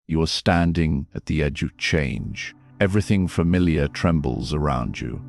You are standing at the edge of change. Everything familiar trembles around you.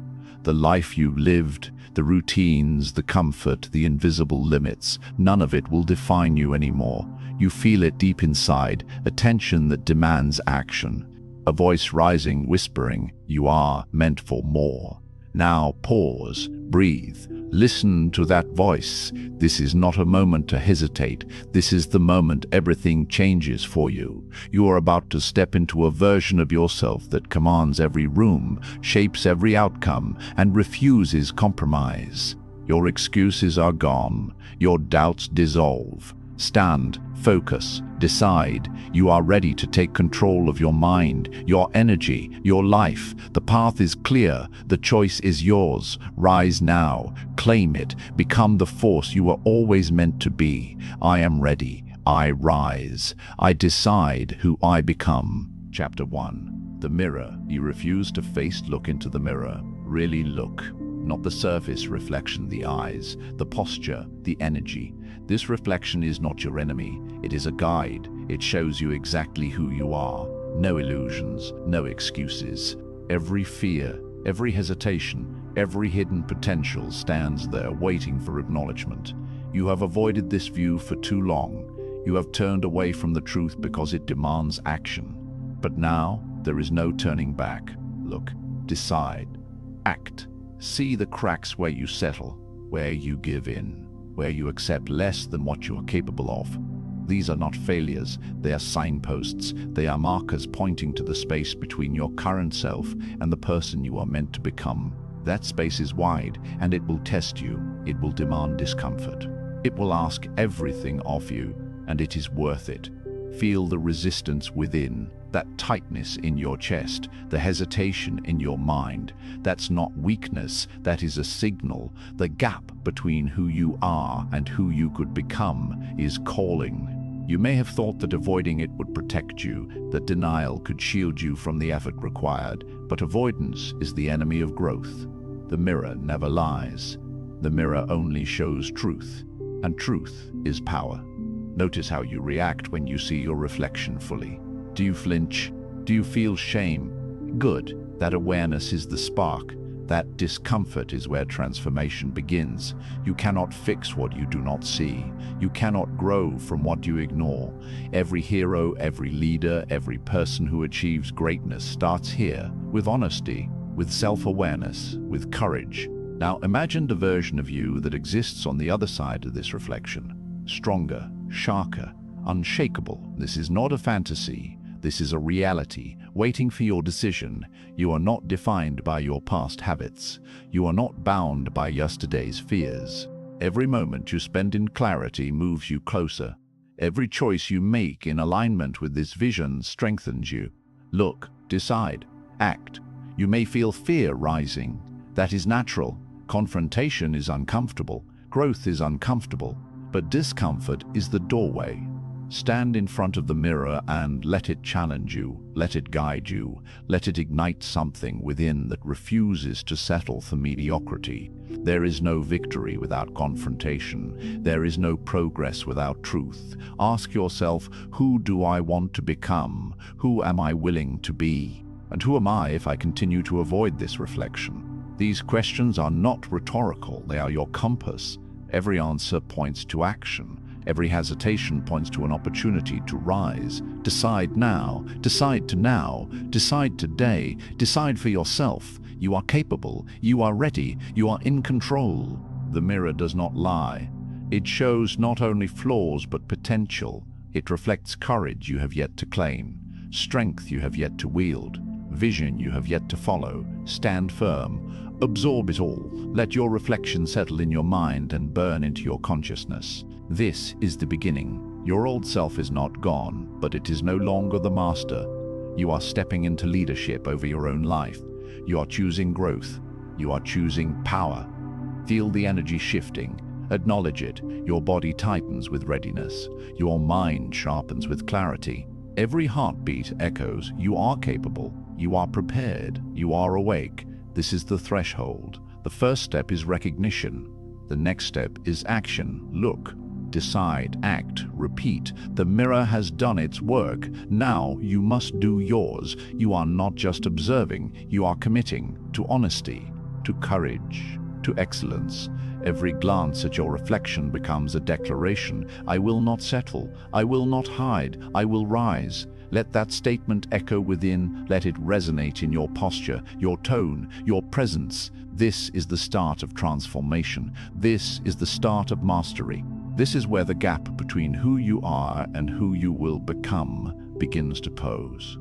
The life you lived, the routines, the comfort, the invisible limits, none of it will define you anymore. You feel it deep inside, a tension that demands action. A voice rising, whispering, "You are meant for more." Now pause, breathe, listen to that voice. This is not a moment to hesitate. This is the moment everything changes for you. You are about to step into a version of yourself that commands every room, shapes every outcome, and refuses compromise. Your excuses are gone. Your doubts dissolve. Stand, focus, decide. You are ready to take control of your mind, your energy, your life. The path is clear. The choice is yours. Rise now. Claim it. Become the force you were always meant to be. I am ready. I rise. I decide who I become. Chapter 1. The mirror. You refuse to face. Look into the mirror. Really look. Not the surface reflection, the eyes, the posture, the energy. This reflection is not your enemy. It is a guide. It shows you exactly who you are. No illusions, no excuses. Every fear, every hesitation, every hidden potential stands there waiting for acknowledgement. You have avoided this view for too long. You have turned away from the truth because it demands action. But now, there is no turning back. Look, decide, act. See the cracks where you settle, where you give in, where you accept less than what you are capable of. These are not failures, they are signposts. They are markers pointing to the space between your current self and the person you are meant to become. That space is wide, and it will test you. It will demand discomfort. It will ask everything of you, and it is worth it. Feel the resistance within, that tightness in your chest, the hesitation in your mind. That's not weakness, that is a signal. The gap between who you are and who you could become is calling. You may have thought that avoiding it would protect you, that denial could shield you from the effort required, but avoidance is the enemy of growth. The mirror never lies. The mirror only shows truth, and truth is power. Notice how you react when you see your reflection fully. Do you flinch? Do you feel shame? Good. That awareness is the spark. That discomfort is where transformation begins. You cannot fix what you do not see. You cannot grow from what you ignore. Every hero, every leader, every person who achieves greatness starts here, with honesty, with self-awareness, with courage. Now imagine the version of you that exists on the other side of this reflection. Stronger, sharper, unshakable. This is not a fantasy. This is a reality, waiting for your decision. You are not defined by your past habits. You are not bound by yesterday's fears. Every moment you spend in clarity moves you closer. Every choice you make in alignment with this vision strengthens you. Look, decide, act. You may feel fear rising. That is natural. Confrontation is uncomfortable. Growth is uncomfortable. But discomfort is the doorway. Stand in front of the mirror and let it challenge you, let it guide you, let it ignite something within that refuses to settle for mediocrity. There is no victory without confrontation. There is no progress without truth. Ask yourself, who do I want to become? Who am I willing to be? And who am I if I continue to avoid this reflection? These questions are not rhetorical, they are your compass. Every answer points to action. Every hesitation points to an opportunity to rise. Decide now. Decide today. Decide for yourself. You are capable. You are ready. You are in control. The mirror does not lie. It shows not only flaws but potential. It reflects courage you have yet to claim, strength you have yet to wield, vision you have yet to follow. Stand firm. Absorb it all. Let your reflection settle in your mind and burn into your consciousness. This is the beginning. Your old self is not gone, but it is no longer the master. You are stepping into leadership over your own life. You are choosing growth. You are choosing power. Feel the energy shifting. Acknowledge it. Your body tightens with readiness. Your mind sharpens with clarity. Every heartbeat echoes, you are capable. You are prepared. You are awake. This is the threshold. The first step is recognition. The next step is action. Look, decide, act, repeat. The mirror has done its work. Now you must do yours. You are not just observing, you are committing to honesty, to courage, to excellence. Every glance at your reflection becomes a declaration. I will not settle. I will not hide. I will rise. Let that statement echo within. Let it resonate in your posture, your tone, your presence. This is the start of transformation. This is the start of mastery. This is where the gap between who you are and who you will become begins to pose.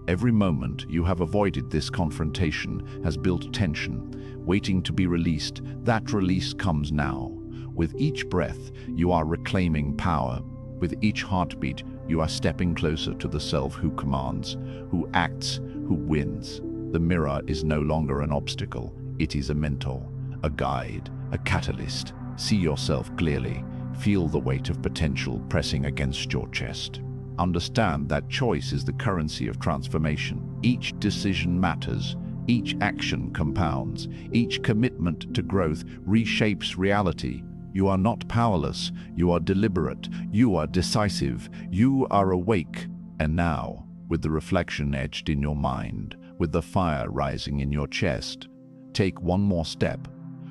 Every moment you have avoided this confrontation has built tension, waiting to be released. That release comes now. With each breath, you are reclaiming power. With each heartbeat, you are stepping closer to the self who commands, who acts, who wins. The mirror is no longer an obstacle. It is a mentor, a guide, a catalyst. See yourself clearly. Feel the weight of potential pressing against your chest. Understand that choice is the currency of transformation. Each decision matters. Each action compounds. Each commitment to growth reshapes reality. You are not powerless. You are deliberate. You are decisive. You are awake. And now, with the reflection etched in your mind, with the fire rising in your chest, take one more step.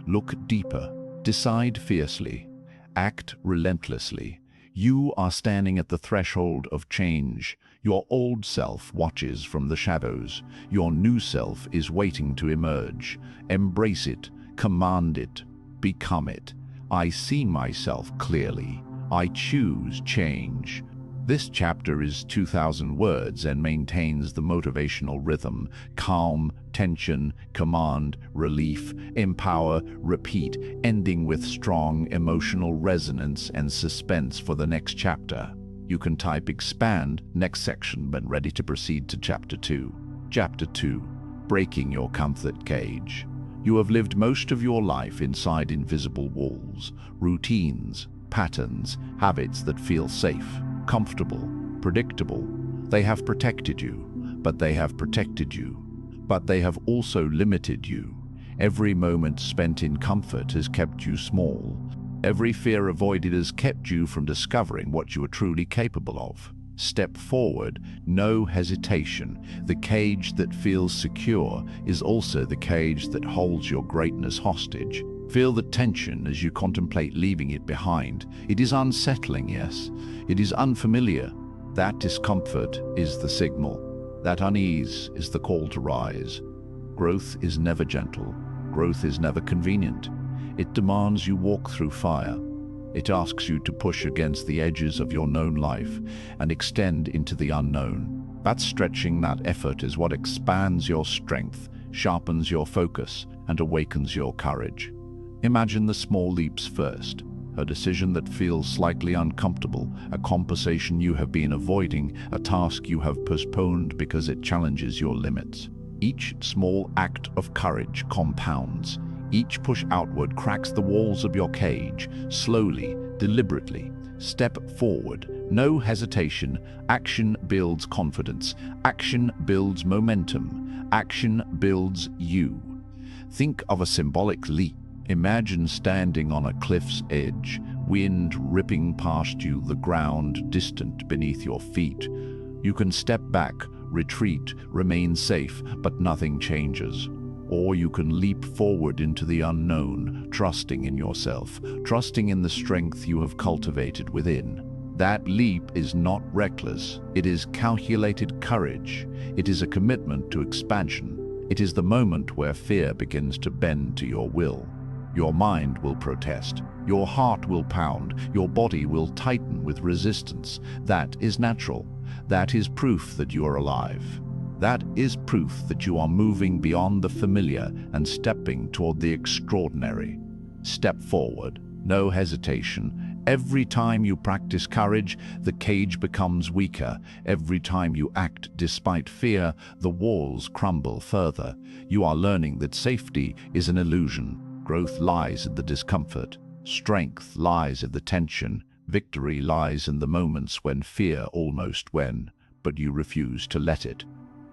Look deeper. Decide fiercely. Act relentlessly. You are standing at the threshold of change. Your old self watches from the shadows. Your new self is waiting to emerge. Embrace it. Command it. Become it. I see myself clearly. I choose change. This chapter is 2,000 words and maintains the motivational rhythm: calm, tension, command, relief, empower, repeat, ending with strong emotional resonance and suspense for the next chapter. You can type expand next section when ready to proceed to chapter 2. Chapter 2: Breaking your comfort cage. You have lived most of your life inside invisible walls, routines, patterns, habits that feel safe, comfortable, predictable. They have protected you, but they have also limited you. Every moment spent in comfort has kept you small. Every fear avoided has kept you from discovering what you are truly capable of. Step forward, no hesitation. The cage that feels secure is also the cage that holds your greatness hostage. Feel the tension as you contemplate leaving it behind. It is unsettling, yes. It is unfamiliar. That discomfort is the signal. That unease is the call to rise. Growth is never gentle. Growth is never convenient. It demands you walk through fire. It asks you to push against the edges of your known life and extend into the unknown. That stretching, that effort is what expands your strength, sharpens your focus, and awakens your courage. Imagine the small leaps first. A decision that feels slightly uncomfortable, a conversation you have been avoiding, a task you have postponed because it challenges your limits. Each small act of courage compounds. Each push outward cracks the walls of your cage. Slowly, deliberately, step forward. No hesitation. Action builds confidence. Action builds momentum. Action builds you. Think of a symbolic leap. Imagine standing on a cliff's edge, wind ripping past you, the ground distant beneath your feet. You can step back, retreat, remain safe, but nothing changes. Or you can leap forward into the unknown, trusting in yourself, trusting in the strength you have cultivated within. That leap is not reckless. It is calculated courage. It is a commitment to expansion. It is the moment where fear begins to bend to your will. Your mind will protest. Your heart will pound. Your body will tighten with resistance. That is natural. That is proof that you are alive. That is proof that you are moving beyond the familiar and stepping toward the extraordinary. Step forward, no hesitation. Every time you practice courage, the cage becomes weaker. Every time you act despite fear, the walls crumble further. You are learning that safety is an illusion. Growth lies in the discomfort. Strength lies in the tension. Victory lies in the moments when fear almost won, but you refuse to let it.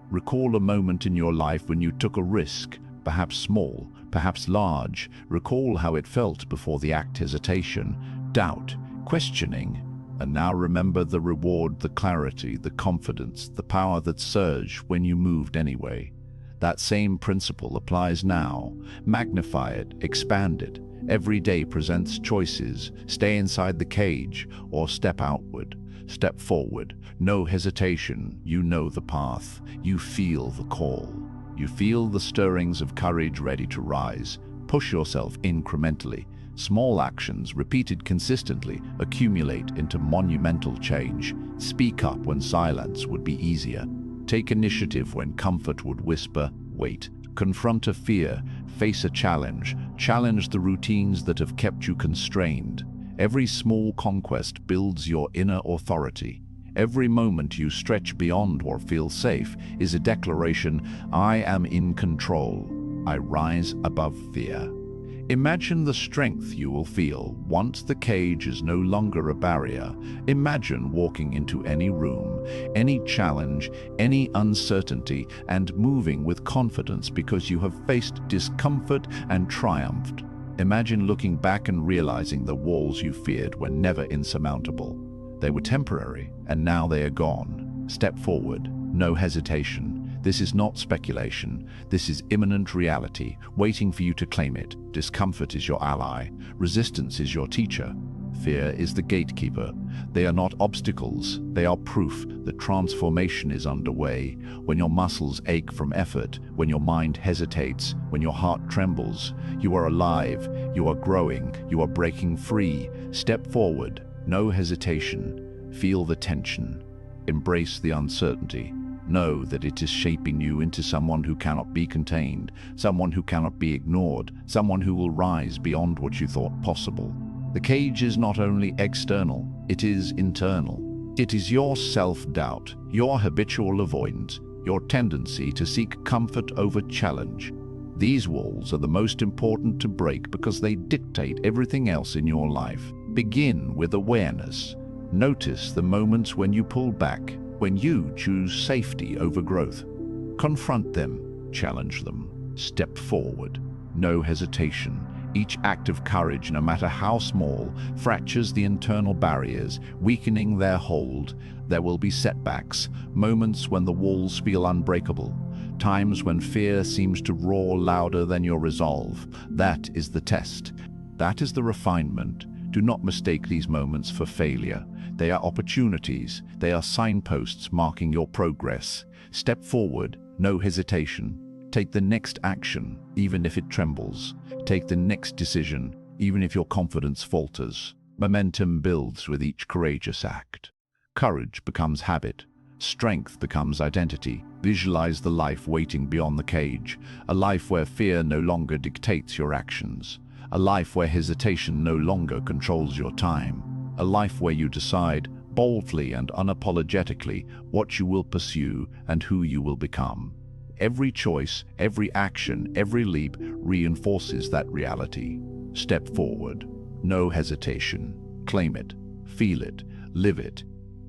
Recall a moment in your life when you took a risk, perhaps small, perhaps large. Recall how it felt before the act: hesitation, doubt, questioning. And now remember the reward, the clarity, the confidence, the power that surged when you moved anyway. That same principle applies now. Magnify it, expand it. Every day presents choices. Stay inside the cage or step outward. Step forward. No hesitation. You know the path. You feel the call. You feel the stirrings of courage ready to rise. Push yourself incrementally. Small actions, repeated consistently, accumulate into monumental change. Speak up when silence would be easier. Take initiative when comfort would whisper, wait. Confront a fear, face a challenge, challenge the routines that have kept you constrained. Every small conquest builds your inner authority. Every moment you stretch beyond or feel safe is a declaration, I am in control. I rise above fear. Imagine the strength you will feel once the cage is no longer a barrier. Imagine walking into any room, any challenge, any uncertainty, and moving with confidence because you have faced discomfort and triumphed. Imagine looking back and realizing the walls you feared were never insurmountable. They were temporary, and now they are gone. Step forward, no hesitation. This is not speculation. This is imminent reality, waiting for you to claim it. Discomfort is your ally. Resistance is your teacher. Fear is the gatekeeper. They are not obstacles. They are proof that transformation is underway. When your muscles ache from effort, when your mind hesitates, when your heart trembles, you are alive, you are growing, you are breaking free. Step forward, no hesitation. Feel the tension. Embrace the uncertainty. Know that it is shaping you into someone who cannot be contained, someone who cannot be ignored, someone who will rise beyond what you thought possible. The cage is not only external, it is internal. It is your self-doubt, your habitual avoidance, your tendency to seek comfort over challenge. These walls are the most important to break because they dictate everything else in your life. Begin with awareness. Notice the moments when you pull back, when you choose safety over growth. Confront them, challenge them, step forward. No hesitation. Each act of courage, no matter how small, fractures the internal barriers, weakening their hold. There will be setbacks, moments when the walls feel unbreakable, times when fear seems to roar louder than your resolve. That is the test. That is the refinement. Do not mistake these moments for failure. They are opportunities. They are signposts marking your progress. Step forward, no hesitation. Take the next action, even if it trembles. Take the next decision, even if your confidence falters. Momentum builds with each courageous act. Courage becomes habit. Strength becomes identity. Visualize the life waiting beyond the cage. A life where fear no longer dictates your actions. A life where hesitation no longer controls your time. A life where you decide, boldly and unapologetically, what you will pursue and who you will become. Every choice, every action, every leap reinforces that reality. Step forward. No hesitation. Claim it. Feel it. Live it.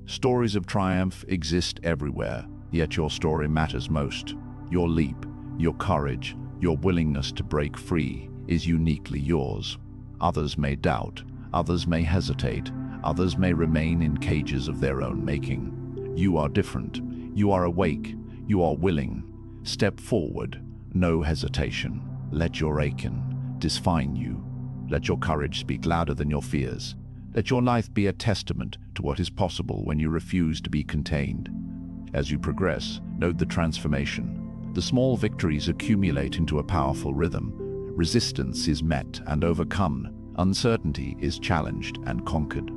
Stories of triumph exist everywhere, yet your story matters most. Your leap, your courage, your willingness to break free is uniquely yours. Others may doubt, others may hesitate, others may remain in cages of their own making. You are different. You are awake. You are willing. Step forward. No hesitation. Let your aching define you. Let your courage speak louder than your fears. Let your life be a testament to what is possible when you refuse to be contained. As you progress, note the transformation. The small victories accumulate into a powerful rhythm. Resistance is met and overcome. Uncertainty is challenged and conquered.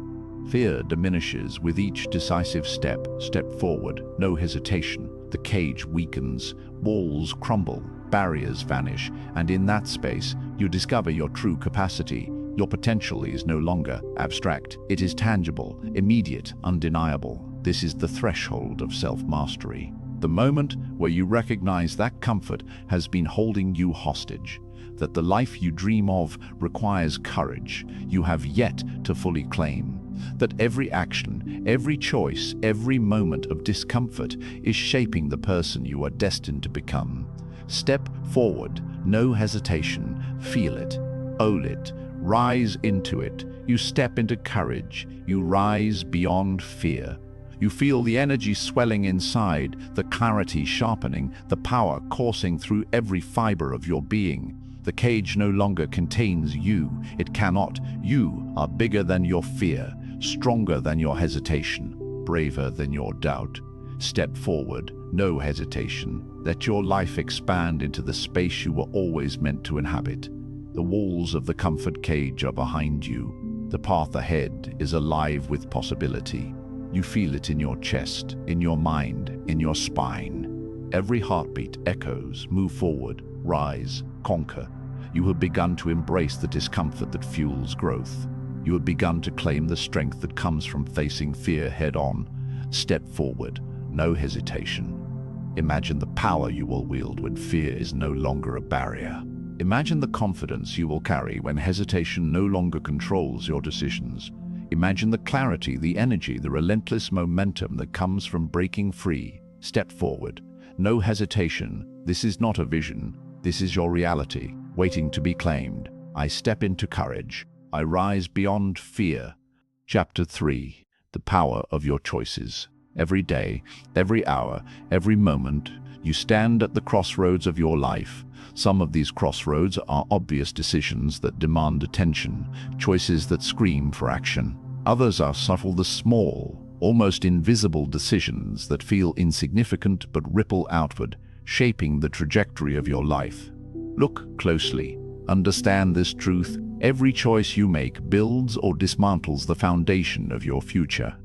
Fear diminishes with each decisive step. Step forward, no hesitation. The cage weakens, walls crumble, barriers vanish, and in that space, you discover your true capacity. Your potential is no longer abstract. It is tangible, immediate, undeniable. This is the threshold of self-mastery. The moment where you recognize that comfort has been holding you hostage, that the life you dream of requires courage you have yet to fully claim, that every action, every choice, every moment of discomfort is shaping the person you are destined to become. Step forward, no hesitation, feel it, own it, rise into it. You step into courage. You rise beyond fear. You feel the energy swelling inside, the clarity sharpening, the power coursing through every fiber of your being. The cage no longer contains you. It cannot. You are bigger than your fear, stronger than your hesitation, braver than your doubt. Step forward, no hesitation. Let your life expand into the space you were always meant to inhabit. The walls of the comfort cage are behind you. The path ahead is alive with possibility. You feel it in your chest, in your mind, in your spine. Every heartbeat echoes. Move forward, rise, conquer. You have begun to embrace the discomfort that fuels growth. You have begun to claim the strength that comes from facing fear head-on. Step forward, no hesitation. Imagine the power you will wield when fear is no longer a barrier. Imagine the confidence you will carry when hesitation no longer controls your decisions. Imagine the clarity, the energy, the relentless momentum that comes from breaking free. Step forward. No hesitation. This is not a vision. This is your reality, waiting to be claimed. I step into courage. I rise beyond fear. Chapter 3. The power of your choices. Every day, every hour, every moment, you stand at the crossroads of your life. Some of these crossroads are obvious decisions that demand attention, choices that scream for action. Others are subtle, the small, almost invisible decisions that feel insignificant but ripple outward, shaping the trajectory of your life. Look closely. Understand this truth. Every choice you make builds or dismantles the foundation of your future.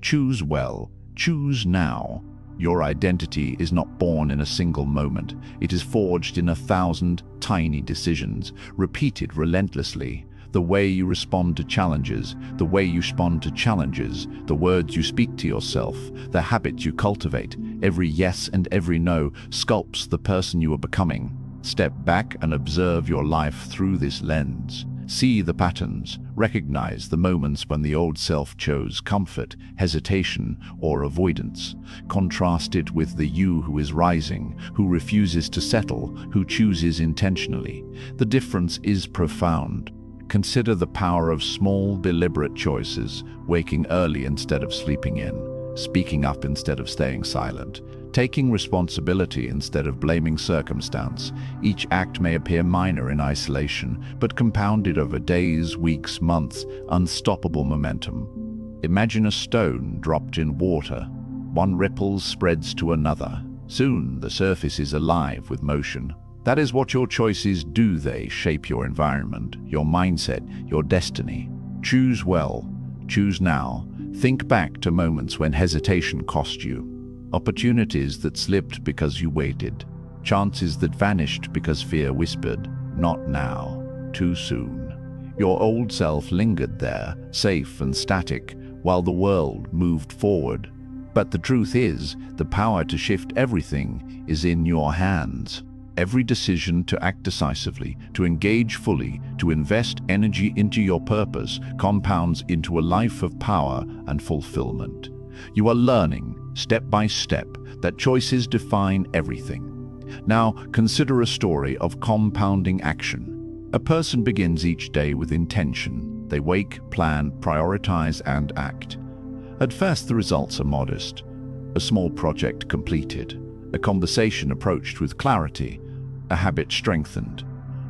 Choose well. Choose now. Your identity is not born in a single moment. It is forged in 1,000 tiny decisions, repeated relentlessly. The way you respond to challenges, the way you respond to challenges, the words you speak to yourself, the habits you cultivate, every yes and every no sculpts the person you are becoming. Step back and observe your life through this lens. See the patterns, recognize the moments when the old self chose comfort, hesitation, or avoidance. Contrast it with the you who is rising, who refuses to settle, who chooses intentionally. The difference is profound. Consider the power of small, deliberate choices, waking early instead of sleeping in, speaking up instead of staying silent, taking responsibility instead of blaming circumstance. Each act may appear minor in isolation, but compounded over days, weeks, months, unstoppable momentum. Imagine a stone dropped in water. One ripple spreads to another. Soon the surface is alive with motion. That is what your choices do. They shape your environment, your mindset, your destiny. Choose well. Choose now. Think back to moments when hesitation cost you. Opportunities that slipped because you waited. Chances that vanished because fear whispered, "Not now, too soon." Your old self lingered there, safe and static, while the world moved forward. But the truth is, the power to shift everything is in your hands. Every decision to act decisively, to engage fully, to invest energy into your purpose compounds into a life of power and fulfillment. You are learning, step by step, that choices define everything. Now, consider a story of compounding action. A person begins each day with intention. They wake, plan, prioritize, and act. At first, the results are modest. A small project completed, a conversation approached with clarity, a habit strengthened.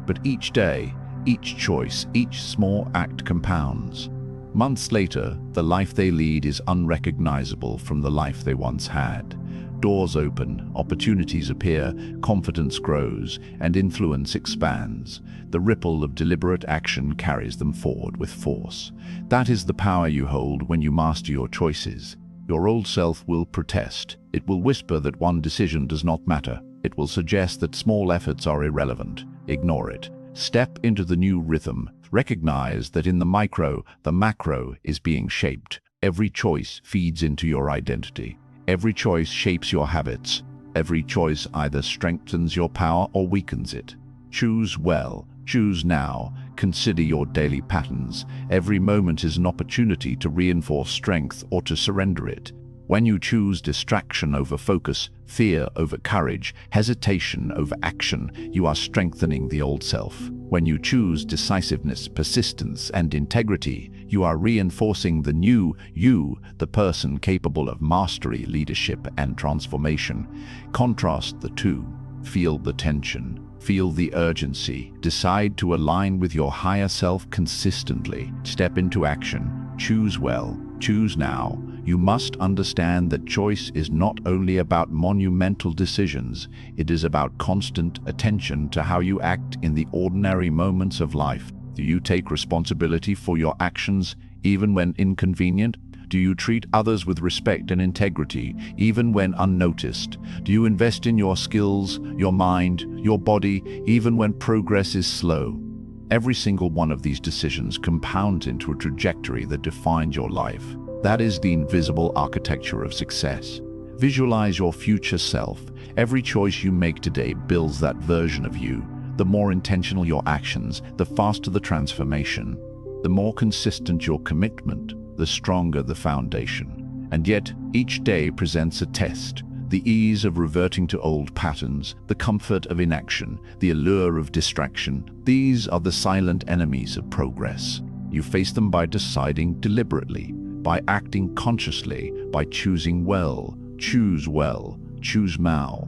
But each day, each choice, each small act compounds. Months later, the life they lead is unrecognizable from the life they once had. Doors open, opportunities appear, confidence grows, and influence expands. The ripple of deliberate action carries them forward with force. That is the power you hold when you master your choices. Your old self will protest. It will whisper that one decision does not matter. It will suggest that small efforts are irrelevant. Ignore it. Step into the new rhythm. Recognize that in the micro, the macro is being shaped. Every choice feeds into your identity. Every choice shapes your habits. Every choice either strengthens your power or weakens it. Choose well. Choose now. Consider your daily patterns. Every moment is an opportunity to reinforce strength or to surrender it. When you choose distraction over focus, fear over courage, hesitation over action, you are strengthening the old self. When you choose decisiveness, persistence, and integrity, you are reinforcing the new you, the person capable of mastery, leadership, and transformation. Contrast the two. Feel the tension. Feel the urgency. Decide to align with your higher self consistently. Step into action. Choose well. Choose now. You must understand that choice is not only about monumental decisions, it is about constant attention to how you act in the ordinary moments of life. Do you take responsibility for your actions, even when inconvenient? Do you treat others with respect and integrity, even when unnoticed? Do you invest in your skills, your mind, your body, even when progress is slow? Every single one of these decisions compounds into a trajectory that defines your life. That is the invisible architecture of success. Visualize your future self. Every choice you make today builds that version of you. The more intentional your actions, the faster the transformation. The more consistent your commitment, the stronger the foundation. And yet, each day presents a test. The ease of reverting to old patterns, the comfort of inaction, the allure of distraction. These are the silent enemies of progress. You face them by deciding deliberately, by acting consciously, by choosing well. Choose well. Choose now.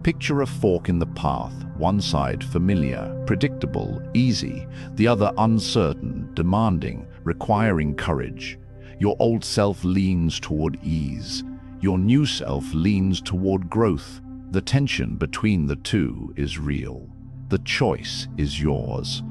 Picture a fork in the path, one side familiar, predictable, easy, the other uncertain, demanding, requiring courage. Your old self leans toward ease. Your new self leans toward growth. The tension between the two is real. The choice is yours.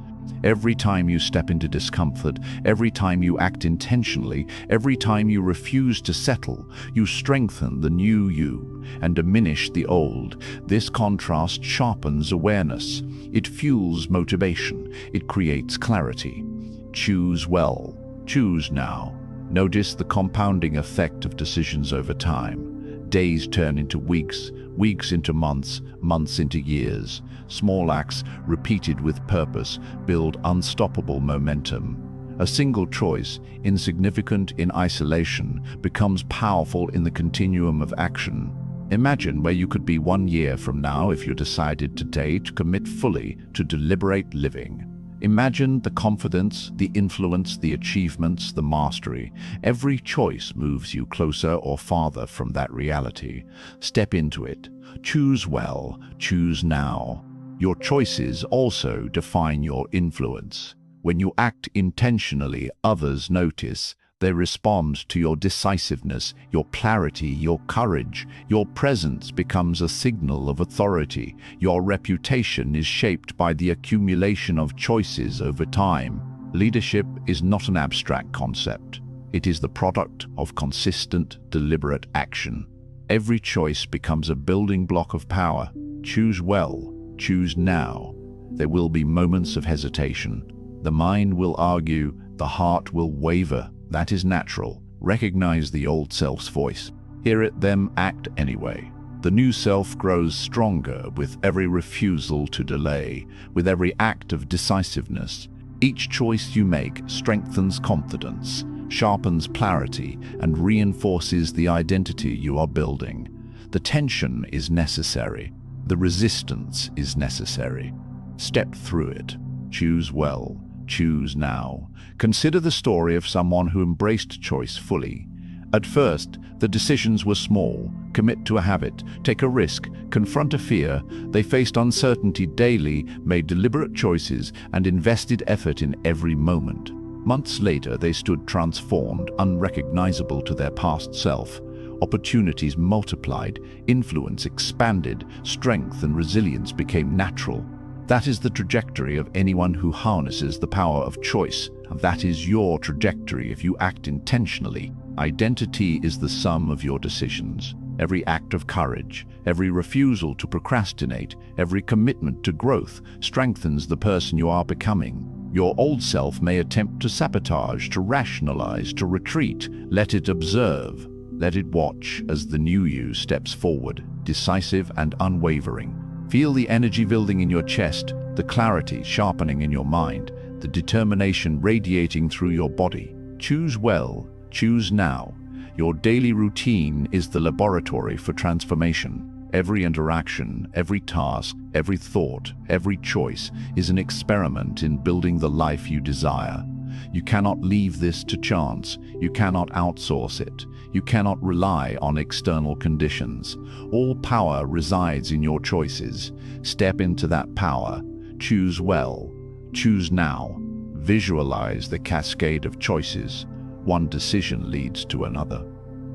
Every time you step into discomfort, every time you act intentionally, every time you refuse to settle, you strengthen the new you and diminish the old. This contrast sharpens awareness. It fuels motivation. It creates clarity. Choose well. Choose now. Notice the compounding effect of decisions over time. Days turn into weeks, weeks into months, months into years. Small acts, repeated with purpose, build unstoppable momentum. A single choice, insignificant in isolation, becomes powerful in the continuum of action. Imagine where you could be 1 year from now if you decided today to commit fully to deliberate living. Imagine the confidence, the influence, the achievements, the mastery. Every choice moves you closer or farther from that reality. Step into it. Choose well. Choose now. Your choices also define your influence. When you act intentionally, others notice. They respond to your decisiveness, your clarity, your courage. Your presence becomes a signal of authority. Your reputation is shaped by the accumulation of choices over time. Leadership is not an abstract concept. It is the product of consistent, deliberate action. Every choice becomes a building block of power. Choose well. Choose now. There will be moments of hesitation. The mind will argue, the heart will waver. That is natural. Recognize the old self's voice. Hear it, then act anyway. The new self grows stronger with every refusal to delay, with every act of decisiveness. Each choice you make strengthens confidence, sharpens clarity, and reinforces the identity you are building. The tension is necessary. The resistance is necessary. Step through it. Choose well. Choose now. Consider the story of someone who embraced choice fully. At first, the decisions were small. Commit to a habit, take a risk, confront a fear. They faced uncertainty daily, made deliberate choices, and invested effort in every moment. Months later, they stood transformed, unrecognizable to their past self. Opportunities multiplied, influence expanded, strength and resilience became natural. That is the trajectory of anyone who harnesses the power of choice, and that is your trajectory if you act intentionally. Identity is the sum of your decisions. Every act of courage, every refusal to procrastinate, every commitment to growth strengthens the person you are becoming. Your old self may attempt to sabotage, to rationalize, to retreat. Let it observe. Let it watch as the new you steps forward, decisive and unwavering. Feel the energy building in your chest, the clarity sharpening in your mind, the determination radiating through your body. Choose well, choose now. Your daily routine is the laboratory for transformation. Every interaction, every task, every thought, every choice is an experiment in building the life you desire. You cannot leave this to chance. You cannot outsource it. You cannot rely on external conditions. All power resides in your choices. Step into that power. Choose well. Choose now. Visualize the cascade of choices. One decision leads to another.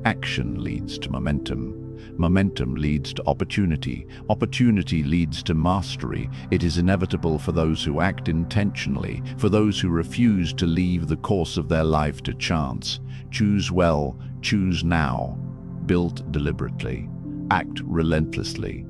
Action leads to momentum. Momentum leads to opportunity. Opportunity leads to mastery. It is inevitable for those who act intentionally, for those who refuse to leave the course of their life to chance. Choose well, choose now. Build deliberately. Act relentlessly.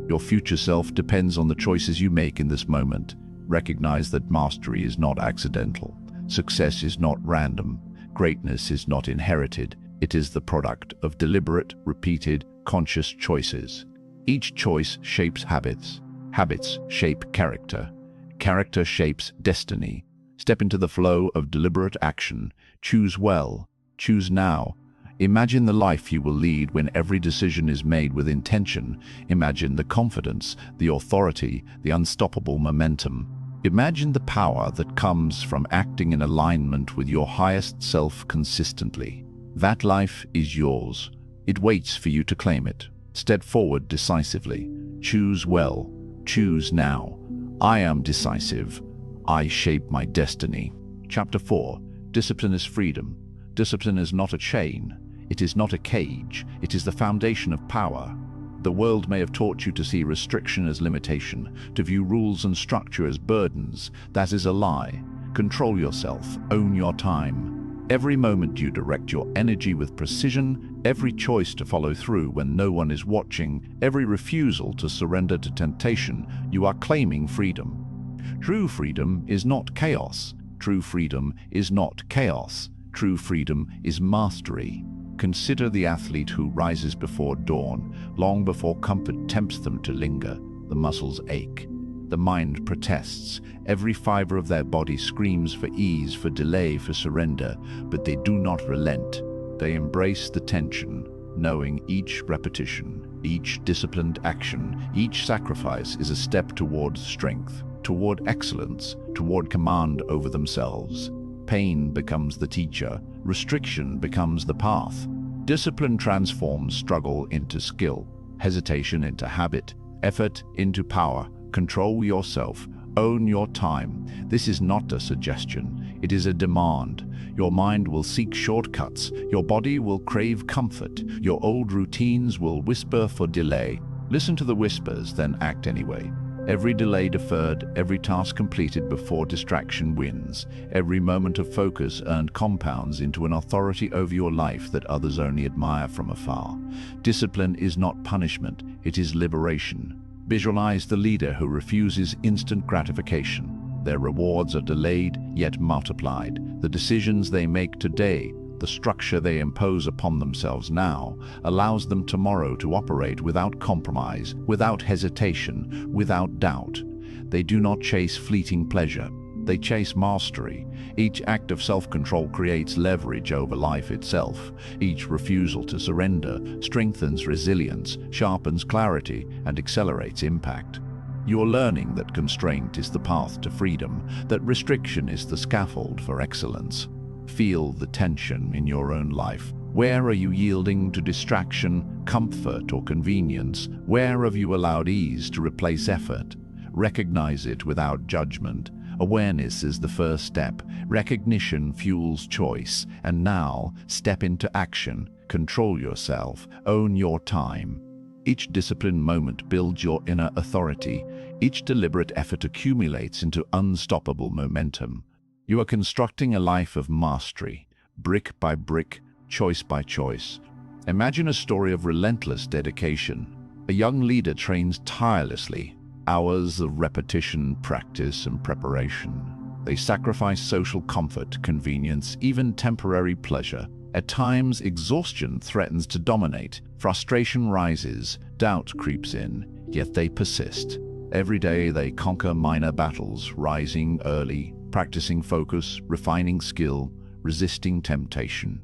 Your future self depends on the choices you make in this moment. Recognize that mastery is not accidental. Success is not random. Greatness is not inherited. It is the product of deliberate, repeated, conscious choices. Each choice shapes habits. Habits shape character. Character shapes destiny. Step into the flow of deliberate action. Choose well. Choose now. Imagine the life you will lead when every decision is made with intention. Imagine the confidence, the authority, the unstoppable momentum. Imagine the power that comes from acting in alignment with your highest self consistently. That life is yours. It waits for you to claim it. Step forward decisively. Choose well. Choose now. I am decisive. I shape my destiny. Chapter 4. Discipline is freedom. Discipline is not a chain. It is not a cage. It is the foundation of power. The world may have taught you to see restriction as limitation, to view rules and structure as burdens. That is a lie. Control yourself. Own your time. Every moment you direct your energy with precision, every choice to follow through when no one is watching, every refusal to surrender to temptation, you are claiming freedom. True freedom is not chaos. True freedom is not chaos. True freedom is mastery. Consider the athlete who rises before dawn, long before comfort tempts them to linger. The muscles ache. The mind protests. Every fiber of their body screams for ease, for delay, for surrender, but they do not relent. They embrace the tension, knowing each repetition, each disciplined action, each sacrifice is a step toward strength, toward excellence, toward command over themselves. Pain becomes the teacher. Restriction becomes the path. Discipline transforms struggle into skill, hesitation into habit, effort into power. Control yourself. Own your time. This is not a suggestion. It is a demand. Your mind will seek shortcuts. Your body will crave comfort. Your old routines will whisper for delay. Listen to the whispers, then act anyway. Every delay deferred, every task completed before distraction wins. Every moment of focus earned compounds into an authority over your life that others only admire from afar. Discipline is not punishment. It is liberation. Visualize the leader who refuses instant gratification. Their rewards are delayed, yet multiplied. The decisions they make today, the structure they impose upon themselves now, allows them tomorrow to operate without compromise, without hesitation, without doubt. They do not chase fleeting pleasure. They chase mastery. Each act of self-control creates leverage over life itself. Each refusal to surrender strengthens resilience, sharpens clarity, and accelerates impact. You're learning that constraint is the path to freedom, that restriction is the scaffold for excellence. Feel the tension in your own life. Where are you yielding to distraction, comfort, or convenience? Where have you allowed ease to replace effort? Recognize it without judgment. Awareness is the first step. Recognition fuels choice. And now, step into action. Control yourself. Own your time. Each disciplined moment builds your inner authority. Each deliberate effort accumulates into unstoppable momentum. You are constructing a life of mastery, brick by brick, choice by choice. Imagine a story of relentless dedication. A young leader trains tirelessly, hours of repetition, practice, and preparation. They sacrifice social comfort, convenience, even temporary pleasure. At times, exhaustion threatens to dominate. Frustration rises, doubt creeps in, yet they persist. Every day they conquer minor battles, rising early, practicing focus, refining skill, resisting temptation.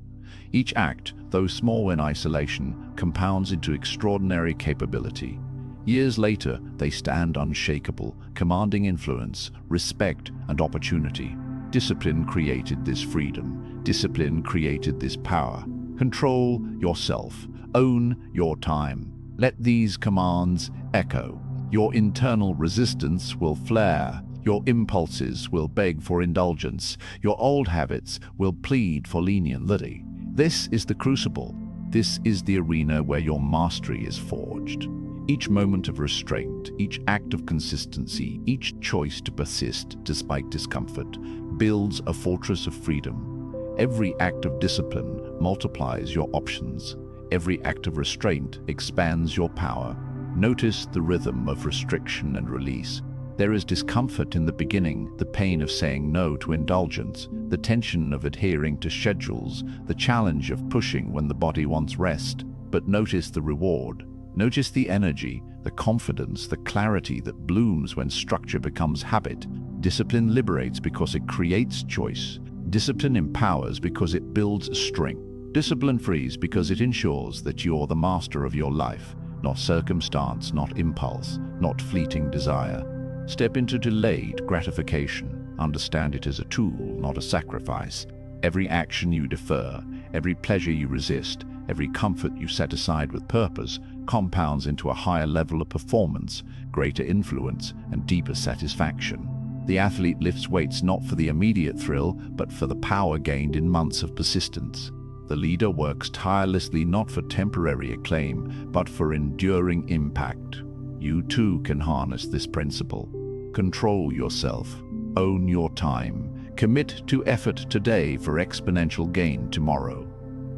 Each act, though small in isolation, compounds into extraordinary capability. Years later, they stand unshakable, commanding influence, respect, and opportunity. Discipline created this freedom. Discipline created this power. Control yourself. Own your time. Let these commands echo. Your internal resistance will flare. Your impulses will beg for indulgence. Your old habits will plead for leniency. This is the crucible. This is the arena where your mastery is forged. Each moment of restraint, each act of consistency, each choice to persist despite discomfort, builds a fortress of freedom. Every act of discipline multiplies your options. Every act of restraint expands your power. Notice the rhythm of restriction and release. There is discomfort in the beginning, the pain of saying no to indulgence, the tension of adhering to schedules, the challenge of pushing when the body wants rest. But notice the reward. Notice the energy, the confidence, the clarity that blooms when structure becomes habit. Discipline liberates because it creates choice. Discipline empowers because it builds strength. Discipline frees because it ensures that you're the master of your life, not circumstance, not impulse, not fleeting desire. Step into delayed gratification. Understand it as a tool, not a sacrifice. Every action you defer, every pleasure you resist, every comfort you set aside with purpose compounds into a higher level of performance, greater influence, and deeper satisfaction. The athlete lifts weights not for the immediate thrill, but for the power gained in months of persistence. The leader works tirelessly not for temporary acclaim, but for enduring impact. You too can harness this principle. Control yourself. Own your time. Commit to effort today for exponential gain tomorrow.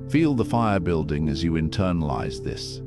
Feel the fire building as you internalize this.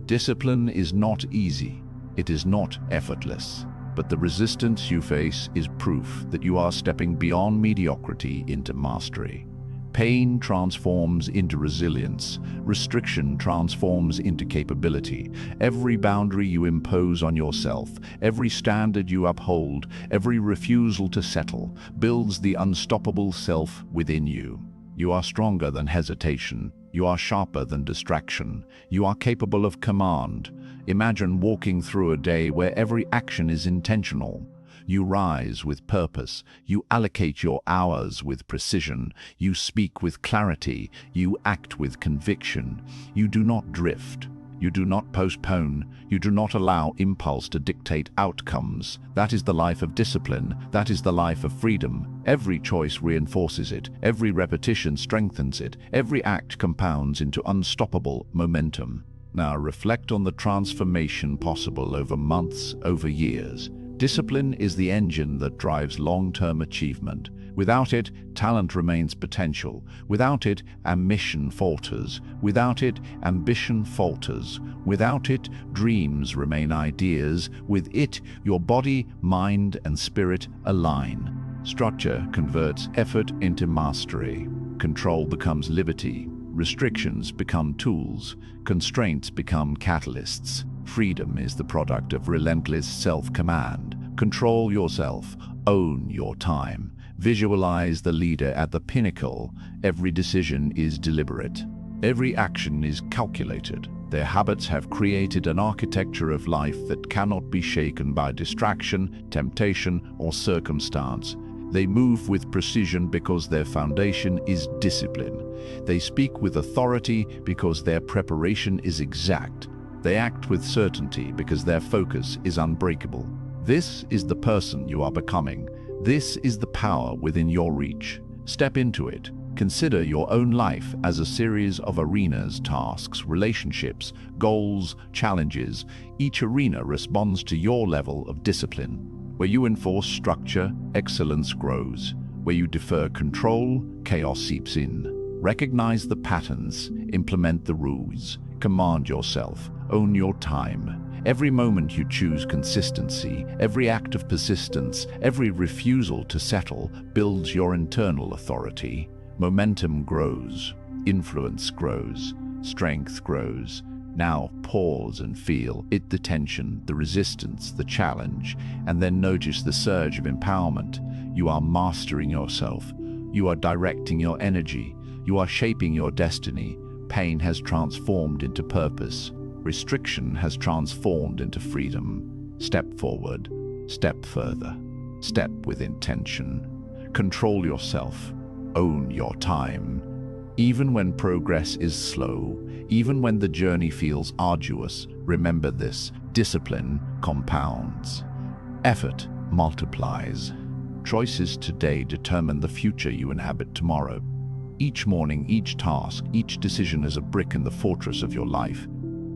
Discipline is not easy. It is not effortless. But the resistance you face is proof that you are stepping beyond mediocrity into mastery. Pain transforms into resilience. Restriction transforms into capability. Every boundary you impose on yourself, every standard you uphold, every refusal to settle, builds the unstoppable self within you. You are stronger than hesitation. You are sharper than distraction. You are capable of command. Imagine walking through a day where every action is intentional. You rise with purpose. You allocate your hours with precision. You speak with clarity. You act with conviction. You do not drift. You do not postpone. You do not allow impulse to dictate outcomes. That is the life of discipline. That is the life of freedom. Every choice reinforces it. Every repetition strengthens it. Every act compounds into unstoppable momentum. Now reflect on the transformation possible over months, over years. Discipline is the engine that drives long-term achievement. Without it, talent remains potential. Without it, ambition falters. Without it, ambition falters. Without it, dreams remain ideas. With it, your body, mind, and spirit align. Structure converts effort into mastery. Control becomes liberty. Restrictions become tools. Constraints become catalysts. Freedom is the product of relentless self-command. Control yourself. Own your time. Visualize the leader at the pinnacle. Every decision is deliberate. Every action is calculated. Their habits have created an architecture of life that cannot be shaken by distraction, temptation, or circumstance. They move with precision because their foundation is discipline. They speak with authority because their preparation is exact. They act with certainty because their focus is unbreakable. This is the person you are becoming. This is the power within your reach. Step into it. Consider your own life as a series of arenas, tasks, relationships, goals, challenges. Each arena responds to your level of discipline. Where you enforce structure, excellence grows. Where you defer control, chaos seeps in. Recognize the patterns, implement the rules, command yourself, own your time. Every moment you choose consistency, every act of persistence, every refusal to settle builds your internal authority. Momentum grows, influence grows, strength grows. Now pause and feel it, the tension, the resistance, the challenge, and then notice the surge of empowerment. You are mastering yourself. You are directing your energy. You are shaping your destiny. Pain has transformed into purpose. Restriction has transformed into freedom. Step forward, step further, step with intention. Control yourself. Own your time. Even when progress is slow, even when the journey feels arduous, remember this: discipline compounds. Effort multiplies. Choices today determine the future you inhabit tomorrow. Each morning, each task, each decision is a brick in the fortress of your life.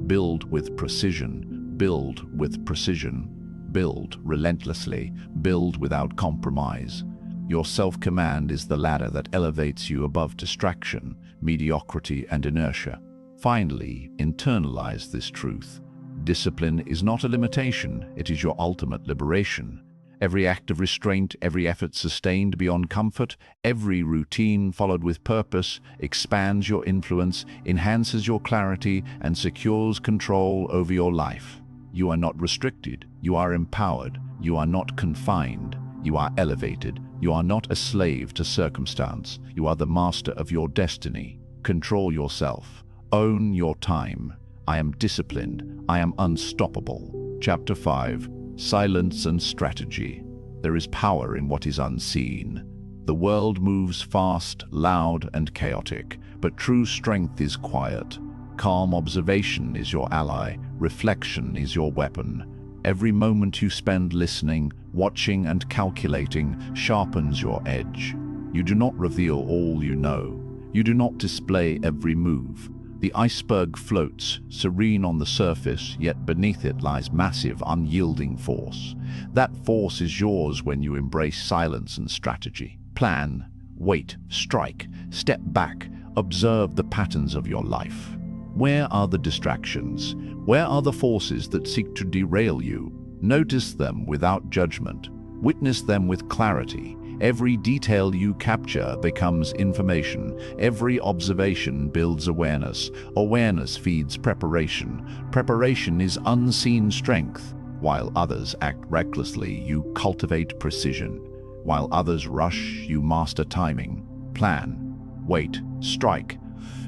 Build with precision. Build with precision. Build relentlessly. Build without compromise. Your self-command is the ladder that elevates you above distraction, mediocrity, and inertia. Finally, internalize this truth. Discipline is not a limitation, it is your ultimate liberation. Every act of restraint, every effort sustained beyond comfort, every routine followed with purpose expands your influence, enhances your clarity, and secures control over your life. You are not restricted, you are empowered, you are not confined, you are elevated. You are not a slave to circumstance. You are the master of your destiny. Control yourself. Own your time. I am disciplined. I am unstoppable. Chapter 5. Silence and Strategy. There is power in what is unseen. The world moves fast, loud, and chaotic, but true strength is quiet. Calm observation is your ally. Reflection is your weapon. Every moment you spend listening, watching, and calculating sharpens your edge. You do not reveal all you know. You do not display every move. The iceberg floats, serene on the surface, yet beneath it lies massive, unyielding force. That force is yours when you embrace silence and strategy. Plan, wait, strike, step back, observe the patterns of your life. Where are the distractions? Where are the forces that seek to derail you? Notice them without judgment. Witness them with clarity. Every detail you capture becomes information. Every observation builds awareness. Awareness feeds preparation. Preparation is unseen strength. While others act recklessly, you cultivate precision. While others rush, you master timing. Plan, wait, strike.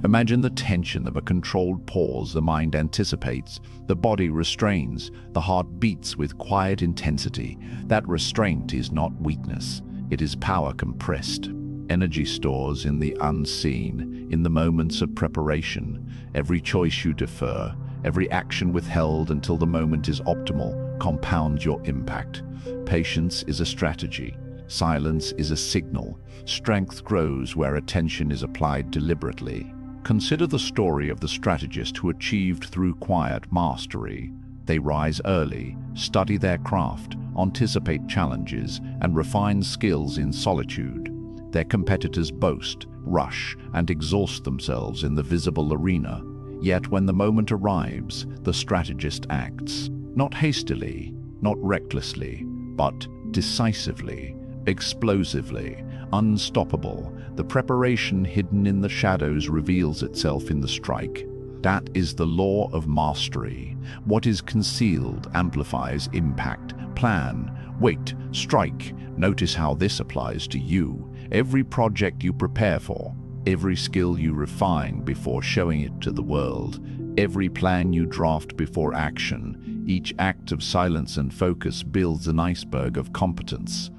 Imagine the tension of a controlled pause. The mind anticipates, the body restrains, the heart beats with quiet intensity. That restraint is not weakness, it is power compressed. Energy stores in the unseen, in the moments of preparation. Every choice you defer, every action withheld until the moment is optimal, compounds your impact. Patience is a strategy. Silence is a signal. Strength grows where attention is applied deliberately. Consider the story of the strategist who achieved through quiet mastery. They rise early, study their craft, anticipate challenges, and refine skills in solitude. Their competitors boast, rush, and exhaust themselves in the visible arena. Yet when the moment arrives, the strategist acts, not hastily, not recklessly, but decisively, explosively, unstoppable. The preparation hidden in the shadows reveals itself in the strike. That is the law of mastery. What is concealed amplifies impact. Plan, wait, strike. Notice how this applies to you. Every project you prepare for, every skill you refine before showing it to the world, every plan you draft before action, each act of silence and focus builds an iceberg of competence.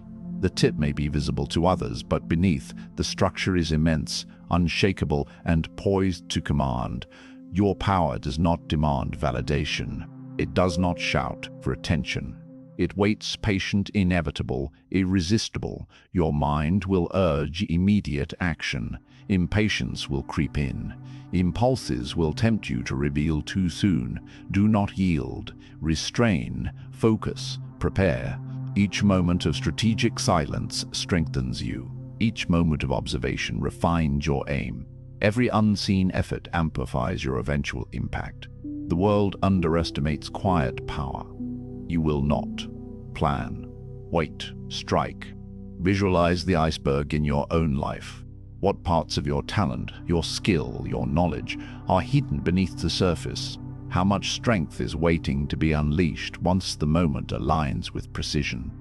The tip may be visible to others, but beneath, the structure is immense, unshakable, and poised to command. Your power does not demand validation. It does not shout for attention. It waits patient, inevitable, irresistible. Your mind will urge immediate action. Impatience will creep in. Impulses will tempt you to reveal too soon. Do not yield. Restrain. Focus. Prepare. Each moment of strategic silence strengthens you. Each moment of observation refines your aim. Every unseen effort amplifies your eventual impact. The world underestimates quiet power. You will not. Plan. Wait. Strike. Visualize the iceberg in your own life. What parts of your talent, your skill, your knowledge are hidden beneath the surface? How much strength is waiting to be unleashed once the moment aligns with precision?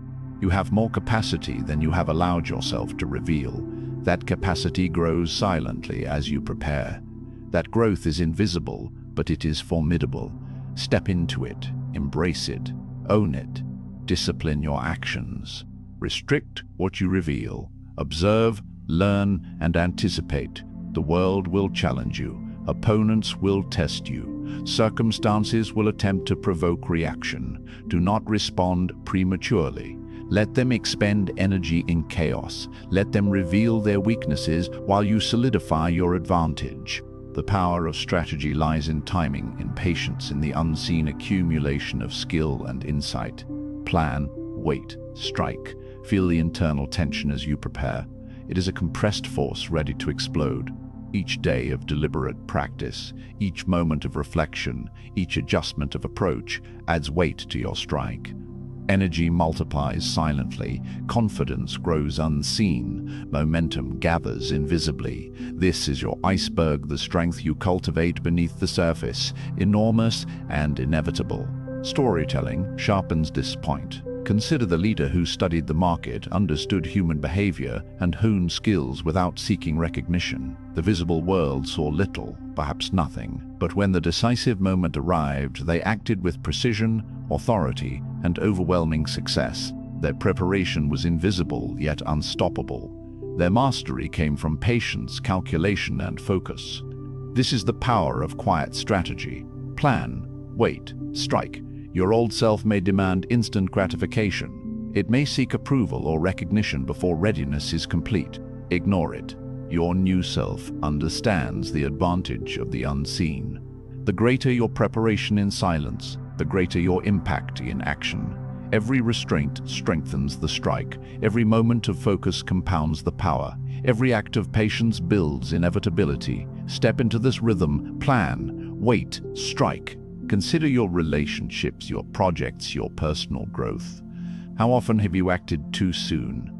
You have more capacity than you have allowed yourself to reveal. That capacity grows silently as you prepare. That growth is invisible, but it is formidable. Step into it, embrace it, own it. Discipline your actions. Restrict what you reveal. Observe, learn, and anticipate. The world will challenge you. Opponents will test you. Circumstances will attempt to provoke reaction. Do not respond prematurely. Let them expend energy in chaos. Let them reveal their weaknesses while you solidify your advantage. The power of strategy lies in timing, in patience, in the unseen accumulation of skill and insight. Plan, wait, strike. Feel the internal tension as you prepare. It is a compressed force ready to explode. Each day of deliberate practice, each moment of reflection, each adjustment of approach adds weight to your strike. Energy multiplies silently, confidence grows unseen, momentum gathers invisibly. This is your iceberg, the strength you cultivate beneath the surface, enormous and inevitable. Storytelling sharpens this point. Consider the leader who studied the market, understood human behavior, and honed skills without seeking recognition. The visible world saw little, perhaps nothing, but when the decisive moment arrived, they acted with precision, authority, and overwhelming success. Their preparation was invisible yet unstoppable. Their mastery came from patience, calculation, and focus. This is the power of quiet strategy. Plan, wait, strike. Your old self may demand instant gratification. It may seek approval or recognition before readiness is complete. Ignore it. Your new self understands the advantage of the unseen. The greater your preparation in silence, the greater your impact in action. Every restraint strengthens the strike. Every moment of focus compounds the power. Every act of patience builds inevitability. Step into this rhythm. Plan, wait, strike. Consider your relationships, your projects, your personal growth. How often have you acted too soon?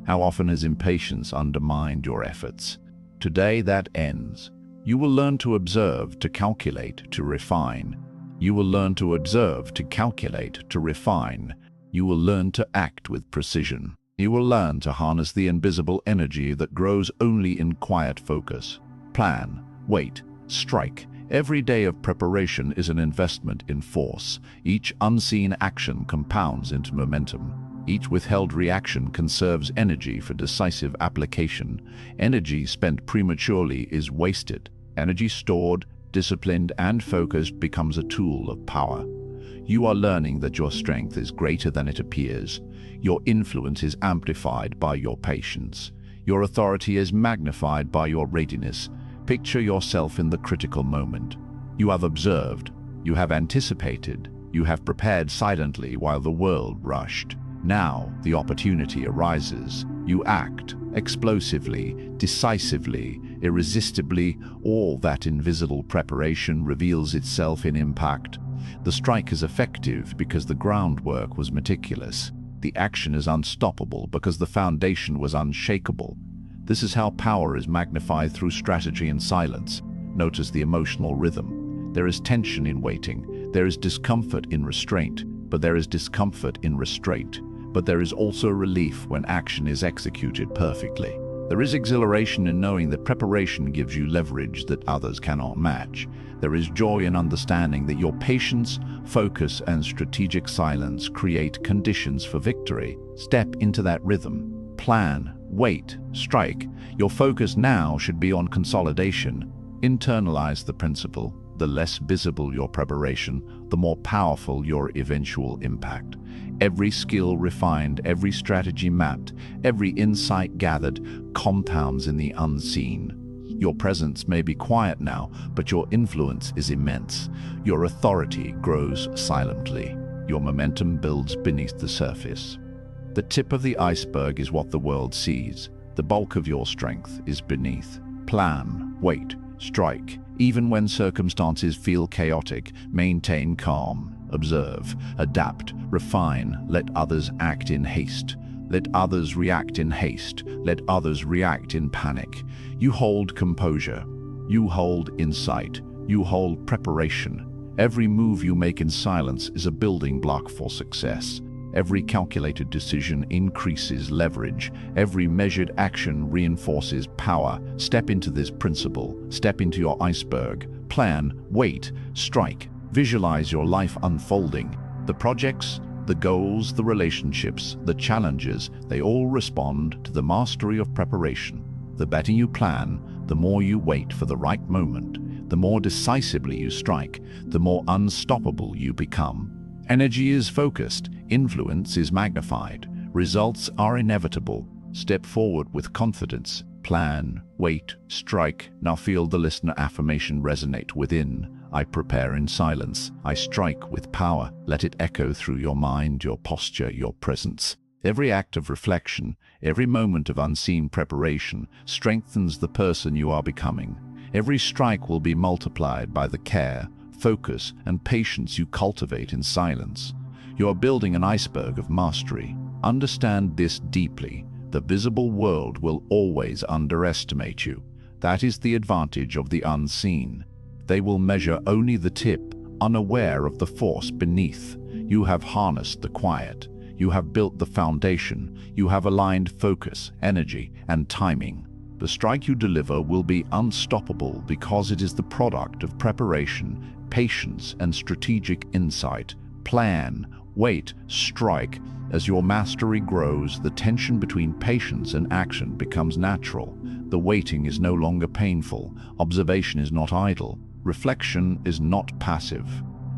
How often has impatience undermined your efforts? Today that ends. You will learn to observe, to calculate, to refine. You will learn to observe, to calculate, to refine. You will learn to act with precision. You will learn to harness the invisible energy that grows only in quiet focus. Plan, wait, strike. Every day of preparation is an investment in force. Each unseen action compounds into momentum. Each withheld reaction conserves energy for decisive application. Energy spent prematurely is wasted. Energy stored, disciplined, and focused becomes a tool of power. You are learning that your strength is greater than it appears. Your influence is amplified by your patience. Your authority is magnified by your readiness. Picture yourself in the critical moment. You have observed, you have anticipated, you have prepared silently while the world rushed. Now the opportunity arises. You act explosively, decisively, irresistibly. All that invisible preparation reveals itself in impact. The strike is effective because the groundwork was meticulous. The action is unstoppable because the foundation was unshakable. This is how power is magnified through strategy and silence. Notice the emotional rhythm. There is tension in waiting. There is discomfort in restraint, but there is discomfort in restraint. But there is also relief when action is executed perfectly. There is exhilaration in knowing that preparation gives you leverage that others cannot match. There is joy in understanding that your patience, focus, and strategic silence create conditions for victory. Step into that rhythm. Plan, wait, strike. Your focus now should be on consolidation. Internalize the principle. The less visible your preparation, the more powerful your eventual impact. Every skill refined, every strategy mapped, every insight gathered compounds in the unseen. Your presence may be quiet now, but your influence is immense. Your authority grows silently. Your momentum builds beneath the surface. The tip of the iceberg is what the world sees. The bulk of your strength is beneath. Plan, wait, strike. Even when circumstances feel chaotic, maintain calm. Observe, adapt, refine. Let others act in haste. Let others react in haste. Let others react in panic. You hold composure. You hold insight. You hold preparation. Every move you make in silence is a building block for success. Every calculated decision increases leverage. Every measured action reinforces power. Step into this principle. Step into your iceberg. Plan, wait, strike. Visualize your life unfolding. The projects, the goals, the relationships, the challenges, they all respond to the mastery of preparation. The better you plan, the more you wait for the right moment, the more decisively you strike, the more unstoppable you become. Energy is focused, influence is magnified, results are inevitable. Step forward with confidence. Plan, wait, strike. Now feel the listener affirmation resonate within. I prepare in silence. I strike with power. Let it echo through your mind, your posture, your presence. Every act of reflection, every moment of unseen preparation strengthens the person you are becoming. Every strike will be multiplied by the care, focus, and patience you cultivate in silence. You are building an iceberg of mastery. Understand this deeply. The visible world will always underestimate you. That is the advantage of the unseen. They will measure only the tip, unaware of the force beneath. You have harnessed the quiet. You have built the foundation. You have aligned focus, energy, and timing. The strike you deliver will be unstoppable because it is the product of preparation, patience, and strategic insight. Plan, wait, strike. As your mastery grows, the tension between patience and action becomes natural. The waiting is no longer painful. Observation is not idle. Reflection is not passive.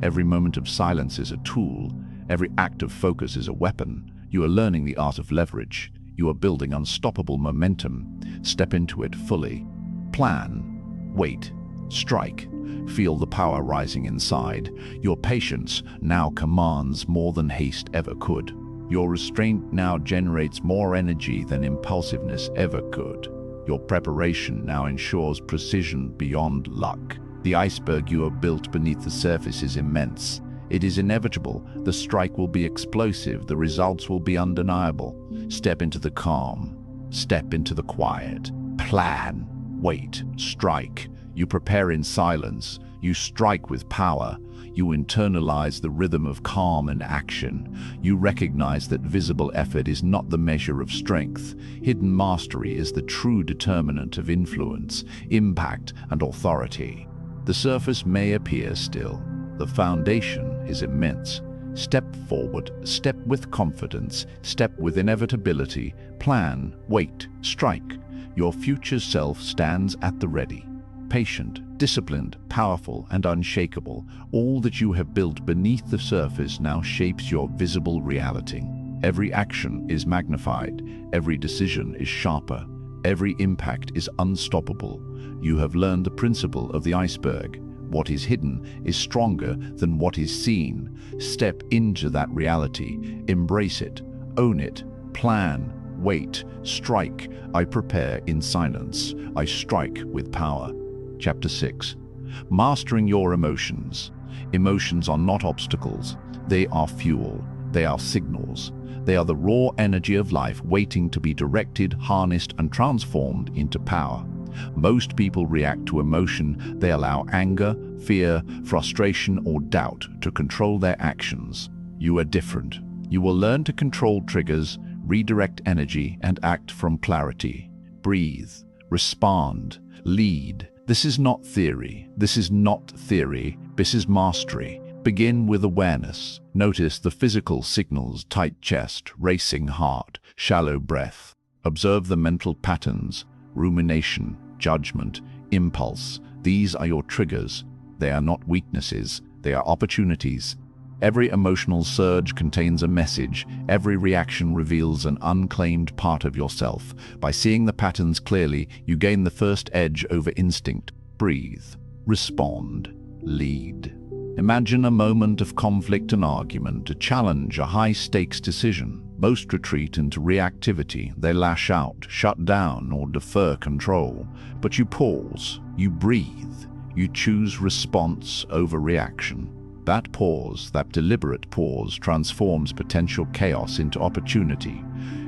Every moment of silence is a tool. Every act of focus is a weapon. You are learning the art of leverage. You are building unstoppable momentum. Step into it fully. Plan, wait, strike. Feel the power rising inside. Your patience now commands more than haste ever could. Your restraint now generates more energy than impulsiveness ever could. Your preparation now ensures precision beyond luck. The iceberg you have built beneath the surface is immense. It is inevitable. The strike will be explosive. The results will be undeniable. Step into the calm. Step into the quiet. Plan, wait, strike. You prepare in silence. You strike with power. You internalize the rhythm of calm and action. You recognize that visible effort is not the measure of strength. Hidden mastery is the true determinant of influence, impact, and authority. The surface may appear still. The foundation is immense. Step forward, step with confidence, step with inevitability. Plan, wait, strike. Your future self stands at the ready. Patient, disciplined, powerful, and unshakable, all that you have built beneath the surface now shapes your visible reality. Every action is magnified, every decision is sharper, every impact is unstoppable. You have learned the principle of the iceberg. What is hidden is stronger than what is seen. Step into that reality, embrace it, own it, plan, wait, strike. I prepare in silence, I strike with power. Chapter 6. Mastering your emotions. Emotions are not obstacles. They are fuel. They are signals. They are the raw energy of life waiting to be directed, harnessed, and transformed into power. Most people react to emotion. They allow anger, fear, frustration, or doubt to control their actions. You are different. You will learn to control triggers, redirect energy, and act from clarity. Breathe, respond, lead. This is not theory. This is not theory. This is mastery. Begin with awareness. Notice the physical signals: tight chest, racing heart, shallow breath. Observe the mental patterns: rumination, judgment, impulse. These are your triggers. They are not weaknesses. They are opportunities. Every emotional surge contains a message. Every reaction reveals an unclaimed part of yourself. By seeing the patterns clearly, you gain the first edge over instinct. Breathe, respond, lead. Imagine a moment of conflict and argument, a challenge, a high-stakes decision. Most retreat into reactivity. They lash out, shut down, or defer control. But you pause, you breathe, you choose response over reaction. That pause, that deliberate pause, transforms potential chaos into opportunity.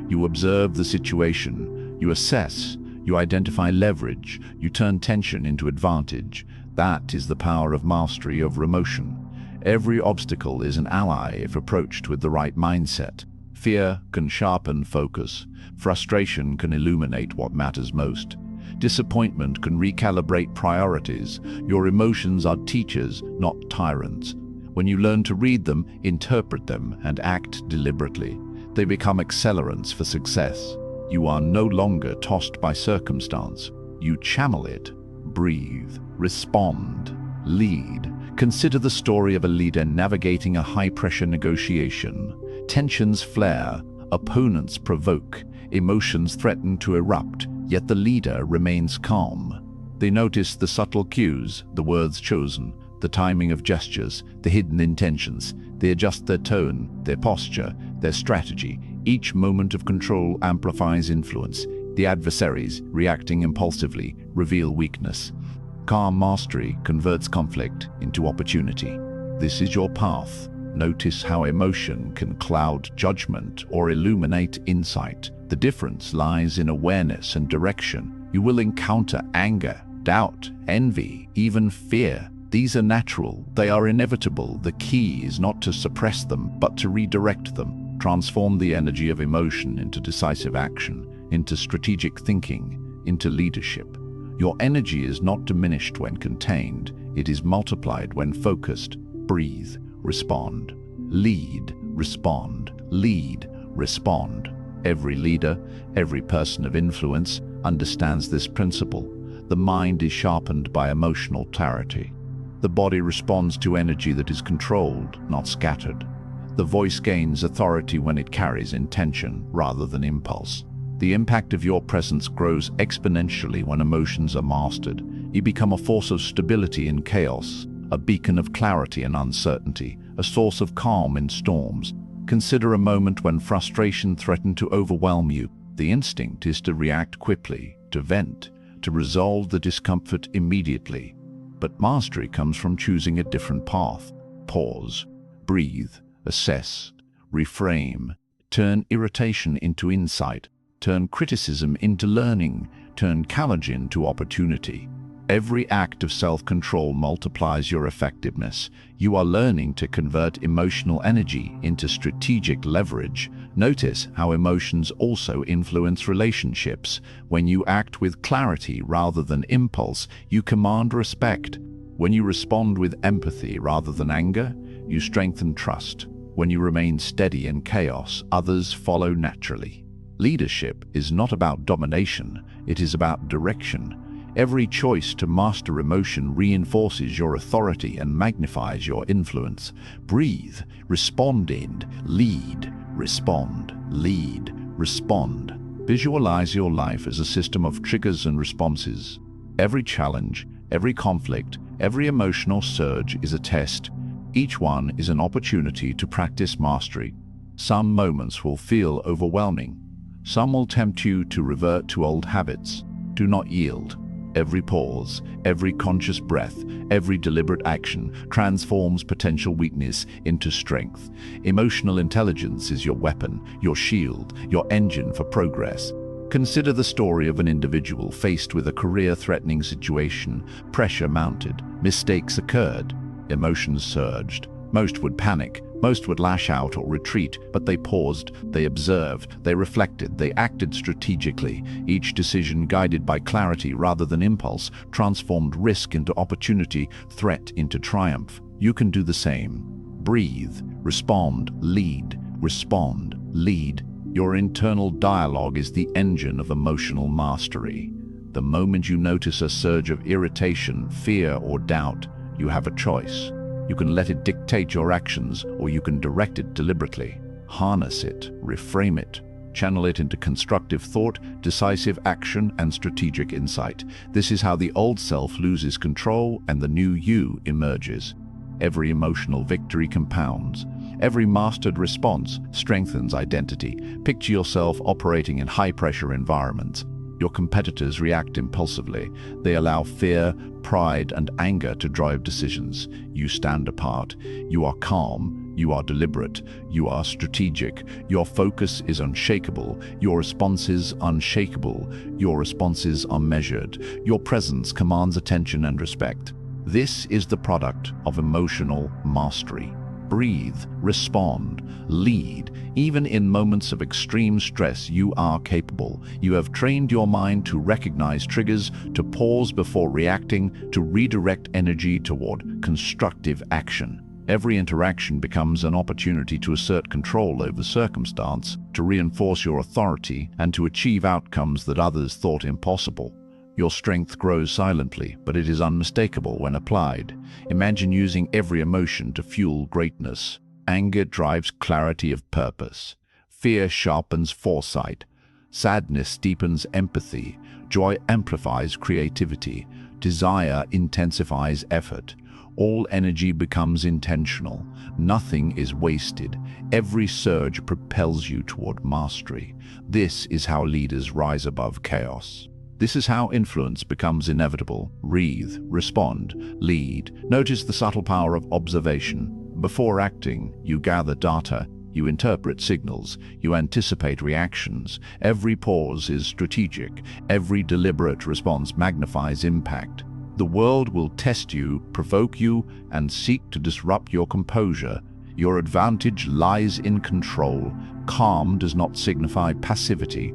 You observe the situation, you assess, you identify leverage, you turn tension into advantage. That is the power of mastery over emotion. Every obstacle is an ally if approached with the right mindset. Fear can sharpen focus. Frustration can illuminate what matters most. Disappointment can recalibrate priorities. Your emotions are teachers, not tyrants. When you learn to read them, interpret them, and act deliberately, they become accelerants for success. You are no longer tossed by circumstance. You channel it, breathe, respond, lead. Consider the story of a leader navigating a high-pressure negotiation. Tensions flare, opponents provoke, emotions threaten to erupt, yet the leader remains calm. They notice the subtle cues, the words chosen, the timing of gestures, the hidden intentions. They adjust their tone, their posture, their strategy. Each moment of control amplifies influence. The adversaries, reacting impulsively, reveal weakness. Calm mastery converts conflict into opportunity. This is your path. Notice how emotion can cloud judgment or illuminate insight. The difference lies in awareness and direction. You will encounter anger, doubt, envy, even fear. These are natural. They are inevitable. The key is not to suppress them, but to redirect them. Transform the energy of emotion into decisive action, into strategic thinking, into leadership. Your energy is not diminished when contained. It is multiplied when focused. Breathe, respond. Lead, respond. Lead, respond. Every leader, every person of influence understands this principle. The mind is sharpened by emotional clarity. The body responds to energy that is controlled, not scattered. The voice gains authority when it carries intention rather than impulse. The impact of your presence grows exponentially when emotions are mastered. You become a force of stability in chaos, a beacon of clarity in uncertainty, a source of calm in storms. Consider a moment when frustration threatened to overwhelm you. The instinct is to react quickly, to vent, to resolve the discomfort immediately. But mastery comes from choosing a different path. Pause, breathe, assess, reframe, turn irritation into insight, turn criticism into learning, turn challenge into opportunity. Every act of self-control multiplies your effectiveness. You are learning to convert emotional energy into strategic leverage. Notice how emotions also influence relationships. When you act with clarity rather than impulse, you command respect. When you respond with empathy rather than anger, you strengthen trust. When you remain steady in chaos, others follow naturally. Leadership is not about domination, it is about direction. Every choice to master emotion reinforces your authority and magnifies your influence. Breathe, respond and lead, respond, lead, respond. Visualize your life as a system of triggers and responses. Every challenge, every conflict, every emotional surge is a test. Each one is an opportunity to practice mastery. Some moments will feel overwhelming. Some will tempt you to revert to old habits. Do not yield. Every pause, every conscious breath, every deliberate action transforms potential weakness into strength. Emotional intelligence is your weapon, your shield, your engine for progress. Consider the story of an individual faced with a career-threatening situation. Pressure mounted, mistakes occurred, emotions surged. Most would panic, most would lash out or retreat, but they paused, they observed, they reflected, they acted strategically. Each decision, guided by clarity rather than impulse, transformed risk into opportunity, threat into triumph. You can do the same. Breathe, respond, lead, respond, lead. Your internal dialogue is the engine of emotional mastery. The moment you notice a surge of irritation, fear, or doubt, you have a choice. You can let it dictate your actions, or you can direct it deliberately. Harness it, reframe it, channel it into constructive thought, decisive action, and strategic insight. This is how the old self loses control and the new you emerges. Every emotional victory compounds. Every mastered response strengthens identity. Picture yourself operating in high-pressure environments. Your competitors react impulsively. They allow fear, pride, and anger to drive decisions. You stand apart. You are calm. You are deliberate. You are strategic. Your focus is unshakable. Your responses unshakable. Your responses are measured. Your presence commands attention and respect. This is the product of emotional mastery. Breathe, respond, lead. Even in moments of extreme stress, you are capable. You have trained your mind to recognize triggers, to pause before reacting, to redirect energy toward constructive action. Every interaction becomes an opportunity to assert control over circumstance, to reinforce your authority, and to achieve outcomes that others thought impossible. Your strength grows silently, but it is unmistakable when applied. Imagine using every emotion to fuel greatness. Anger drives clarity of purpose. Fear sharpens foresight. Sadness deepens empathy. Joy amplifies creativity. Desire intensifies effort. All energy becomes intentional. Nothing is wasted. Every surge propels you toward mastery. This is how leaders rise above chaos. This is how influence becomes inevitable. Breathe, respond, lead. Notice the subtle power of observation. Before acting, you gather data, you interpret signals, you anticipate reactions. Every pause is strategic. Every deliberate response magnifies impact. The world will test you, provoke you, and seek to disrupt your composure. Your advantage lies in control. Calm does not signify passivity.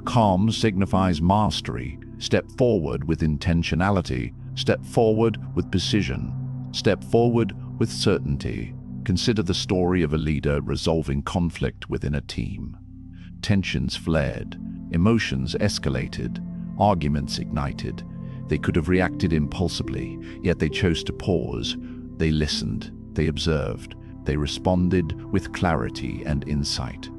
Calm signifies mastery. Step forward with intentionality. Step forward with precision. Step forward with certainty. Consider the story of a leader resolving conflict within a team. Tensions flared. Emotions escalated. Arguments ignited. They could have reacted impulsively, yet they chose to pause. They listened. They observed. They responded with clarity and insight.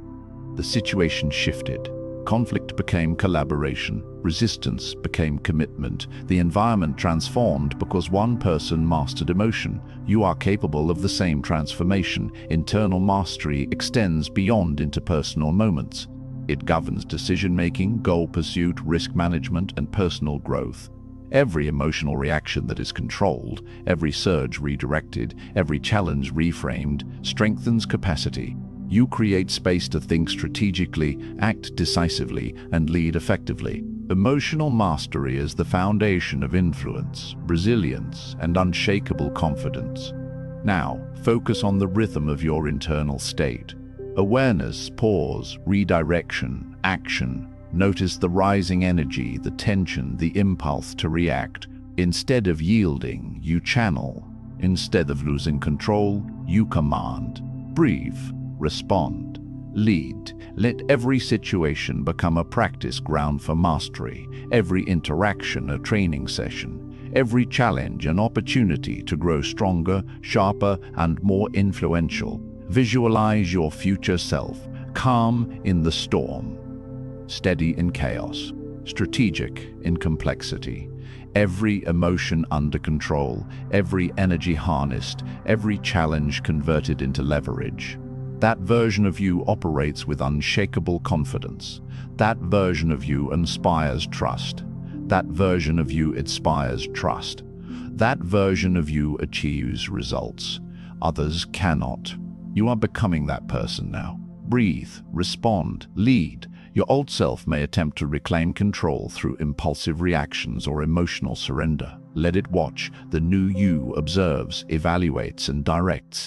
The situation shifted. Conflict became collaboration. Resistance became commitment. The environment transformed because one person mastered emotion. You are capable of the same transformation. Internal mastery extends beyond interpersonal moments. It governs decision-making, goal pursuit, risk management, and personal growth. Every emotional reaction that is controlled, every surge redirected, every challenge reframed, strengthens capacity. You create space to think strategically, act decisively, and lead effectively. Emotional mastery is the foundation of influence, resilience, and unshakable confidence. Now, focus on the rhythm of your internal state. Awareness, pause, redirection, action. Notice the rising energy, the tension, the impulse to react. Instead of yielding, you channel. Instead of losing control, you command. Breathe. Respond. Lead. Let every situation become a practice ground for mastery, every interaction a training session, every challenge an opportunity to grow stronger, sharper, and more influential. Visualize your future self, calm in the storm, steady in chaos, strategic in complexity. Every emotion under control, every energy harnessed, every challenge converted into leverage. That version of you operates with unshakable confidence. That version of you inspires trust. That version of you inspires trust. That version of you achieves results. Others cannot. You are becoming that person now. Breathe, respond, lead. Your old self may attempt to reclaim control through impulsive reactions or emotional surrender. Let it watch. The new you observes, evaluates, and directs.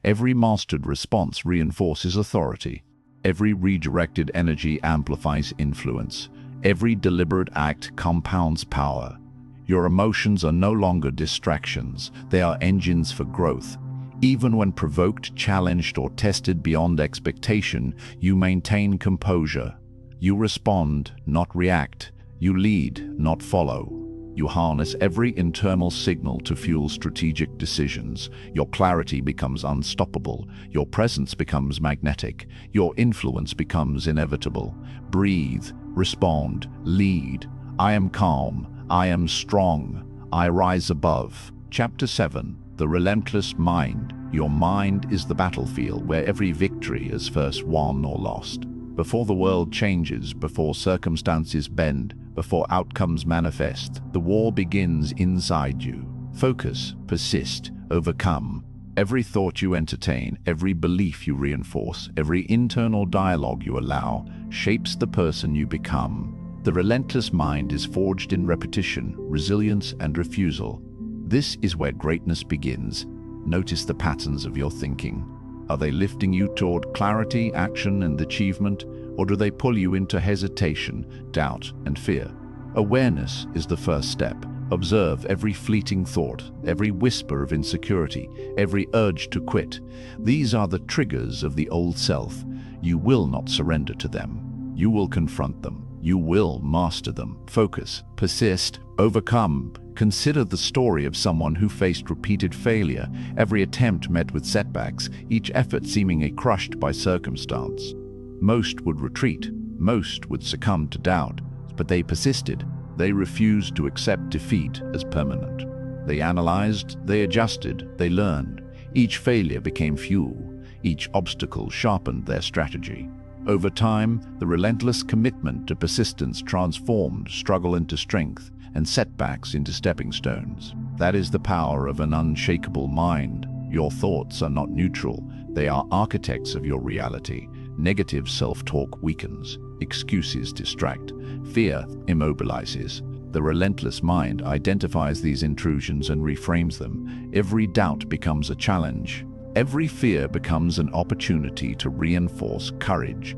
Every mastered response reinforces authority. Every redirected energy amplifies influence. Every deliberate act compounds power. Your emotions are no longer distractions. They are engines for growth. Even when provoked, challenged, or tested beyond expectation, you maintain composure. You respond, not react. You lead, not follow. You harness every internal signal to fuel strategic decisions. Your clarity becomes unstoppable. Your presence becomes magnetic. Your influence becomes inevitable. Breathe, respond, lead. I am calm. I am strong. I rise above. Chapter 7. The Relentless Mind. Your mind is the battlefield where every victory is first won or lost. Before the world changes, before circumstances bend, before outcomes manifest, the war begins inside you. Focus, persist, overcome. Every thought you entertain, every belief you reinforce, every internal dialogue you allow, shapes the person you become. The relentless mind is forged in repetition, resilience, and refusal. This is where greatness begins. Notice the patterns of your thinking. Are they lifting you toward clarity, action, and achievement, or do they pull you into hesitation, doubt, and fear? Awareness is the first step. Observe every fleeting thought, every whisper of insecurity, every urge to quit. These are the triggers of the old self. You will not surrender to them. You will confront them. You will master them. Focus, persist, overcome. Consider the story of someone who faced repeated failure, every attempt met with setbacks, each effort seemingly crushed by circumstance. Most would retreat. Most would succumb to doubt, but they persisted. They refused to accept defeat as permanent. They analyzed, they adjusted, they learned. Each failure became fuel. Each obstacle sharpened their strategy. Over time, the relentless commitment to persistence transformed struggle into strength and setbacks into stepping stones. That is the power of an unshakable mind. Your thoughts are not neutral. They are architects of your reality. Negative self-talk weakens. Excuses distract. Fear immobilizes. The relentless mind identifies these intrusions and reframes them. Every doubt becomes a challenge. Every fear becomes an opportunity to reinforce courage.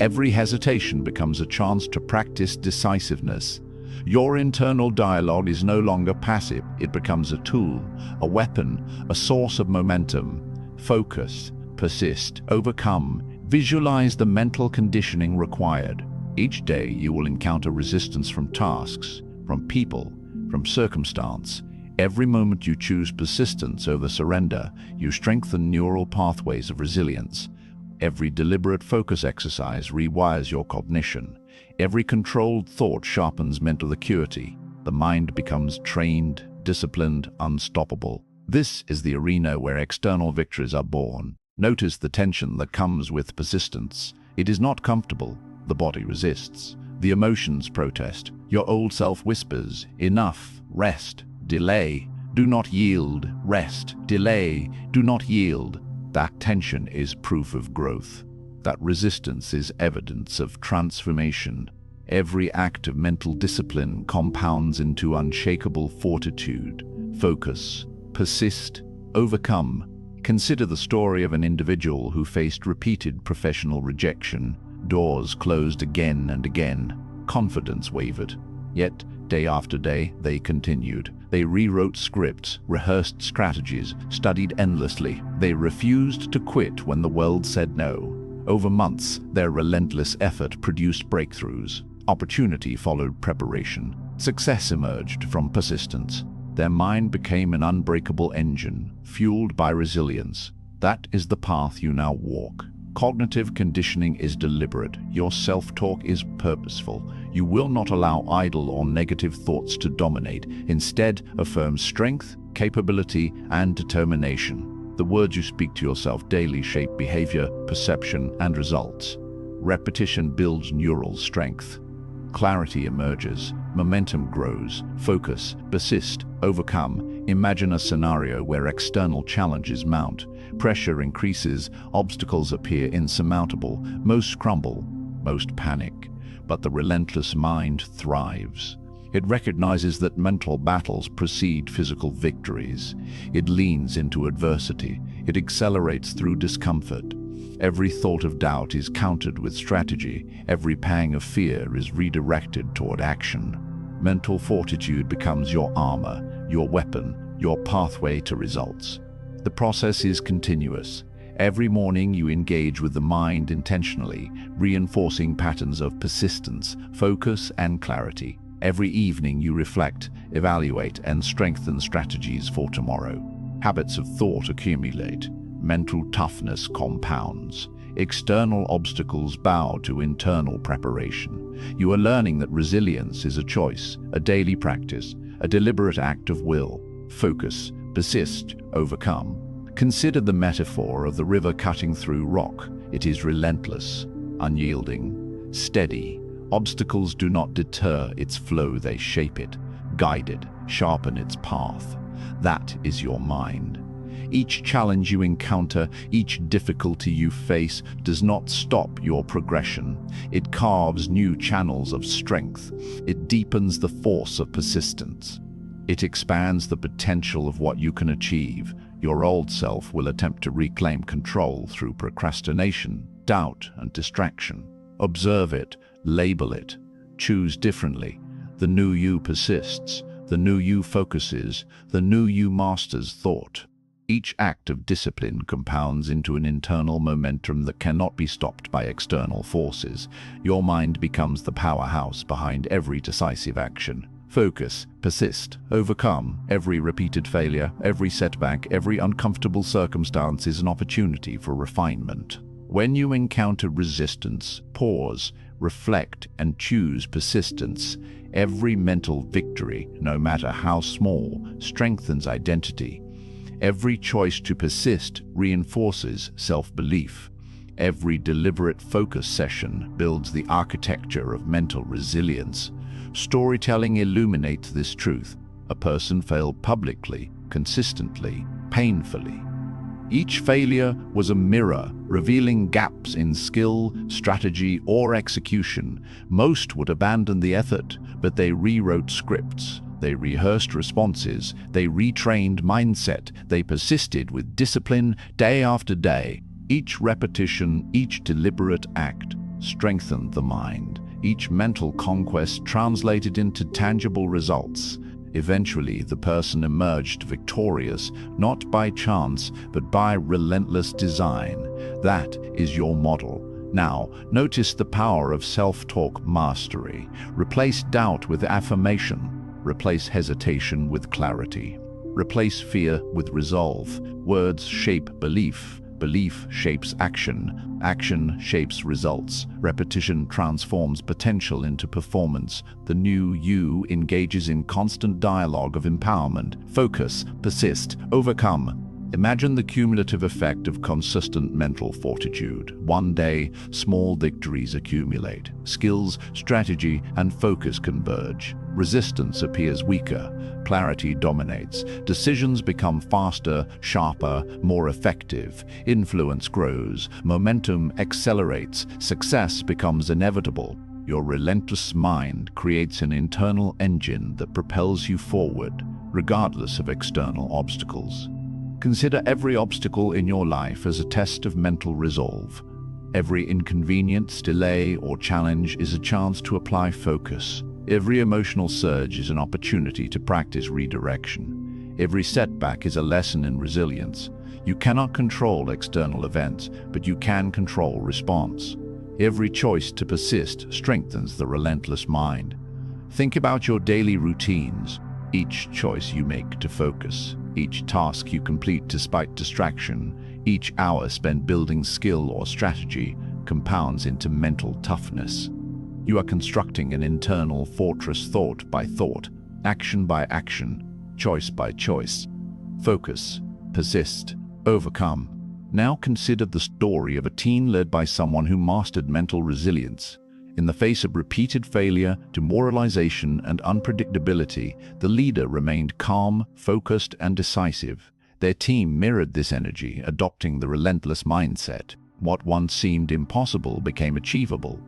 Every hesitation becomes a chance to practice decisiveness. Your internal dialogue is no longer passive. It becomes a tool, a weapon, a source of momentum. Focus, persist, overcome. Visualize the mental conditioning required. Each day you will encounter resistance from tasks, from people, from circumstance. Every moment you choose persistence over surrender, you strengthen neural pathways of resilience. Every deliberate focus exercise rewires your cognition. Every controlled thought sharpens mental acuity. The mind becomes trained, disciplined, unstoppable. This is the arena where external victories are born. Notice the tension that comes with persistence. It is not comfortable. The body resists. The emotions protest. Your old self whispers, enough, rest, delay, do not yield, rest, delay, do not yield. That tension is proof of growth. That resistance is evidence of transformation. Every act of mental discipline compounds into unshakable fortitude. Focus, persist, overcome. Consider the story of an individual who faced repeated professional rejection. Doors closed again and again. Confidence wavered. Yet, day after day, they continued. They rewrote scripts, rehearsed strategies, studied endlessly. They refused to quit when the world said no. Over months, their relentless effort produced breakthroughs. Opportunity followed preparation. Success emerged from persistence. Their mind became an unbreakable engine, fueled by resilience. That is the path you now walk. Cognitive conditioning is deliberate. Your self-talk is purposeful. You will not allow idle or negative thoughts to dominate. Instead, affirm strength, capability, and determination. The words you speak to yourself daily shape behavior, perception, and results. Repetition builds neural strength. Clarity emerges. Momentum grows. Focus, persist, overcome. Imagine a scenario where external challenges mount. Pressure increases, obstacles appear insurmountable, most crumble, most panic. But the relentless mind thrives. It recognizes that mental battles precede physical victories. It leans into adversity. It accelerates through discomfort. Every thought of doubt is countered with strategy. Every pang of fear is redirected toward action. Mental fortitude becomes your armor, your weapon, your pathway to results. The process is continuous. Every morning you engage with the mind intentionally, reinforcing patterns of persistence, focus, and clarity. Every evening you reflect, evaluate, and strengthen strategies for tomorrow. Habits of thought accumulate. Mental toughness compounds. External obstacles bow to internal preparation. You are learning that resilience is a choice, a daily practice, a deliberate act of will. Focus, persist, overcome. Consider the metaphor of the river cutting through rock. It is relentless, unyielding, steady. Obstacles do not deter its flow, they shape it, guide it, sharpen its path. That is your mind. Each challenge you encounter, each difficulty you face does not stop your progression. It carves new channels of strength. It deepens the force of persistence. It expands the potential of what you can achieve. Your old self will attempt to reclaim control through procrastination, doubt, and distraction. Observe it, label it, choose differently. The new you persists. The new you focuses. The new you masters thought. Each act of discipline compounds into an internal momentum that cannot be stopped by external forces. Your mind becomes the powerhouse behind every decisive action. Focus, persist, overcome. Every repeated failure, every setback, every uncomfortable circumstance is an opportunity for refinement. When you encounter resistance, pause, reflect, and choose persistence. Every mental victory, no matter how small, strengthens identity. Every choice to persist reinforces self-belief. Every deliberate focus session builds the architecture of mental resilience. Storytelling illuminates this truth. A person failed publicly, consistently, painfully. Each failure was a mirror, revealing gaps in skill, strategy, or execution. Most would abandon the effort, but they rewrote scripts. They rehearsed responses. They retrained mindset. They persisted with discipline day after day. Each repetition, each deliberate act strengthened the mind. Each mental conquest translated into tangible results. Eventually, the person emerged victorious, not by chance, but by relentless design. That is your model. Now, notice the power of self-talk mastery. Replace doubt with affirmation. Replace hesitation with clarity. Replace fear with resolve. Words shape belief. Belief shapes action. Action shapes results. Repetition transforms potential into performance. The new you engages in constant dialogue of empowerment. Focus, persist, overcome. Imagine the cumulative effect of consistent mental fortitude. One day, small victories accumulate. Skills, strategy, and focus converge. Resistance appears weaker. Clarity dominates. Decisions become faster, sharper, more effective. Influence grows. Momentum accelerates. Success becomes inevitable. Your relentless mind creates an internal engine that propels you forward, regardless of external obstacles. Consider every obstacle in your life as a test of mental resolve. Every inconvenience, delay, or challenge is a chance to apply focus. Every emotional surge is an opportunity to practice redirection. Every setback is a lesson in resilience. You cannot control external events, but you can control response. Every choice to persist strengthens the relentless mind. Think about your daily routines. Each choice you make to focus, each task you complete despite distraction, each hour spent building skill or strategy compounds into mental toughness. You are constructing an internal fortress thought by thought, action by action, choice by choice. Focus, persist, overcome. Now consider the story of a team led by someone who mastered mental resilience. In the face of repeated failure, demoralization, and unpredictability, the leader remained calm, focused, and decisive. Their team mirrored this energy, adopting the relentless mindset. What once seemed impossible became achievable.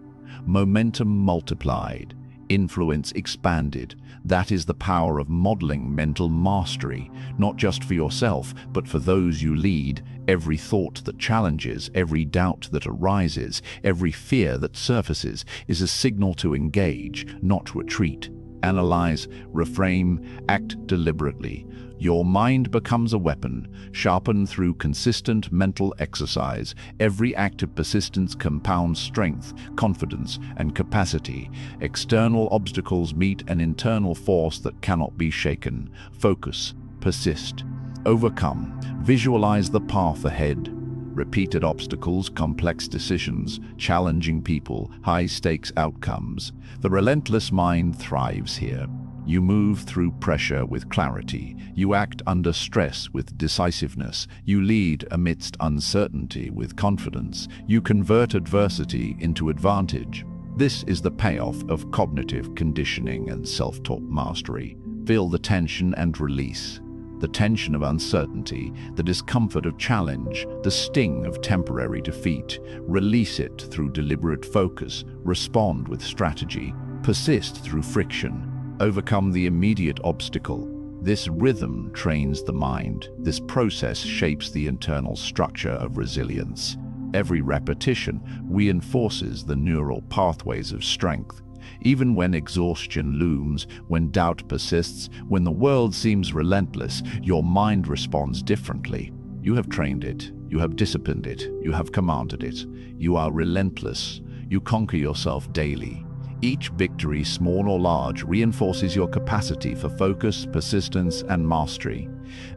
Momentum multiplied. Influence expanded. That is the power of modeling mental mastery, not just for yourself, but for those you lead. Every thought that challenges, every doubt that arises, every fear that surfaces is a signal to engage, not retreat. Analyze, reframe, act deliberately. Your mind becomes a weapon, sharpened through consistent mental exercise. Every act of persistence compounds strength, confidence, and capacity. External obstacles meet an internal force that cannot be shaken. Focus, persist, overcome. Visualize the path ahead. Repeated obstacles, complex decisions, challenging people, high-stakes outcomes. The relentless mind thrives here. You move through pressure with clarity. You act under stress with decisiveness. You lead amidst uncertainty with confidence. You convert adversity into advantage. This is the payoff of cognitive conditioning and self-taught mastery. Feel the tension and release. The tension of uncertainty, the discomfort of challenge, the sting of temporary defeat. Release it through deliberate focus, respond with strategy, persist through friction, overcome the immediate obstacle. This rhythm trains the mind. This process shapes the internal structure of resilience. Every repetition reinforces the neural pathways of strength. Even when exhaustion looms, when doubt persists, when the world seems relentless, your mind responds differently. You have trained it, you have disciplined it, you have commanded it. You are relentless. You conquer yourself daily. Each victory, small or large, reinforces your capacity for focus, persistence, and mastery.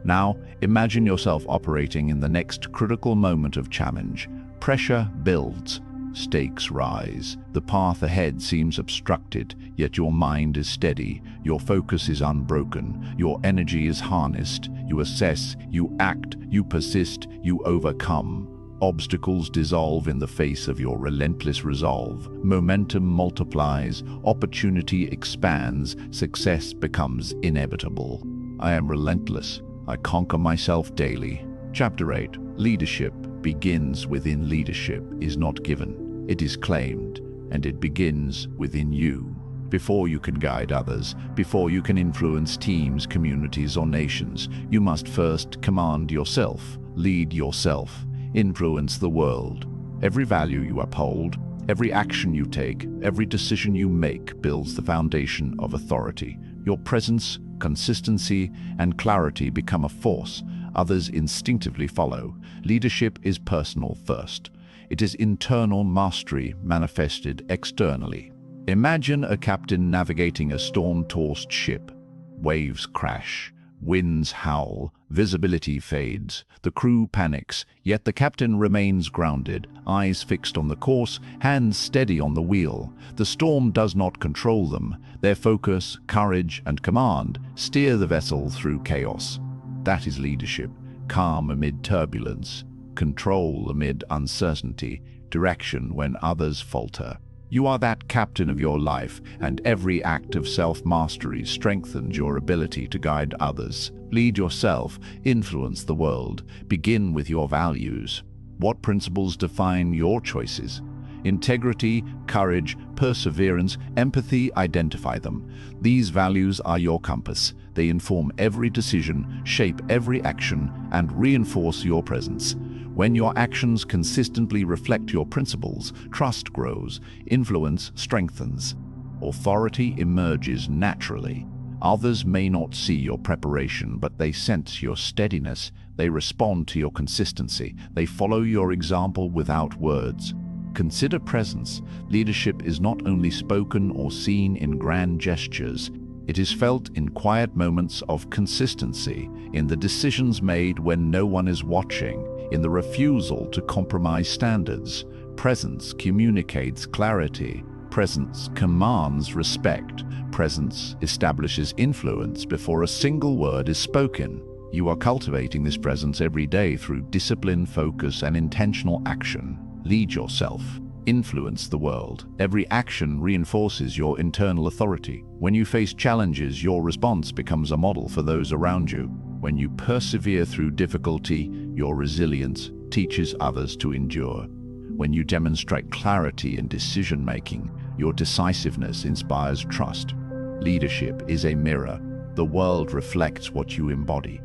Now, imagine yourself operating in the next critical moment of challenge. Pressure builds. Stakes rise. The path ahead seems obstructed, yet your mind is steady. Your focus is unbroken. Your energy is harnessed. You assess, you act, you persist, you overcome. Obstacles dissolve in the face of your relentless resolve. Momentum multiplies. Opportunity expands. Success becomes inevitable. I am relentless. I conquer myself daily. Chapter 8. Leadership begins within. Leadership is not given. It is claimed, and it begins within you. Before you can guide others, before you can influence teams, communities, or nations, you must first command yourself, lead yourself, influence the world. Every value you uphold, every action you take, every decision you make builds the foundation of authority. Your presence, consistency, and clarity become a force others instinctively follow. Leadership is personal first. It is internal mastery manifested externally. Imagine a captain navigating a storm-tossed ship. Waves crash, winds howl, visibility fades. The crew panics, yet the captain remains grounded, eyes fixed on the course, hands steady on the wheel. The storm does not control them. Their focus, courage, and command steer the vessel through chaos. That is leadership. Calm amid turbulence, control amid uncertainty, direction when others falter. You are that captain of your life, and every act of self-mastery strengthens your ability to guide others. Lead yourself, influence the world. Begin with your values. What principles define your choices? Integrity, courage, perseverance, empathy, identify them. These values are your compass. They inform every decision, shape every action, and reinforce your presence. When your actions consistently reflect your principles, trust grows, influence strengthens, authority emerges naturally. Others may not see your preparation, but they sense your steadiness. They respond to your consistency. They follow your example without words. Consider presence. Leadership is not only spoken or seen in grand gestures. It is felt in quiet moments of consistency, in the decisions made when no one is watching, in the refusal to compromise standards. Presence communicates clarity. Presence commands respect. Presence establishes influence before a single word is spoken. You are cultivating this presence every day through discipline, focus, and intentional action. Lead yourself. Influence the world. Every action reinforces your internal authority. When you face challenges, your response becomes a model for those around you. When you persevere through difficulty, your resilience teaches others to endure. When you demonstrate clarity in decision-making, your decisiveness inspires trust. Leadership is a mirror. The world reflects what you embody.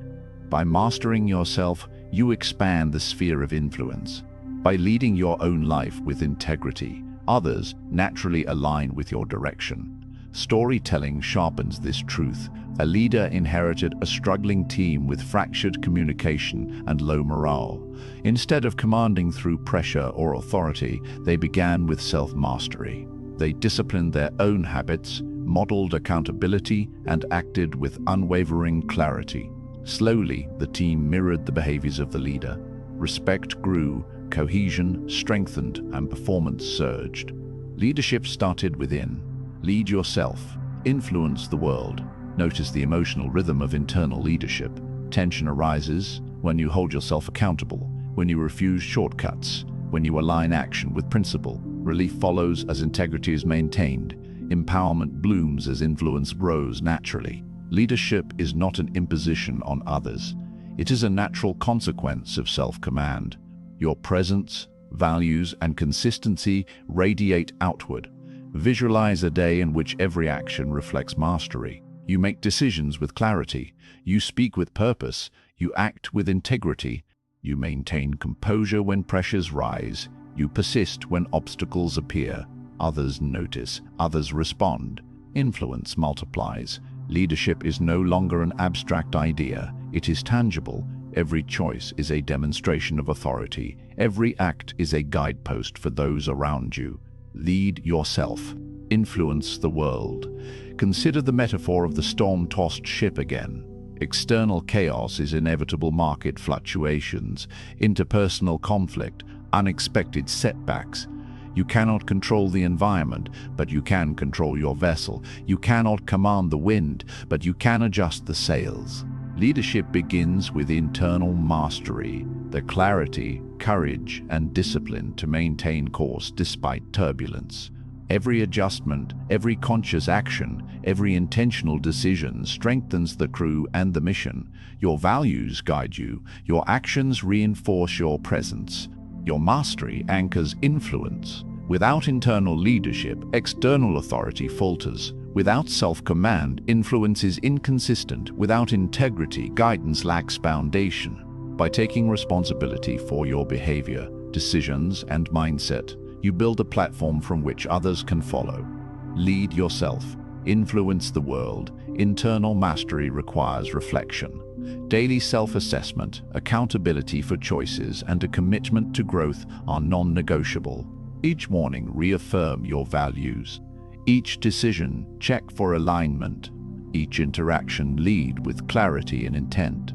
By mastering yourself, you expand the sphere of influence. By leading your own life with integrity, others naturally align with your direction. Storytelling sharpens this truth. A leader inherited a struggling team with fractured communication and low morale. Instead of commanding through pressure or authority, they began with self-mastery. They disciplined their own habits, modeled accountability, and acted with unwavering clarity. Slowly, the team mirrored the behaviors of the leader. Respect grew, cohesion strengthened, and performance surged. Leadership started within. Lead yourself. Influence the world. Notice the emotional rhythm of internal leadership. Tension arises when you hold yourself accountable, when you refuse shortcuts, when you align action with principle. Relief follows as integrity is maintained. Empowerment blooms as influence grows naturally. Leadership is not an imposition on others. It is a natural consequence of self-command. Your presence, values, and consistency radiate outward. Visualize a day in which every action reflects mastery. You make decisions with clarity. You speak with purpose. You act with integrity. You maintain composure when pressures rise. You persist when obstacles appear. Others notice. Others respond. Influence multiplies. Leadership is no longer an abstract idea. It is tangible. Every choice is a demonstration of authority. Every act is a guidepost for those around you. Lead yourself. Influence the world. Consider the metaphor of the storm-tossed ship again. External chaos is inevitable: market fluctuations, interpersonal conflict, unexpected setbacks. You cannot control the environment, but you can control your vessel. You cannot command the wind, but you can adjust the sails. Leadership begins with internal mastery, the clarity, courage, and discipline to maintain course despite turbulence. Every adjustment, every conscious action, every intentional decision strengthens the crew and the mission. Your values guide you. Your actions reinforce your presence. Your mastery anchors influence. Without internal leadership, external authority falters. Without self-command, influence is inconsistent. Without integrity, guidance lacks foundation. By taking responsibility for your behavior, decisions, and mindset, you build a platform from which others can follow. Lead yourself. Influence the world. Internal mastery requires reflection. Daily self-assessment, accountability for choices, and a commitment to growth are non-negotiable. Each morning, reaffirm your values. Each decision, check for alignment. Each interaction, lead with clarity and intent.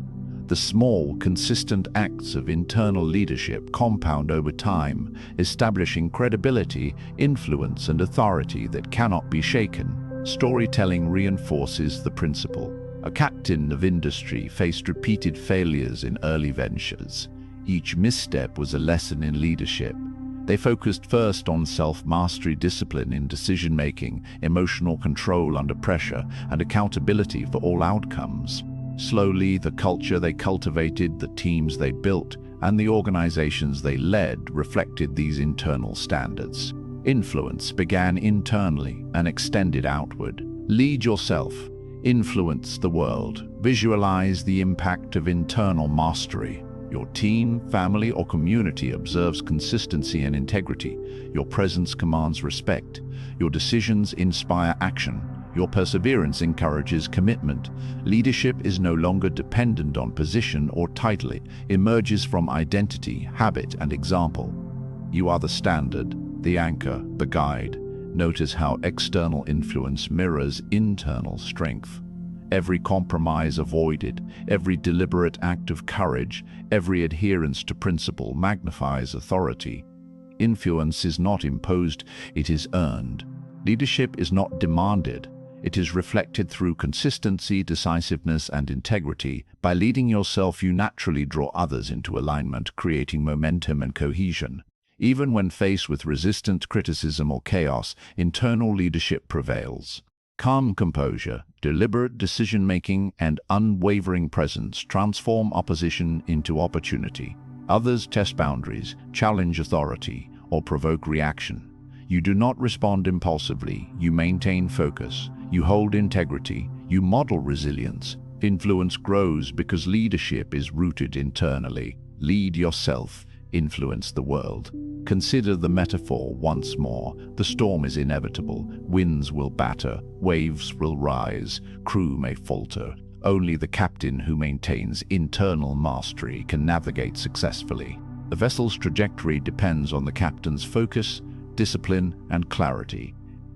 The small, consistent acts of internal leadership compound over time, establishing credibility, influence, and authority that cannot be shaken. Storytelling reinforces the principle. A captain of industry faced repeated failures in early ventures. Each misstep was a lesson in leadership. They focused first on self-mastery, discipline in decision-making, emotional control under pressure, and accountability for all outcomes. Slowly, the culture they cultivated, the teams they built, and the organizations they led reflected these internal standards. Influence began internally and extended outward. Lead yourself. Influence the world. Visualize the impact of internal mastery. Your team, family, or community observes consistency and integrity. Your presence commands respect. Your decisions inspire action. Your perseverance encourages commitment. Leadership is no longer dependent on position or title. It emerges from identity, habit, and example. You are the standard, the anchor, the guide. Notice how external influence mirrors internal strength. Every compromise avoided, every deliberate act of courage, every adherence to principle magnifies authority. Influence is not imposed, it is earned. Leadership is not demanded. It is reflected through consistency, decisiveness, and integrity. By leading yourself, you naturally draw others into alignment, creating momentum and cohesion. Even when faced with resistance, criticism, or chaos, internal leadership prevails. Calm composure, deliberate decision-making, and unwavering presence transform opposition into opportunity. Others test boundaries, challenge authority, or provoke reaction. You do not respond impulsively. You maintain focus. You hold integrity. You model resilience. Influence grows because leadership is rooted internally. Lead yourself. Influence the world. Consider the metaphor once more. The storm is inevitable. Winds will batter. Waves will rise. Crew may falter. Only the captain who maintains internal mastery can navigate successfully. The vessel's trajectory depends on the captain's focus, discipline, and clarity.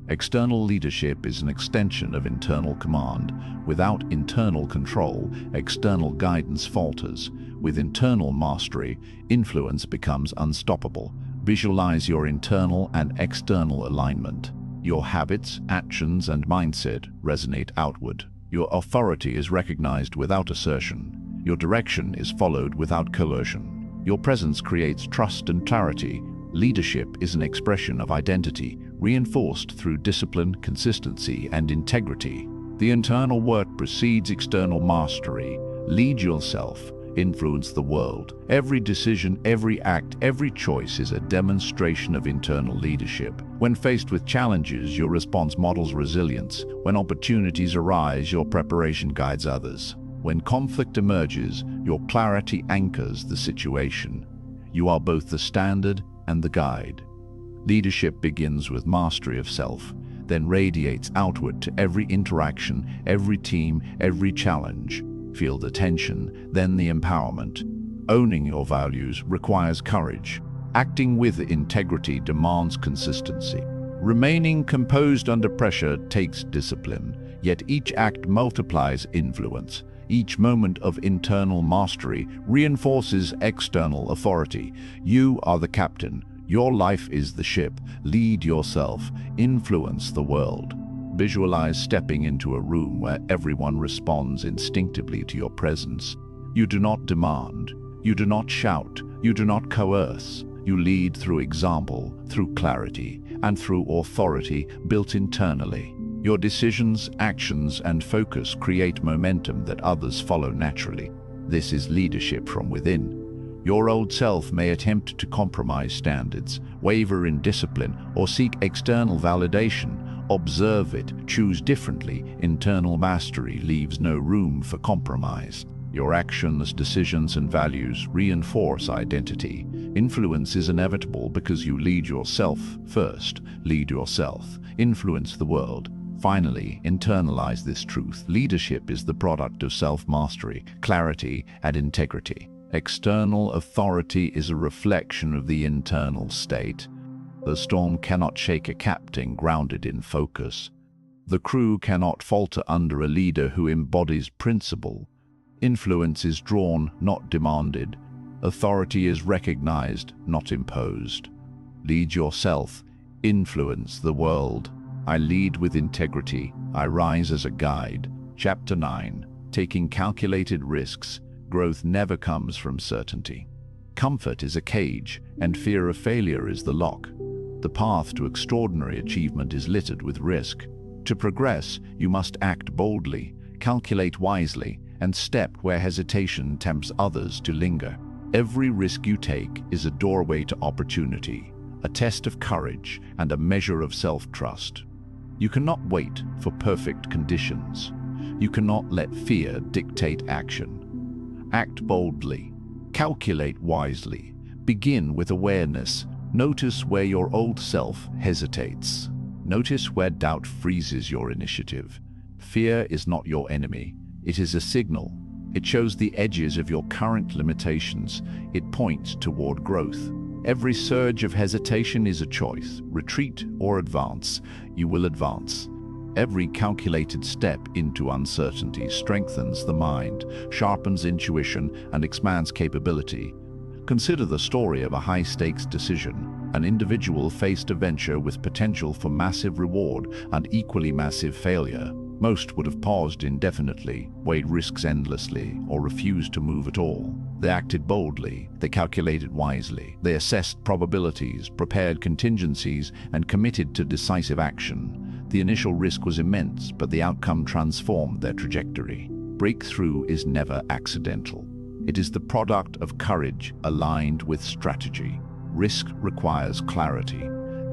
External leadership is an extension of internal command. Without internal control, external guidance falters. With internal mastery, influence becomes unstoppable. Visualize your internal and external alignment. Your habits, actions, and mindset resonate outward. Your authority is recognized without assertion. Your direction is followed without coercion. Your presence creates trust and clarity. Leadership is an expression of identity, reinforced through discipline, consistency, and integrity. The internal work precedes external mastery. Lead yourself, influence the world. Every decision, every act, every choice is a demonstration of internal leadership. When faced with challenges, your response models resilience. When opportunities arise, your preparation guides others. When conflict emerges, your clarity anchors the situation. You are both the standard and the guide. Leadership begins with mastery of self, then radiates outward to every interaction, every team, every challenge. Feel the tension, then the empowerment. Owning your values requires courage. Acting with integrity demands consistency. Remaining composed under pressure takes discipline, yet each act multiplies influence. Each moment of internal mastery reinforces external authority. You are the captain. Your life is the ship. Lead yourself. Influence the world. Visualize stepping into a room where everyone responds instinctively to your presence. You do not demand. You do not shout. You do not coerce. You lead through example, through clarity, and through authority built internally. Your decisions, actions, and focus create momentum that others follow naturally. This is leadership from within. Your old self may attempt to compromise standards, waver in discipline, or seek external validation. Observe it, choose differently. Internal mastery leaves no room for compromise. Your actions, decisions, and values reinforce identity. Influence is inevitable because you lead yourself first. Lead yourself. Influence the world. Finally, internalize this truth. Leadership is the product of self-mastery, clarity, and integrity. External authority is a reflection of the internal state. The storm cannot shake a captain grounded in focus. The crew cannot falter under a leader who embodies principle. Influence is drawn, not demanded. Authority is recognized, not imposed. Lead yourself. Influence the world. I lead with integrity. I rise as a guide. Chapter 9. Taking calculated risks. Growth never comes from certainty. Comfort is a cage, and fear of failure is the lock. The path to extraordinary achievement is littered with risk. To progress, you must act boldly, calculate wisely, and step where hesitation tempts others to linger. Every risk you take is a doorway to opportunity, a test of courage, and a measure of self-trust. You cannot wait for perfect conditions. You cannot let fear dictate action. Act boldly. Calculate wisely. Begin with awareness. Notice where your old self hesitates. Notice where doubt freezes your initiative. Fear is not your enemy. It is a signal. It shows the edges of your current limitations. It points toward growth. Every surge of hesitation is a choice. Retreat or advance. You will advance. Every calculated step into uncertainty strengthens the mind, sharpens intuition, and expands capability. Consider the story of a high-stakes decision. An individual faced a venture with potential for massive reward and equally massive failure. Most would have paused indefinitely, weighed risks endlessly, or refused to move at all. They acted boldly, they calculated wisely, they assessed probabilities, prepared contingencies, and committed to decisive action. The initial risk was immense, but the outcome transformed their trajectory. Breakthrough is never accidental. It is the product of courage aligned with strategy. Risk requires clarity.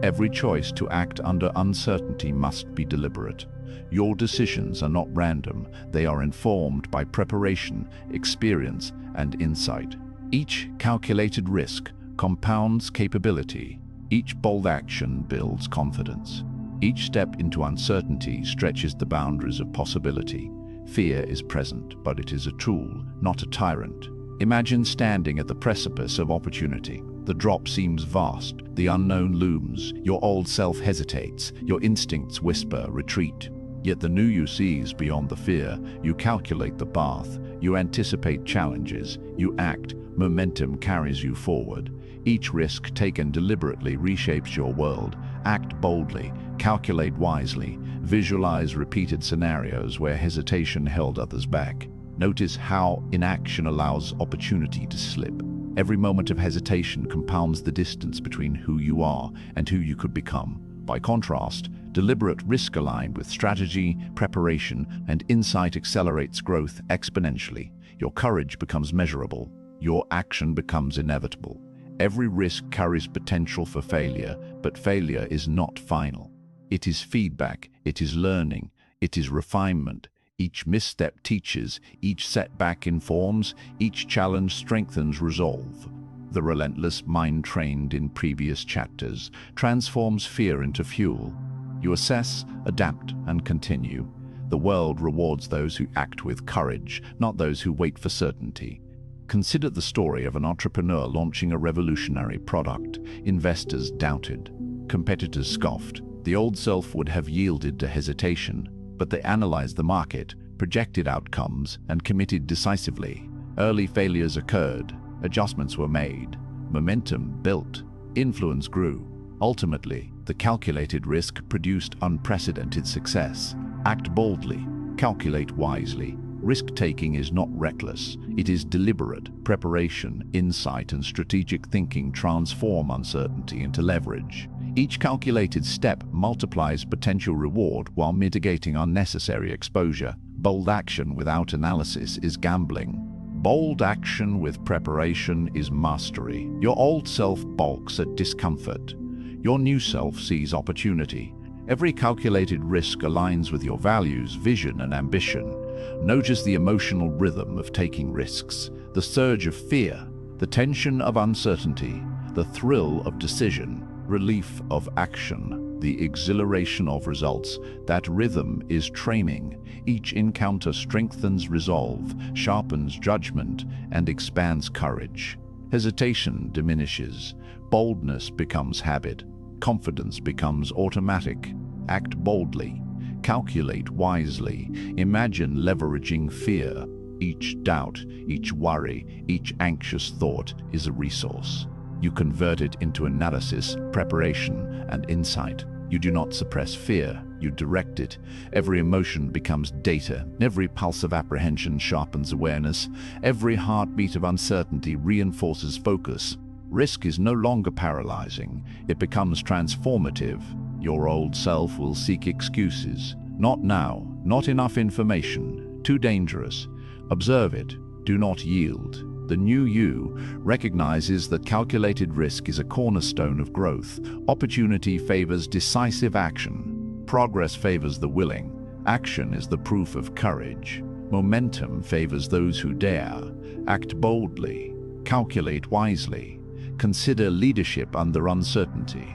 Every choice to act under uncertainty must be deliberate. Your decisions are not random. They are informed by preparation, experience, and insight. Each calculated risk compounds capability. Each bold action builds confidence. Each step into uncertainty stretches the boundaries of possibility. Fear is present, but it is a tool, not a tyrant. Imagine standing at the precipice of opportunity. The drop seems vast, the unknown looms, your old self hesitates, your instincts whisper, retreat. Yet the new you sees beyond the fear. You calculate the path, you anticipate challenges, you act, momentum carries you forward. Each risk taken deliberately reshapes your world. Act boldly, calculate wisely, visualize repeated scenarios where hesitation held others back. Notice how inaction allows opportunity to slip. Every moment of hesitation compounds the distance between who you are and who you could become. By contrast, Deliberate risk aligned with strategy, preparation, and insight accelerates growth exponentially. Your courage becomes measurable. Your action becomes inevitable. Every risk carries potential for failure, but failure is not final. It is feedback, it is learning, it is refinement. Each misstep teaches, each setback informs, each challenge strengthens resolve. The relentless mind trained in previous chapters transforms fear into fuel. You assess, adapt, and continue. The world rewards those who act with courage, not those who wait for certainty. Consider the story of an entrepreneur launching a revolutionary product. Investors doubted. Competitors scoffed. The old self would have yielded to hesitation, but they analyzed the market, projected outcomes, and committed decisively. Early failures occurred. Adjustments were made. Momentum built. Influence grew. Ultimately, the calculated risk produced unprecedented success. Act boldly. Calculate wisely. Risk-taking is not reckless. It is deliberate. Preparation, insight, and strategic thinking transform uncertainty into leverage. Each calculated step multiplies potential reward while mitigating unnecessary exposure. Bold action without analysis is gambling. Bold action with preparation is mastery. Your old self balks at discomfort. Your new self sees opportunity. Every calculated risk aligns with your values, vision, and ambition. Notice the emotional rhythm of taking risks, the surge of fear, the tension of uncertainty, the thrill of decision, relief of action, the exhilaration of results. That rhythm is training. Each encounter strengthens resolve, sharpens judgment, and expands courage. Hesitation diminishes. Boldness becomes habit. Confidence becomes automatic. Act boldly. Calculate wisely. Imagine leveraging fear. Each doubt, each worry, each anxious thought is a resource. You convert it into analysis, preparation, and insight. You do not suppress fear, you direct it. Every emotion becomes data. Every pulse of apprehension sharpens awareness. Every heartbeat of uncertainty reinforces focus. Risk is no longer paralyzing. It becomes transformative. Your old self will seek excuses. Not now, not enough information, too dangerous. Observe it. Do not yield. The new you recognizes that calculated risk is a cornerstone of growth. Opportunity favors decisive action. Progress favors the willing. Action is the proof of courage. Momentum favors those who dare. Act boldly. Calculate wisely. Consider leadership under uncertainty.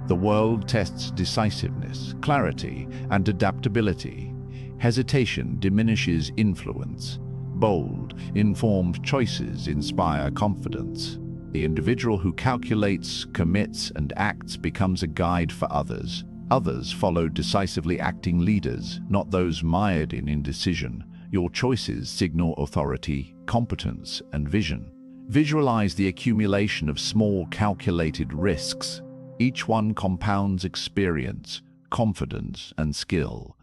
The world tests decisiveness, clarity, and adaptability. Hesitation diminishes influence. Bold, informed choices inspire confidence. The individual who calculates, commits, and acts becomes a guide for others. Others follow decisively acting leaders, not those mired in indecision. Your choices signal authority, competence, and vision. Visualize the accumulation of small calculated risks. Each one compounds experience, confidence, and skill.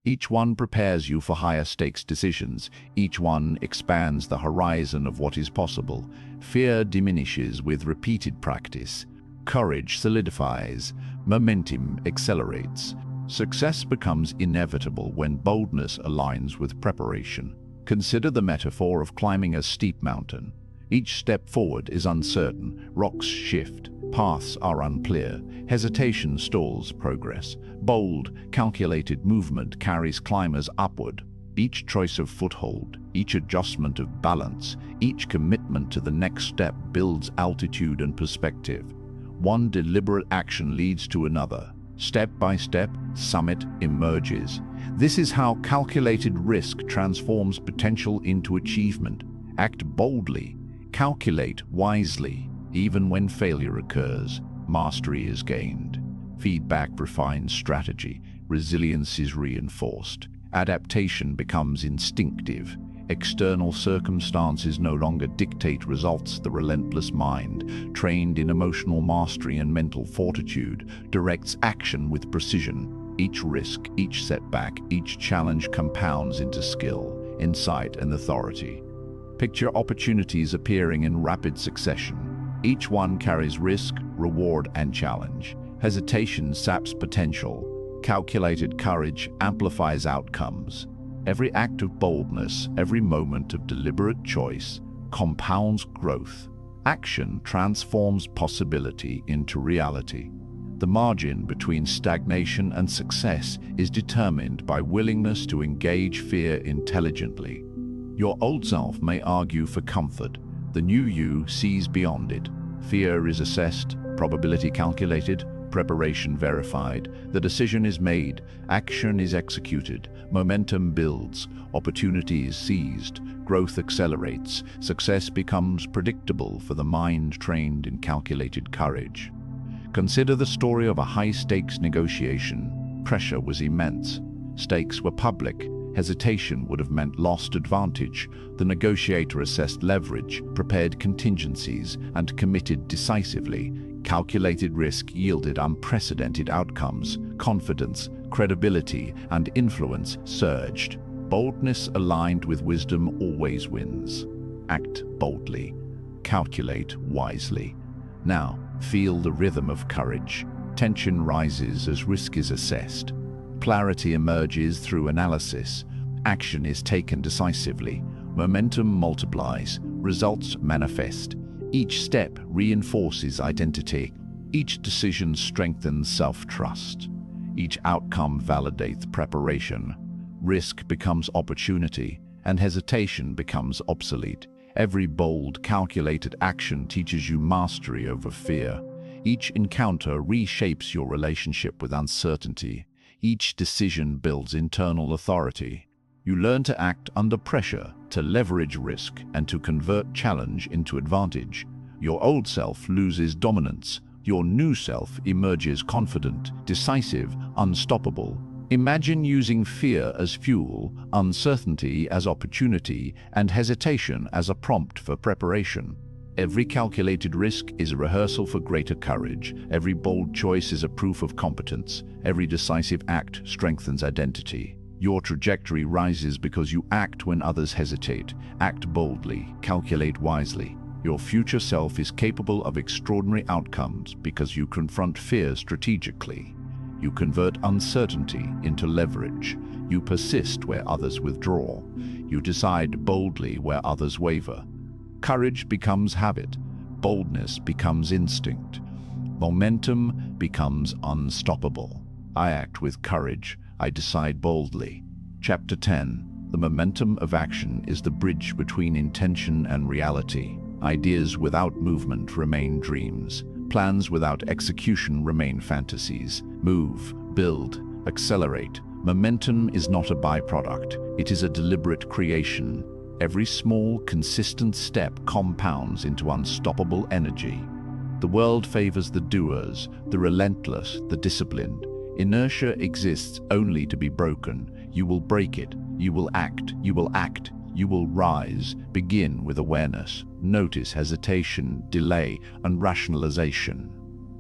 Each one prepares you for higher stakes decisions. Each one expands the horizon of what is possible. Fear diminishes with repeated practice. Courage solidifies. Momentum accelerates. Success becomes inevitable when boldness aligns with preparation. Consider the metaphor of climbing a steep mountain. Each step forward is uncertain. Rocks shift. Paths are unclear. Hesitation stalls progress. Bold, calculated movement carries climbers upward. Each choice of foothold, each adjustment of balance, each commitment to the next step builds altitude and perspective. One deliberate action leads to another. Step by step, summit emerges. This is how calculated risk transforms potential into achievement. Act boldly. Calculate wisely. Even when failure occurs, mastery is gained. Feedback refines strategy. Resilience is reinforced. Adaptation becomes instinctive. External circumstances no longer dictate results. The relentless mind, trained in emotional mastery and mental fortitude, directs action with precision. Each risk, each setback, each challenge compounds into skill, insight, and authority. Picture opportunities appearing in rapid succession. Each one carries risk, reward, and challenge. Hesitation saps potential. Calculated courage amplifies outcomes. Every act of boldness, every moment of deliberate choice, compounds growth. Action transforms possibility into reality. The margin between stagnation and success is determined by willingness to engage fear intelligently. Your old self may argue for comfort. The new you sees beyond it. Fear is assessed, probability calculated, preparation verified. The decision is made, action is executed, momentum builds, opportunity is seized, growth accelerates, success becomes predictable for the mind trained in calculated courage. Consider the story of a high-stakes negotiation. Pressure was immense. Stakes were public. Hesitation would have meant lost advantage. The negotiator assessed leverage, prepared contingencies, and committed decisively. Calculated risk yielded unprecedented outcomes. Confidence, credibility, and influence surged. Boldness aligned with wisdom always wins. Act boldly. Calculate wisely. Now, feel the rhythm of courage. Tension rises as risk is assessed. Clarity emerges through analysis. Action is taken decisively. Momentum multiplies. Results manifest. Each step reinforces identity. Each decision strengthens self-trust. Each outcome validates preparation. Risk becomes opportunity, and hesitation becomes obsolete. Every bold, calculated action teaches you mastery over fear. Each encounter reshapes your relationship with uncertainty. Each decision builds internal authority. You learn to act under pressure, to leverage risk, and to convert challenge into advantage. Your old self loses dominance. Your new self emerges confident, decisive, unstoppable. Imagine using fear as fuel, uncertainty as opportunity, and hesitation as a prompt for preparation. Every calculated risk is a rehearsal for greater courage. Every bold choice is a proof of competence. Every decisive act strengthens identity. Your trajectory rises because you act when others hesitate. Act boldly, calculate wisely. Your future self is capable of extraordinary outcomes because you confront fear strategically. You convert uncertainty into leverage. You persist where others withdraw. You decide boldly where others waver. Courage becomes habit. Boldness becomes instinct. Momentum becomes unstoppable. I act with courage. I decide boldly. Chapter 10. The momentum of action is the bridge between intention and reality. Ideas without movement remain dreams. Plans without execution remain fantasies. Move, build, accelerate. Momentum is not a byproduct. It is a deliberate creation. Every small, consistent step compounds into unstoppable energy. The world favors the doers, the relentless, the disciplined. Inertia exists only to be broken. You will break it. You will act. You will act. You will rise. Begin with awareness. Notice hesitation, delay, and rationalization.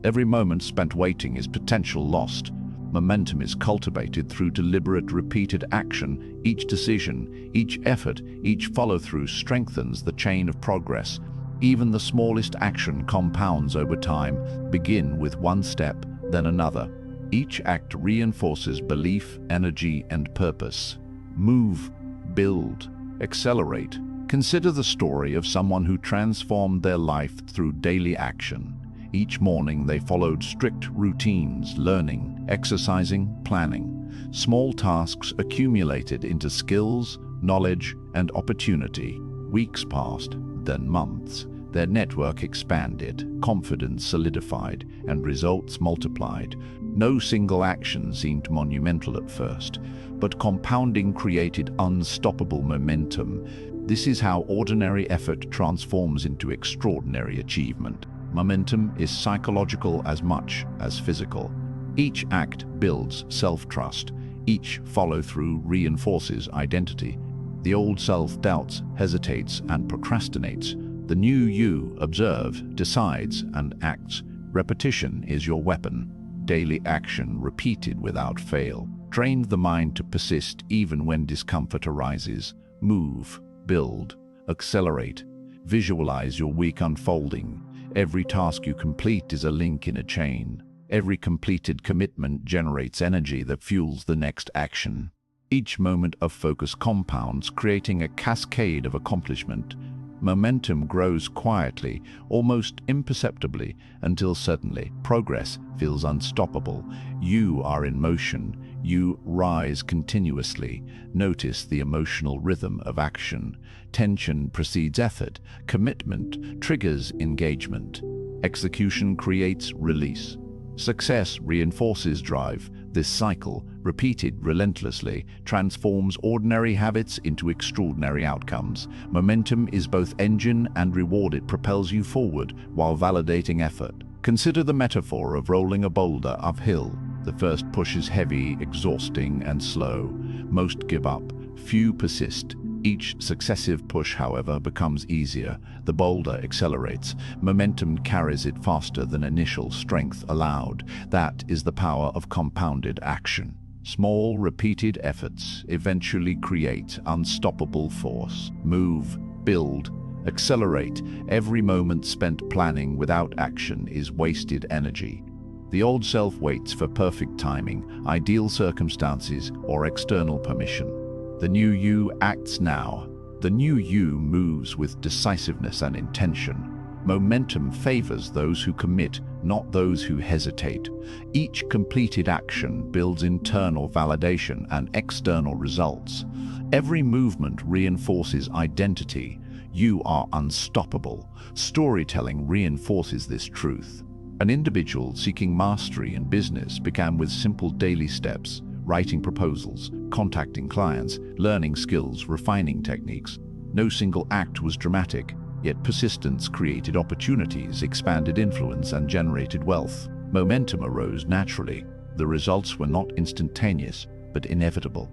Every moment spent waiting is potential lost. Momentum is cultivated through deliberate, repeated action. Each decision, each effort, each follow-through strengthens the chain of progress. Even the smallest action compounds over time. Begin with one step, then another. Each act reinforces belief, energy, and purpose. Move, build, accelerate. Consider the story of someone who transformed their life through daily action. Each morning they followed strict routines, learning, exercising, planning. Small tasks accumulated into skills, knowledge, and opportunity. Weeks passed, then months. Their network expanded, confidence solidified, and results multiplied. No single action seemed monumental at first, but compounding created unstoppable momentum. This is how ordinary effort transforms into extraordinary achievement. Momentum is psychological as much as physical. Each act builds self-trust. Each follow-through reinforces identity. The old self doubts, hesitates, and procrastinates. The new you observes, decides, and acts. Repetition is your weapon. Daily action repeated without fail. Train the mind to persist even when discomfort arises. Move, build, accelerate. Visualize your week unfolding. Every task you complete is a link in a chain. Every completed commitment generates energy that fuels the next action. Each moment of focus compounds, creating a cascade of accomplishment. Momentum grows quietly, almost imperceptibly, until suddenly progress feels unstoppable. You are in motion. You rise continuously. Notice the emotional rhythm of action. Tension precedes effort. Commitment triggers engagement. Execution creates release. Success reinforces drive. This cycle, repeated relentlessly, transforms ordinary habits into extraordinary outcomes. Momentum is both engine and reward. It propels you forward while validating effort. Consider the metaphor of rolling a boulder uphill. The first push is heavy, exhausting, and slow. Most give up. Few persist. Each successive push, however, becomes easier. The boulder accelerates. Momentum carries it faster than initial strength allowed. That is the power of compounded action. Small, repeated efforts eventually create unstoppable force. Move, build, accelerate. Every moment spent planning without action is wasted energy. The old self waits for perfect timing, ideal circumstances, or external permission. The new you acts now. The new you moves with decisiveness and intention. Momentum favors those who commit, not those who hesitate. Each completed action builds internal validation and external results. Every movement reinforces identity. You are unstoppable. Storytelling reinforces this truth. An individual seeking mastery in business began with simple daily steps: writing proposals, contacting clients, learning skills, refining techniques. No single act was dramatic, yet persistence created opportunities, expanded influence, and generated wealth. Momentum arose naturally. The results were not instantaneous, but inevitable.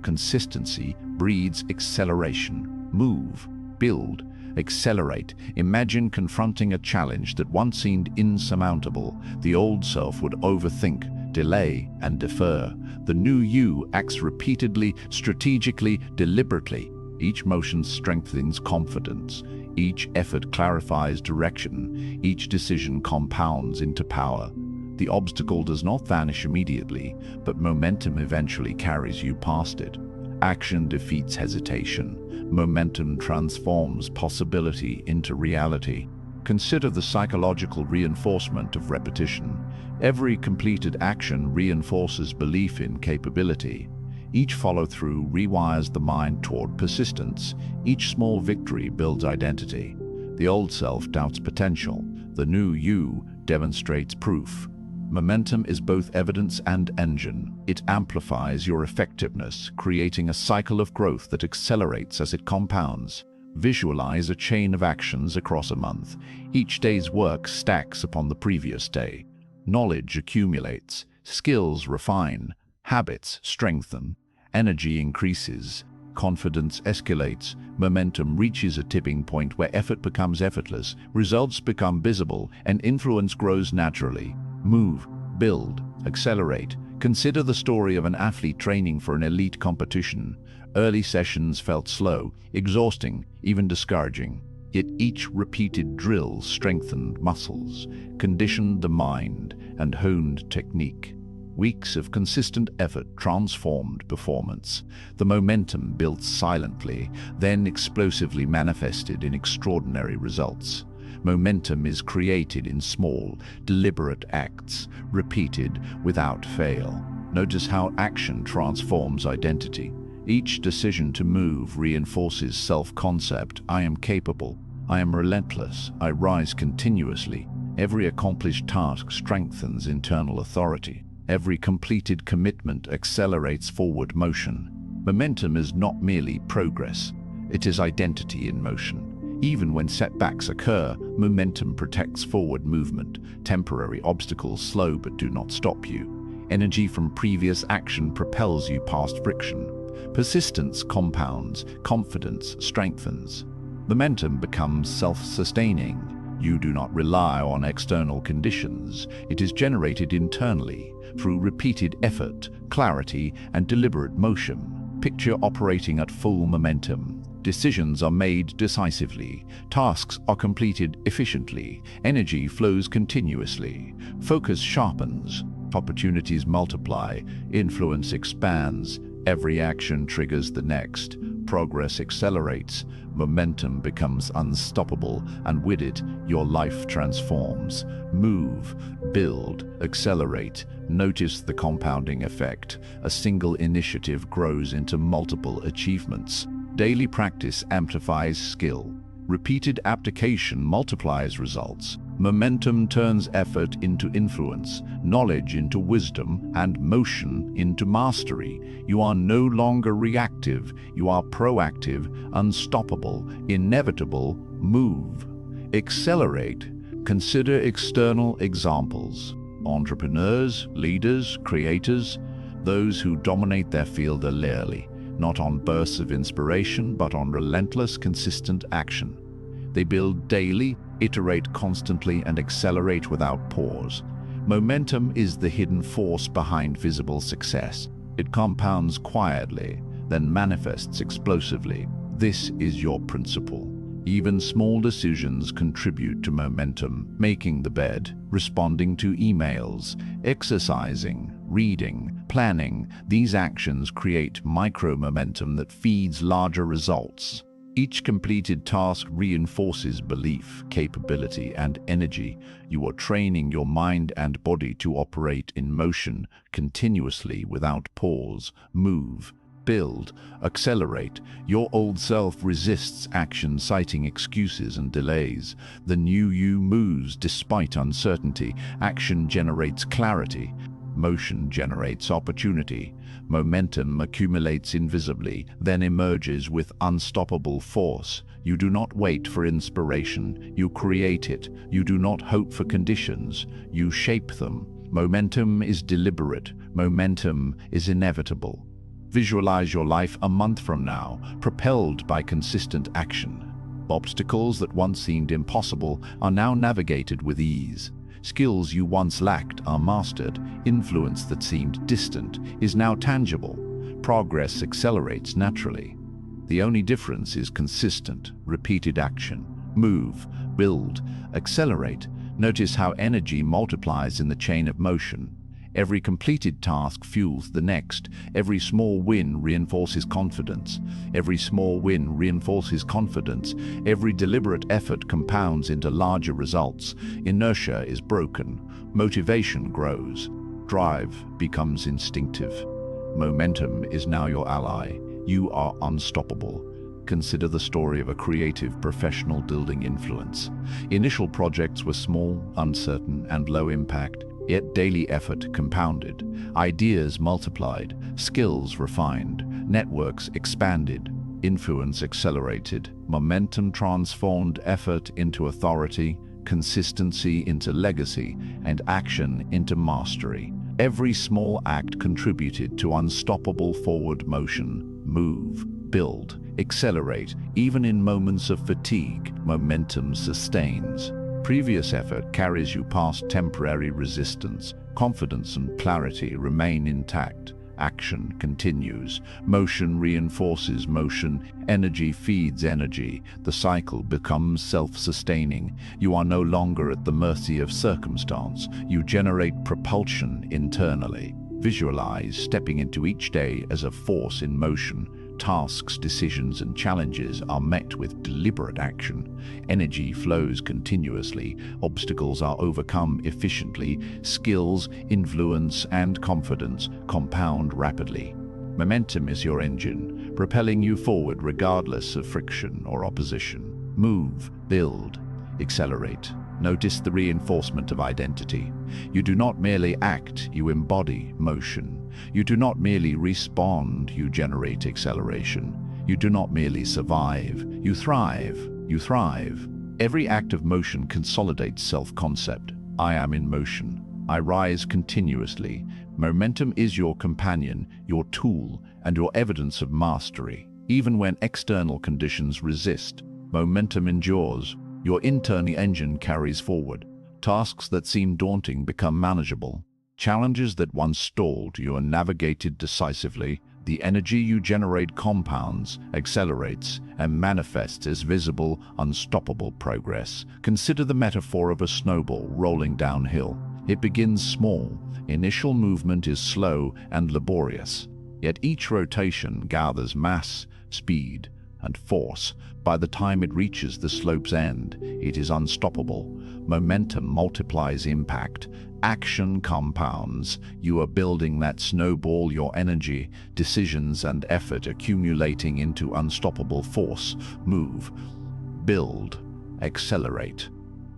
Consistency breeds acceleration. Move, build, accelerate. Imagine confronting a challenge that once seemed insurmountable. The old self would overthink, delay, and defer. The new you acts repeatedly, strategically, deliberately. Each motion strengthens confidence. Each effort clarifies direction. Each decision compounds into power. The obstacle does not vanish immediately, but momentum eventually carries you past it. Action defeats hesitation. Momentum transforms possibility into reality. Consider the psychological reinforcement of repetition. Every completed action reinforces belief in capability. Each follow-through rewires the mind toward persistence. Each small victory builds identity. The old self doubts potential. The new you demonstrates proof. Momentum is both evidence and engine. It amplifies your effectiveness, creating a cycle of growth that accelerates as it compounds. Visualize a chain of actions across a month. Each day's work stacks upon the previous day. Knowledge accumulates, skills refine, habits strengthen, energy increases, confidence escalates, momentum reaches a tipping point where effort becomes effortless, results become visible, and influence grows naturally. Move, build, accelerate. Consider the story of an athlete training for an elite competition. Early sessions felt slow, exhausting, even discouraging. Yet each repeated drill strengthened muscles, conditioned the mind, and honed technique. Weeks of consistent effort transformed performance. The momentum built silently, then explosively manifested in extraordinary results. Momentum is created in small, deliberate acts, repeated without fail. Notice how action transforms identity. Each decision to move reinforces self-concept. I am capable. I am relentless. I rise continuously. Every accomplished task strengthens internal authority. Every completed commitment accelerates forward motion. Momentum is not merely progress. It is identity in motion. Even when setbacks occur, momentum protects forward movement. Temporary obstacles slow but do not stop you. Energy from previous action propels you past friction. Persistence compounds, confidence strengthens. Momentum becomes self-sustaining. You do not rely on external conditions. It is generated internally through repeated effort, clarity, and deliberate motion. Picture operating at full momentum. Decisions are made decisively. Tasks are completed efficiently. Energy flows continuously. Focus sharpens. Opportunities multiply. Influence expands. Every action triggers the next. Progress accelerates. Momentum becomes unstoppable, and with it, your life transforms. Move, build, accelerate. Notice the compounding effect. A single initiative grows into multiple achievements. Daily practice amplifies skill. Repeated application multiplies results. Momentum turns effort into influence, knowledge into wisdom, and motion into mastery. You are no longer reactive. You are proactive, unstoppable, inevitable. Move. Accelerate. Consider external examples. Entrepreneurs, leaders, creators, those who dominate their field are rarely, not on bursts of inspiration, but on relentless, consistent action. They build daily, iterate constantly, and accelerate without pause. Momentum is the hidden force behind visible success. It compounds quietly, then manifests explosively. This is your principle. Even small decisions contribute to momentum. Making the bed, responding to emails, exercising, reading, planning. These actions create micro-momentum that feeds larger results. Each completed task reinforces belief, capability, and energy. You are training your mind and body to operate in motion continuously without pause. Move, build, accelerate. Your old self resists action, citing excuses and delays. The new you moves despite uncertainty. Action generates clarity. Motion generates opportunity. Momentum accumulates invisibly, then emerges with unstoppable force. You do not wait for inspiration. You create it. You do not hope for conditions. You shape them. Momentum is deliberate. Momentum is inevitable. Visualize your life a month from now, propelled by consistent action. Obstacles that once seemed impossible are now navigated with ease. Skills you once lacked are mastered. Influence that seemed distant is now tangible. Progress accelerates naturally. The only difference is consistent, repeated action. Move, build, accelerate. Notice how energy multiplies in the chain of motion. Every completed task fuels the next. Every small win reinforces confidence. Every small win reinforces confidence. Every deliberate effort compounds into larger results. Inertia is broken. Motivation grows. Drive becomes instinctive. Momentum is now your ally. You are unstoppable. Consider the story of a creative professional building influence. Initial projects were small, uncertain, and low impact. Yet daily effort compounded, ideas multiplied, skills refined, networks expanded, influence accelerated, momentum transformed effort into authority, consistency into legacy, and action into mastery. Every small act contributed to unstoppable forward motion. Move, build, accelerate. Even in moments of fatigue, momentum sustains. Previous effort carries you past temporary resistance. Confidence and clarity remain intact. Action continues. Motion reinforces motion. Energy feeds energy. The cycle becomes self-sustaining. You are no longer at the mercy of circumstance. You generate propulsion internally. Visualize stepping into each day as a force in motion. Tasks, decisions, and challenges are met with deliberate action. Energy flows continuously. Obstacles are overcome efficiently. Skills, influence, and confidence compound rapidly. Momentum is your engine, propelling you forward regardless of friction or opposition. Move, build, accelerate. Notice the reinforcement of identity. You do not merely act, you embody motion. You do not merely respond, you generate acceleration. You do not merely survive, you thrive. You thrive. Every act of motion consolidates self-concept. I am in motion. I rise continuously. Momentum is your companion, your tool, and your evidence of mastery. Even when external conditions resist, momentum endures. Your internal engine carries forward. Tasks that seem daunting become manageable. Challenges that once stalled you are navigated decisively. The energy you generate compounds, accelerates, and manifests as visible, unstoppable progress. Consider the metaphor of a snowball rolling downhill. It begins small. Initial movement is slow and laborious. Yet each rotation gathers mass, speed, and force. By the time it reaches the slope's end, it is unstoppable. Momentum multiplies impact. Action compounds. You are building that snowball, your energy, decisions, and effort accumulating into unstoppable force. Move, build, accelerate.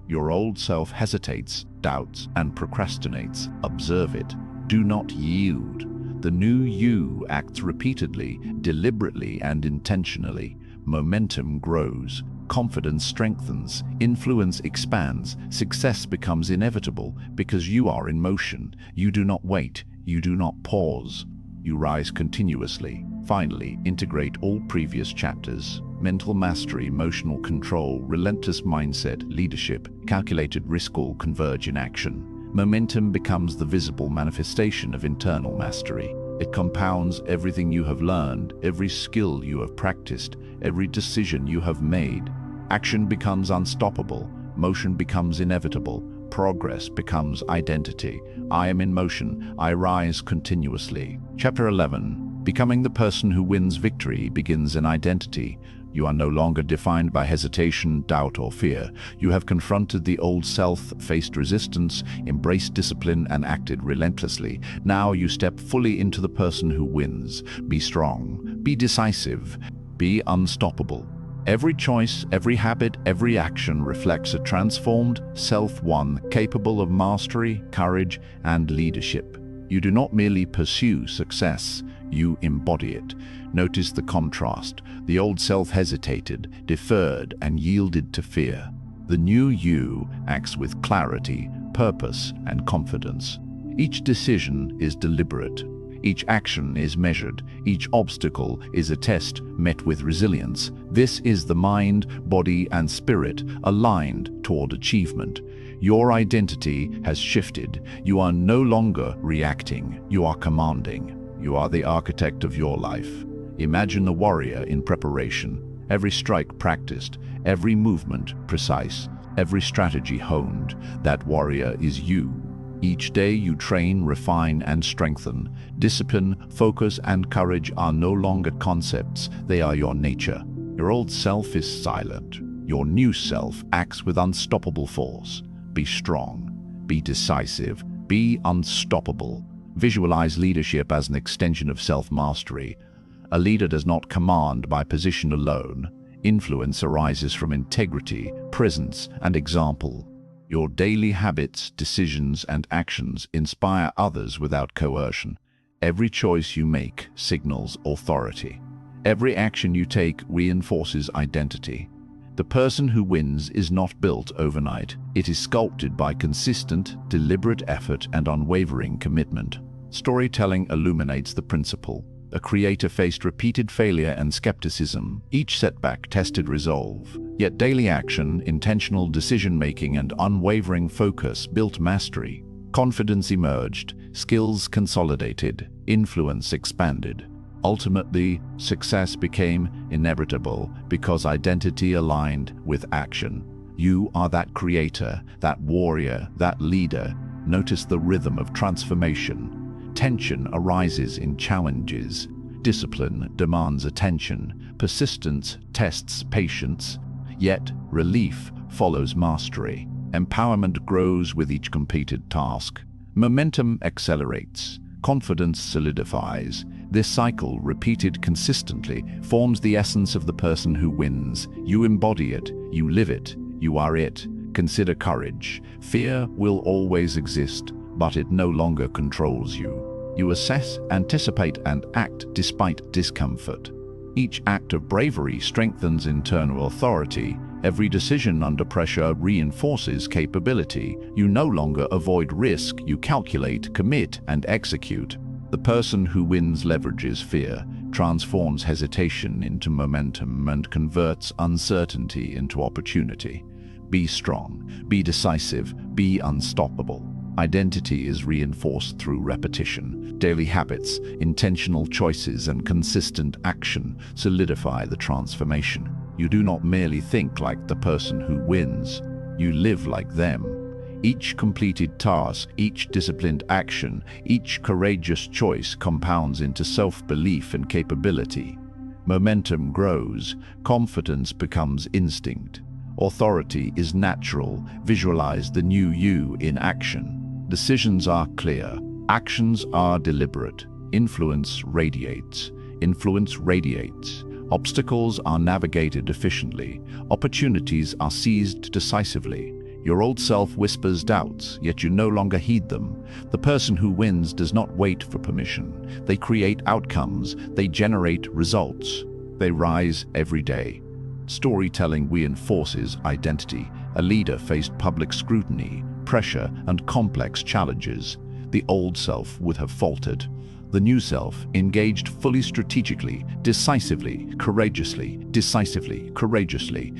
Your old self hesitates, doubts, and procrastinates. Observe it. Do not yield. The new you acts repeatedly, deliberately, and intentionally. Momentum grows. Confidence strengthens, influence expands, success becomes inevitable because you are in motion. You do not wait, you do not pause. You rise continuously. Finally, integrate all previous chapters. Mental mastery, emotional control, relentless mindset, leadership, calculated risk all converge in action. Momentum becomes the visible manifestation of internal mastery. It compounds everything you have learned, every skill you have practiced, every decision you have made. Action becomes unstoppable, motion becomes inevitable, progress becomes identity. I am in motion, I rise continuously. Chapter 11. Becoming the person who wins. Victory begins in identity. You are no longer defined by hesitation, doubt, or fear. You have confronted the old self, faced resistance, embraced discipline, and acted relentlessly. Now you step fully into the person who wins. Be strong, be decisive, be unstoppable. Every choice, every habit, every action reflects a transformed self-one capable of mastery, courage, and leadership. You do not merely pursue success, you embody it. Notice the contrast. The old self hesitated, deferred, and yielded to fear. The new you acts with clarity, purpose, and confidence. Each decision is deliberate. Each action is measured. Each obstacle is a test met with resilience. This is the mind, body, and spirit aligned toward achievement. Your identity has shifted. You are no longer reacting. You are commanding. You are the architect of your life. Imagine a warrior in preparation. Every strike practiced, every movement precise, every strategy honed. That warrior is you. Each day you train, refine, and strengthen. Discipline, focus, and courage are no longer concepts. They are your nature. Your old self is silent. Your new self acts with unstoppable force. Be strong. Be decisive. Be unstoppable. Visualize leadership as an extension of self-mastery. A leader does not command by position alone. Influence arises from integrity, presence, and example. Your daily habits, decisions, and actions inspire others without coercion. Every choice you make signals authority. Every action you take reinforces identity. The person who wins is not built overnight. It is sculpted by consistent, deliberate effort and unwavering commitment. Storytelling illuminates the principle. A creator faced repeated failure and skepticism. Each setback tested resolve. Yet daily action, intentional decision-making, and unwavering focus built mastery. Confidence emerged, skills consolidated, influence expanded. Ultimately, success became inevitable because identity aligned with action. You are that creator, that warrior, that leader. Notice the rhythm of transformation. Tension arises in challenges. Discipline demands attention. Persistence tests patience. Yet, relief follows mastery. Empowerment grows with each completed task. Momentum accelerates. Confidence solidifies. This cycle, repeated consistently, forms the essence of the person who wins. You embody it. You live it. You are it. Consider courage. Fear will always exist, but it no longer controls you. You assess, anticipate, and act despite discomfort. Each act of bravery strengthens internal authority. Every decision under pressure reinforces capability. You no longer avoid risk, you calculate, commit, and execute. The person who wins leverages fear, transforms hesitation into momentum, and converts uncertainty into opportunity. Be strong, be decisive, be unstoppable. Identity is reinforced through repetition. Daily habits, intentional choices, and consistent action solidify the transformation. You do not merely think like the person who wins, you live like them. Each completed task, each disciplined action, each courageous choice compounds into self-belief and capability. Momentum grows, confidence becomes instinct. Authority is natural. Visualize the new you in action. Decisions are clear. Actions are deliberate. Influence radiates. Influence radiates. Obstacles are navigated efficiently. Opportunities are seized decisively. Your old self whispers doubts, yet you no longer heed them. The person who wins does not wait for permission. They create outcomes. They generate results. They rise every day. Storytelling reinforces identity. A leader faced public scrutiny, pressure, and complex challenges. The old self would have faltered. The new self engaged fully strategically, decisively, courageously, decisively, courageously.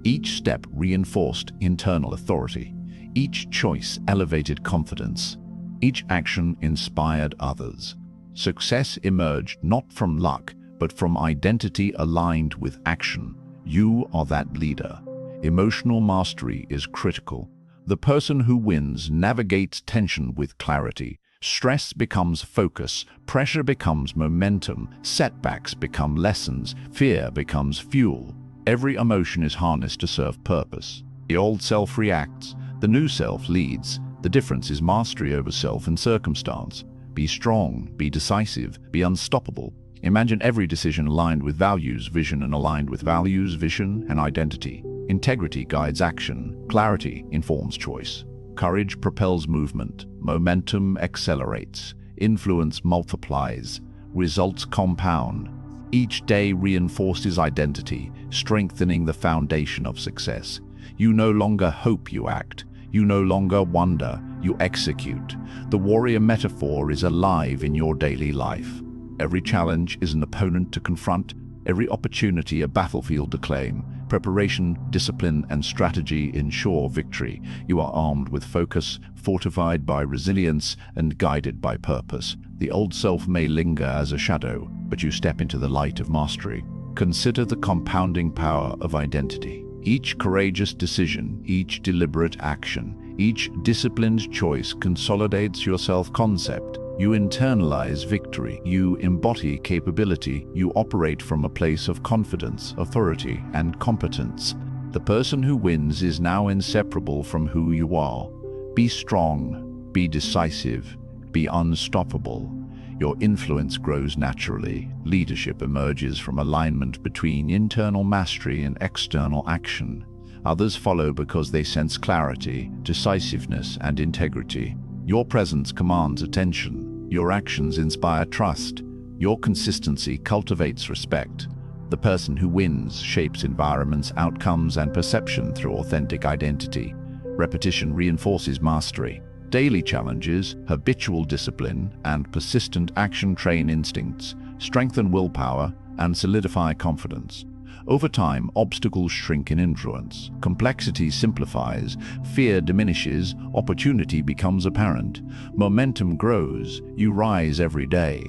Each step reinforced internal authority. Each choice elevated confidence. Each action inspired others. Success emerged not from luck, but from identity aligned with action. You are that leader. Emotional mastery is critical. The person who wins navigates tension with clarity. Stress becomes focus, pressure becomes momentum, setbacks become lessons, fear becomes fuel. Every emotion is harnessed to serve purpose. The old self reacts, the new self leads. The difference is mastery over self and circumstance. Be strong, be decisive, be unstoppable. Imagine every decision aligned with values, vision, and aligned with values, vision, and identity. Integrity guides action. Clarity informs choice. Courage propels movement. Momentum accelerates. Influence multiplies. Results compound. Each day reinforces identity, strengthening the foundation of success. You no longer hope, you act. You no longer wonder, you execute. The warrior metaphor is alive in your daily life. Every challenge is an opponent to confront, every opportunity a battlefield to claim. Preparation, discipline, and strategy ensure victory. You are armed with focus, fortified by resilience, and guided by purpose. The old self may linger as a shadow, but you step into the light of mastery. Consider the compounding power of identity. Each courageous decision, each deliberate action, each disciplined choice consolidates your self-concept. You internalize victory, you embody capability, you operate from a place of confidence, authority, and competence. The person who wins is now inseparable from who you are. Be strong, be decisive, be unstoppable. Your influence grows naturally. Leadership emerges from alignment between internal mastery and external action. Others follow because they sense clarity, decisiveness, and integrity. Your presence commands attention. Your actions inspire trust. Your consistency cultivates respect. The person who wins shapes environments, outcomes, and perception through authentic identity. Repetition reinforces mastery. Daily challenges, habitual discipline, and persistent action train instincts, strengthen willpower, and solidify confidence. Over time, obstacles shrink in influence, complexity simplifies, fear diminishes, opportunity becomes apparent, momentum grows, you rise every day.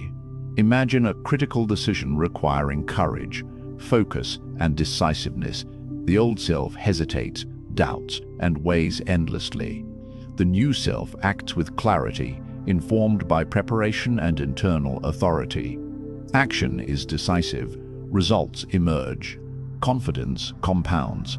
Imagine a critical decision requiring courage, focus, and decisiveness. The old self hesitates, doubts, and weighs endlessly. The new self acts with clarity, informed by preparation and internal authority. Action is decisive, results emerge. Confidence compounds.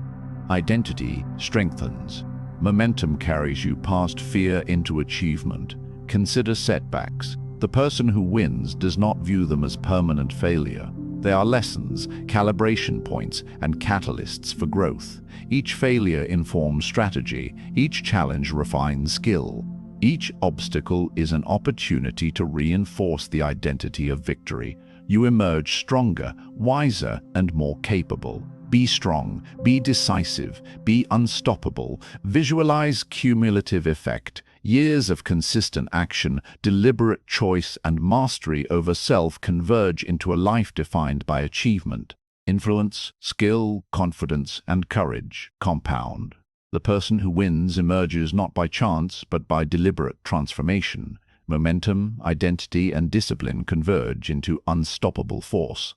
Identity strengthens. Momentum carries you past fear into achievement. Consider setbacks. The person who wins does not view them as permanent failure. They are lessons, calibration points, and catalysts for growth. Each failure informs strategy. Each challenge refines skill. Each obstacle is an opportunity to reinforce the identity of victory. You emerge stronger, wiser, and more capable. Be strong, be decisive, be unstoppable. Visualize cumulative effect. Years of consistent action, deliberate choice, and mastery over self converge into a life defined by achievement. Influence, skill, confidence, and courage compound. The person who wins emerges not by chance, but by deliberate transformation. Momentum, identity, and discipline converge into unstoppable force.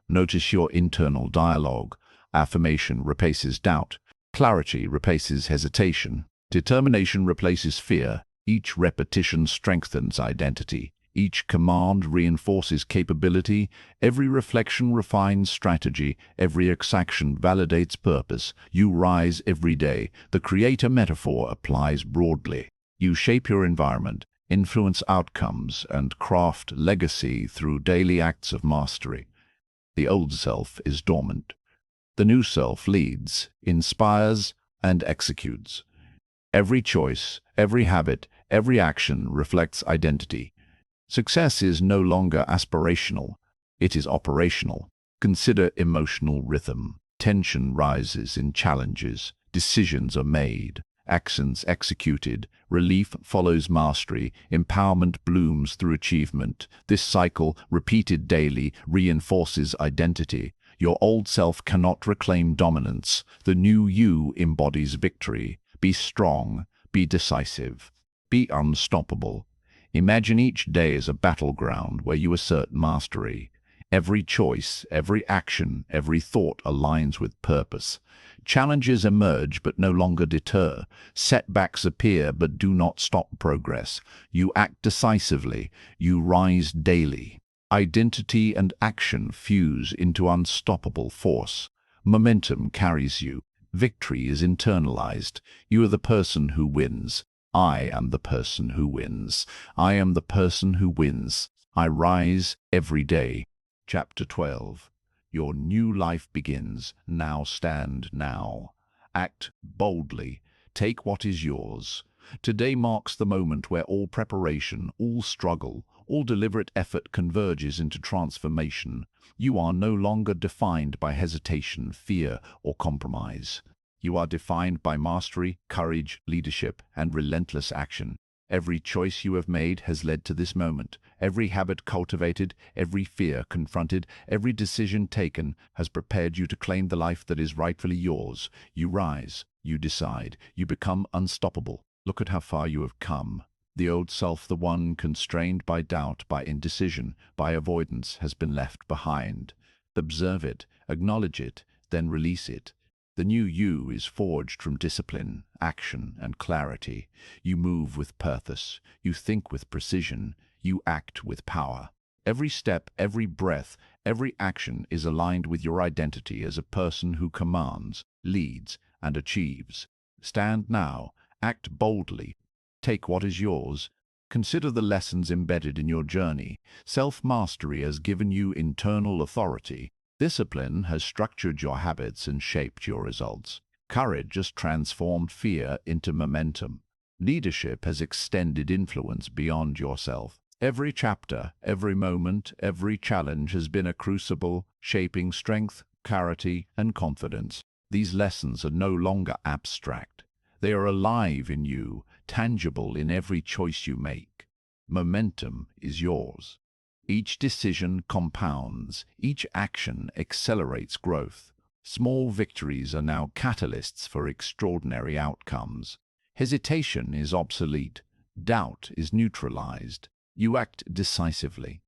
Notice your internal dialogue. Affirmation replaces doubt. Clarity replaces hesitation. Determination replaces fear. Each repetition strengthens identity. Each command reinforces capability. Every reflection refines strategy. Every exaction validates purpose. You rise every day. The creator metaphor applies broadly. You shape your environment, influence outcomes, and craft legacy through daily acts of mastery. The old self is dormant. The new self leads, inspires, and executes. Every choice, every habit, every action reflects identity. Success is no longer aspirational, it is operational. Consider emotional rhythm. Tension rises in challenges, decisions are made, actions executed, relief follows mastery, empowerment blooms through achievement. This cycle, repeated daily, reinforces identity. Your old self cannot reclaim dominance. The new you embodies victory. Be strong, be decisive, be unstoppable. Imagine each day as a battleground where you assert mastery. Every choice, every action, every thought aligns with purpose. Challenges emerge but no longer deter. Setbacks appear but do not stop progress. You act decisively. You rise daily. Identity and action fuse into unstoppable force. Momentum carries you. Victory is internalized. You are the person who wins. I am the person who wins. I am the person who wins. I rise every day. Chapter 12. Your new life begins. Now stand now. Act boldly. Take what is yours. Today marks the moment where all preparation, all struggle, all deliberate effort converges into transformation. You are no longer defined by hesitation, fear, or compromise. You are defined by mastery, courage, leadership, and relentless action. Every choice you have made has led to this moment. Every habit cultivated, every fear confronted, every decision taken has prepared you to claim the life that is rightfully yours. You rise, you decide, you become unstoppable. Look at how far you have come. The old self, the one constrained by doubt, by indecision, by avoidance, has been left behind. Observe it, acknowledge it, then release it. The new you is forged from discipline, action, and clarity. You move with purpose. You think with precision. You act with power. Every step, every breath, every action is aligned with your identity as a person who commands, leads, and achieves. Stand now. Act boldly. Take what is yours. Consider the lessons embedded in your journey. Self-mastery has given you internal authority. Discipline has structured your habits and shaped your results. Courage has transformed fear into momentum. Leadership has extended influence beyond yourself. Every chapter, every moment, every challenge has been a crucible, shaping strength, clarity, and confidence. These lessons are no longer abstract. They are alive in you, tangible in every choice you make. Momentum is yours. Each decision compounds, each action accelerates growth. Small victories are now catalysts for extraordinary outcomes. Hesitation is obsolete. Doubt is neutralized. You act decisively.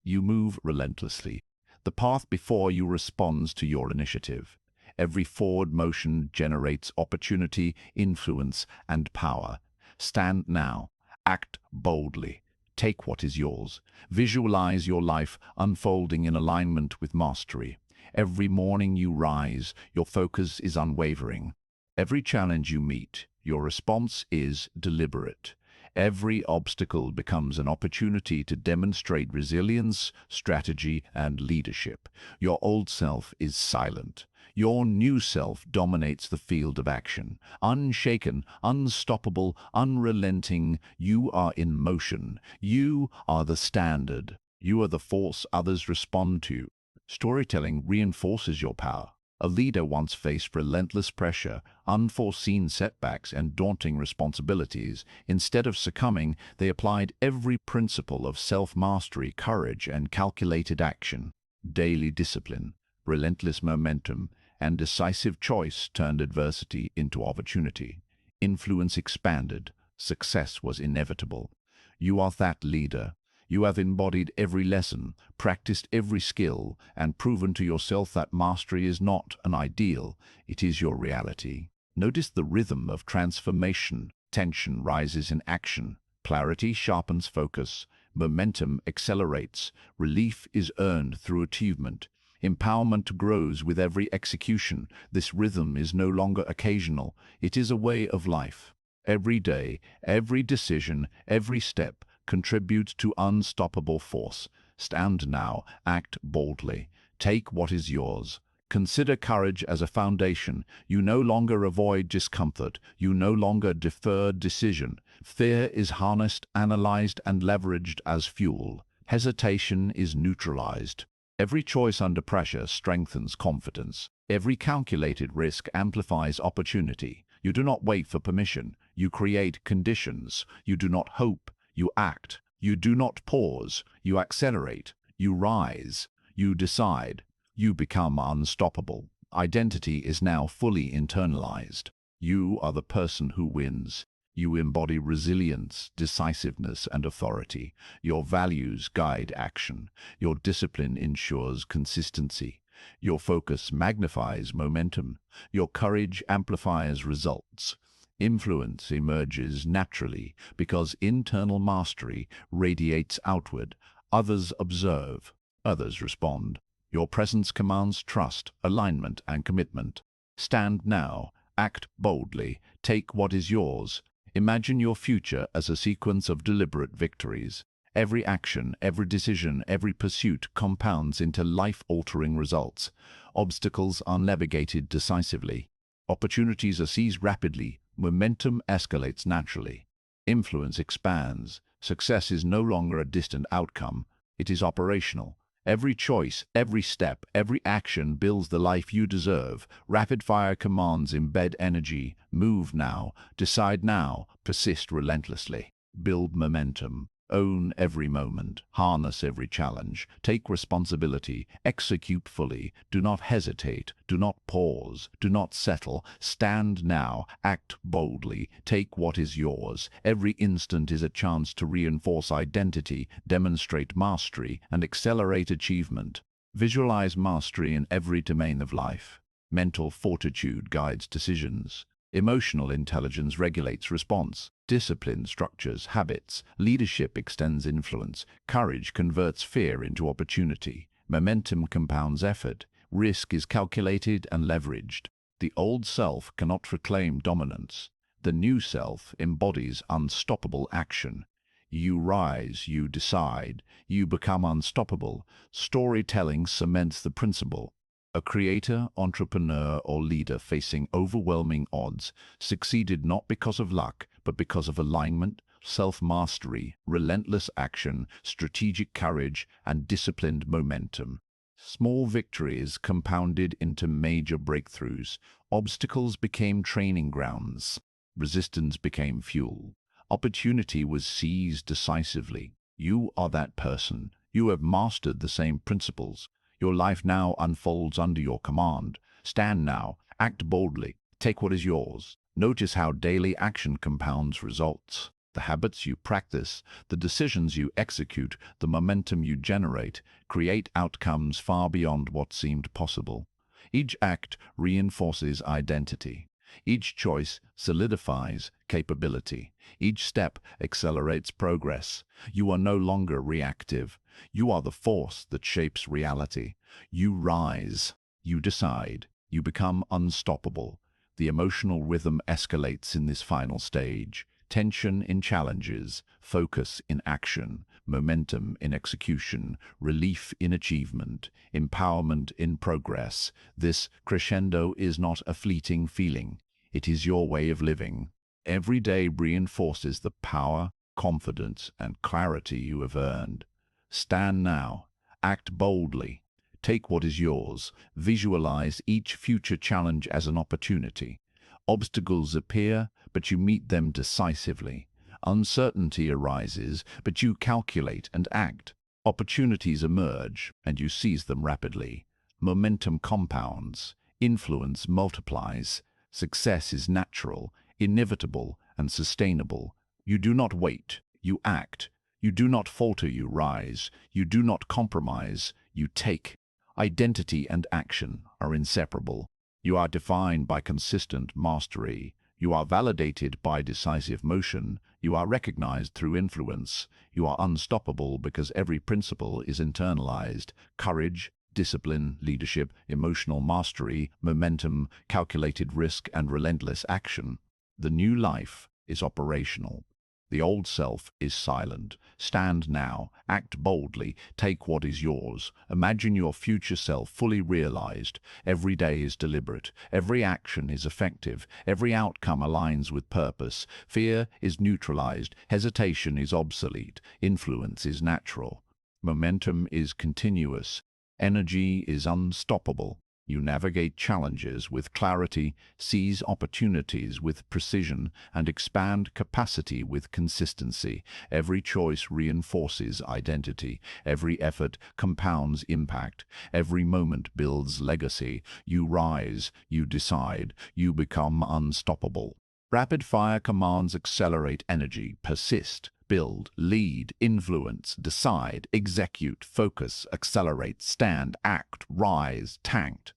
You move relentlessly. The path before you responds to your initiative. Every forward motion generates opportunity, influence, and power. Stand now. Act boldly. Take what is yours. Visualize your life unfolding in alignment with mastery. Every morning you rise, your focus is unwavering. Every challenge you meet, your response is deliberate. Every obstacle becomes an opportunity to demonstrate resilience, strategy, and leadership. Your old self is silent. Your new self dominates the field of action. Unshaken, unstoppable, unrelenting, you are in motion. You are the standard. You are the force others respond to. Storytelling reinforces your power. A leader once faced relentless pressure, unforeseen setbacks, and daunting responsibilities. Instead of succumbing, they applied every principle of self-mastery, courage, and calculated action. Daily discipline, relentless momentum, and decisive choice turned adversity into opportunity. Influence expanded. Success was inevitable. You are that leader. You have embodied every lesson, practiced every skill, and proven to yourself that mastery is not an ideal, it is your reality. Notice the rhythm of transformation. Tension rises in action. Clarity sharpens focus. Momentum accelerates. Relief is earned through achievement. Empowerment grows with every execution. This rhythm is no longer occasional. It is a way of life. Every day, every decision, every step contributes to unstoppable force. Stand now, act boldly. Take what is yours. Consider courage as a foundation. You no longer avoid discomfort. You no longer defer decision. Fear is harnessed, analyzed, and leveraged as fuel. Hesitation is neutralized. Every choice under pressure strengthens confidence. Every calculated risk amplifies opportunity. You do not wait for permission. You create conditions. You do not hope. You act. You do not pause. You accelerate. You rise. You decide. You become unstoppable. Identity is now fully internalized. You are the person who wins. You embody resilience, decisiveness, and authority. Your values guide action. Your discipline ensures consistency. Your focus magnifies momentum. Your courage amplifies results. Influence emerges naturally because internal mastery radiates outward. Others observe. Others respond. Your presence commands trust, alignment, and commitment. Stand now. Act boldly. Take what is yours. Imagine your future as a sequence of deliberate victories. Every action, every decision, every pursuit compounds into life-altering results. Obstacles are navigated decisively. Opportunities are seized rapidly. Momentum escalates naturally. Influence expands. Success is no longer a distant outcome. It is operational. Every choice, every step, every action builds the life you deserve. Rapid-fire commands embed energy. Move now. Decide now. Persist relentlessly. Build momentum. Own every moment. Harness every challenge. Take responsibility. Execute fully. Do not hesitate. Do not pause. Do not settle. Stand now. Act boldly. Take what is yours. Every instant is a chance to reinforce identity, demonstrate mastery, and accelerate achievement. Visualize mastery in every domain of life. Mental fortitude guides decisions. Emotional intelligence regulates response. Discipline structures habits. Leadership extends influence. Courage converts fear into opportunity. Momentum compounds effort. Risk is calculated and leveraged. The old self cannot reclaim dominance. The new self embodies unstoppable action. You rise, you decide, you become unstoppable. Storytelling cements the principle. A creator, entrepreneur, or leader facing overwhelming odds succeeded not because of luck, but because of alignment, self-mastery, relentless action, strategic courage, and disciplined momentum. Small victories compounded into major breakthroughs. Obstacles became training grounds. Resistance became fuel. Opportunity was seized decisively. You are that person. You have mastered the same principles. Your life now unfolds under your command. Stand now, act boldly, take what is yours. Notice how daily action compounds results. The habits you practice, the decisions you execute, the momentum you generate, create outcomes far beyond what seemed possible. Each act reinforces identity. Each choice solidifies capability. Each step accelerates progress. You are no longer reactive. You are the force that shapes reality. You rise. You decide. You become unstoppable. The emotional rhythm escalates in this final stage. Tension in challenges, focus in action, momentum in execution, relief in achievement, empowerment in progress. This crescendo is not a fleeting feeling. It is your way of living. Every day reinforces the power, confidence, and clarity you have earned. Stand now. Act boldly. Take what is yours. Visualize each future challenge as an opportunity. Obstacles appear, but you meet them decisively. Uncertainty arises, but you calculate and act. Opportunities emerge, and you seize them rapidly. Momentum compounds. influence multiplies. Success is natural, inevitable, and sustainable. You do not wait, you act. You do not falter, you rise. You do not compromise, you take. Identity and action are inseparable. You are defined by consistent mastery. You are validated by decisive motion. You are recognized through influence. You are unstoppable because every principle is internalized. Courage, discipline, leadership, emotional mastery, momentum, calculated risk, and relentless action. The new life is operational. The old self is silent. Stand now, act boldly, take what is yours. Imagine your future self fully realized. Every day is deliberate. Every action is effective. Every outcome aligns with purpose. Fear is neutralized. Hesitation is obsolete. Influence is natural. Momentum is continuous. Energy is unstoppable. You navigate challenges with clarity, seize opportunities with precision, and expand capacity with consistency. Every choice reinforces identity. Every effort compounds impact. Every moment builds legacy. You rise, you decide, you become unstoppable. Rapid-fire commands accelerate energy, persist, build, lead, influence, decide, execute, focus, accelerate, stand, act, rise, tanked,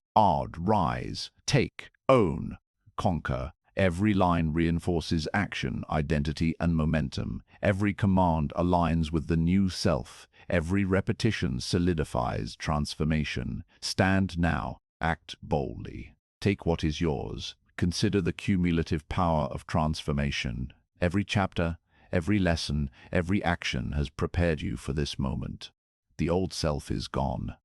rise, take, own, conquer. Every line reinforces action, identity, and momentum. Every command aligns with the new self. Every repetition solidifies transformation. Stand now, act boldly. Take what is yours. Consider the cumulative power of transformation. Every chapter, every lesson, every action has prepared you for this moment. The old self is gone.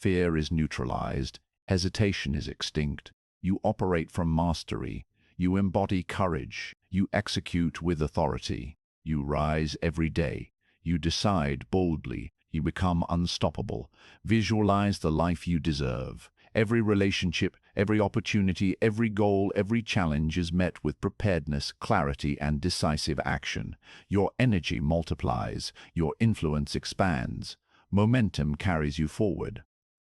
Fear is neutralized. Hesitation is extinct. You operate from mastery. You embody courage. You execute with authority. You rise every day. You decide boldly. You become unstoppable. Visualize the life you deserve. Every relationship, every opportunity, every goal, every challenge is met with preparedness, clarity, and decisive action. Your energy multiplies. Your influence expands. Momentum carries you forward.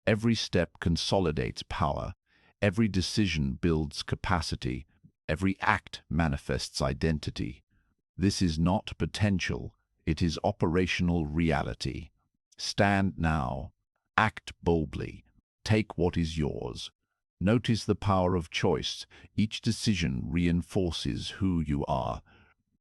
Every step consolidates power. Every decision builds capacity. Every act manifests identity. This is not potential. It is operational reality. Stand now. Act boldly. Take what is yours. Notice the power of choice. Each decision reinforces who you are.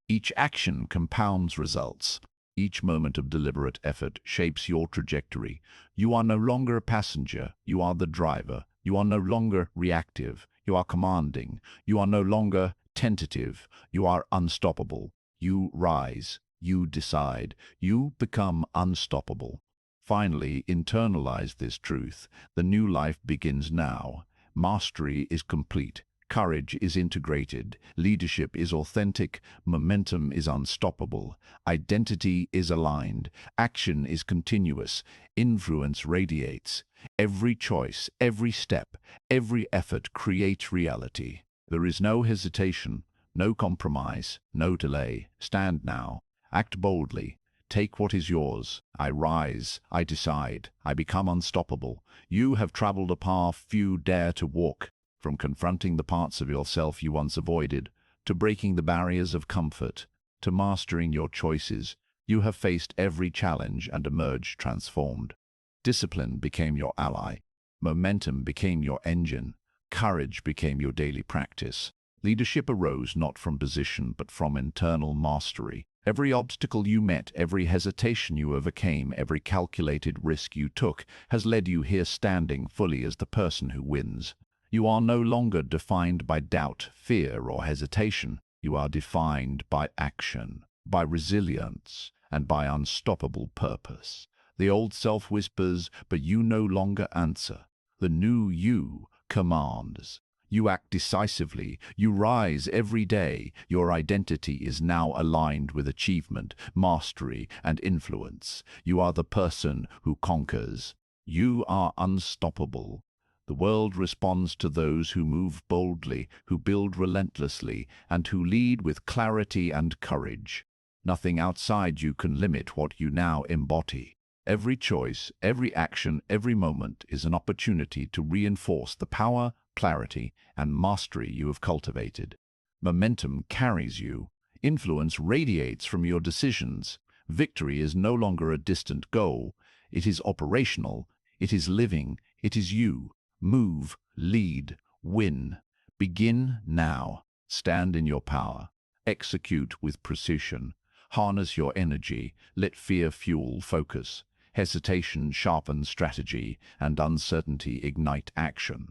Each action compounds results. Each moment of deliberate effort shapes your trajectory. You are no longer a passenger. You are the driver. You are no longer reactive. You are commanding. You are no longer tentative. You are unstoppable. You rise. You decide. You become unstoppable. Finally, internalize this truth. The new life begins now. Mastery is complete. Courage is integrated. Leadership is authentic. Momentum is unstoppable. Identity is aligned. Action is continuous. Influence radiates. Every choice, every step, every effort creates reality. There is no hesitation, no compromise, no delay. Stand now. Act boldly. Take what is yours. I rise. I decide. I become unstoppable. You have traveled a path few dare to walk. From confronting the parts of yourself you once avoided, to breaking the barriers of comfort, to mastering your choices, you have faced every challenge and emerged transformed. Discipline became your ally. Momentum became your engine. Courage became your daily practice. Leadership arose not from position but from internal mastery. Every obstacle you met, every hesitation you overcame, every calculated risk you took has led you here standing fully as the person who wins. You are no longer defined by doubt, fear, or hesitation. You are defined by action, by resilience, and by unstoppable purpose. The old self whispers, but you no longer answer. The new you commands. You act decisively. You rise every day. Your identity is now aligned with achievement, mastery, and influence. You are the person who conquers. You are unstoppable. The world responds to those who move boldly, who build relentlessly, and who lead with clarity and courage. Nothing outside you can limit what you now embody. Every choice, every action, every moment is an opportunity to reinforce the power, clarity, and mastery you have cultivated. Momentum carries you. Influence radiates from your decisions. Victory is no longer a distant goal. It is operational. It is living. It is you. Move, lead, win. Begin now. Stand in your power. Execute with precision. Harness your energy. Let fear fuel focus. Hesitation sharpen strategy, and uncertainty ignite action.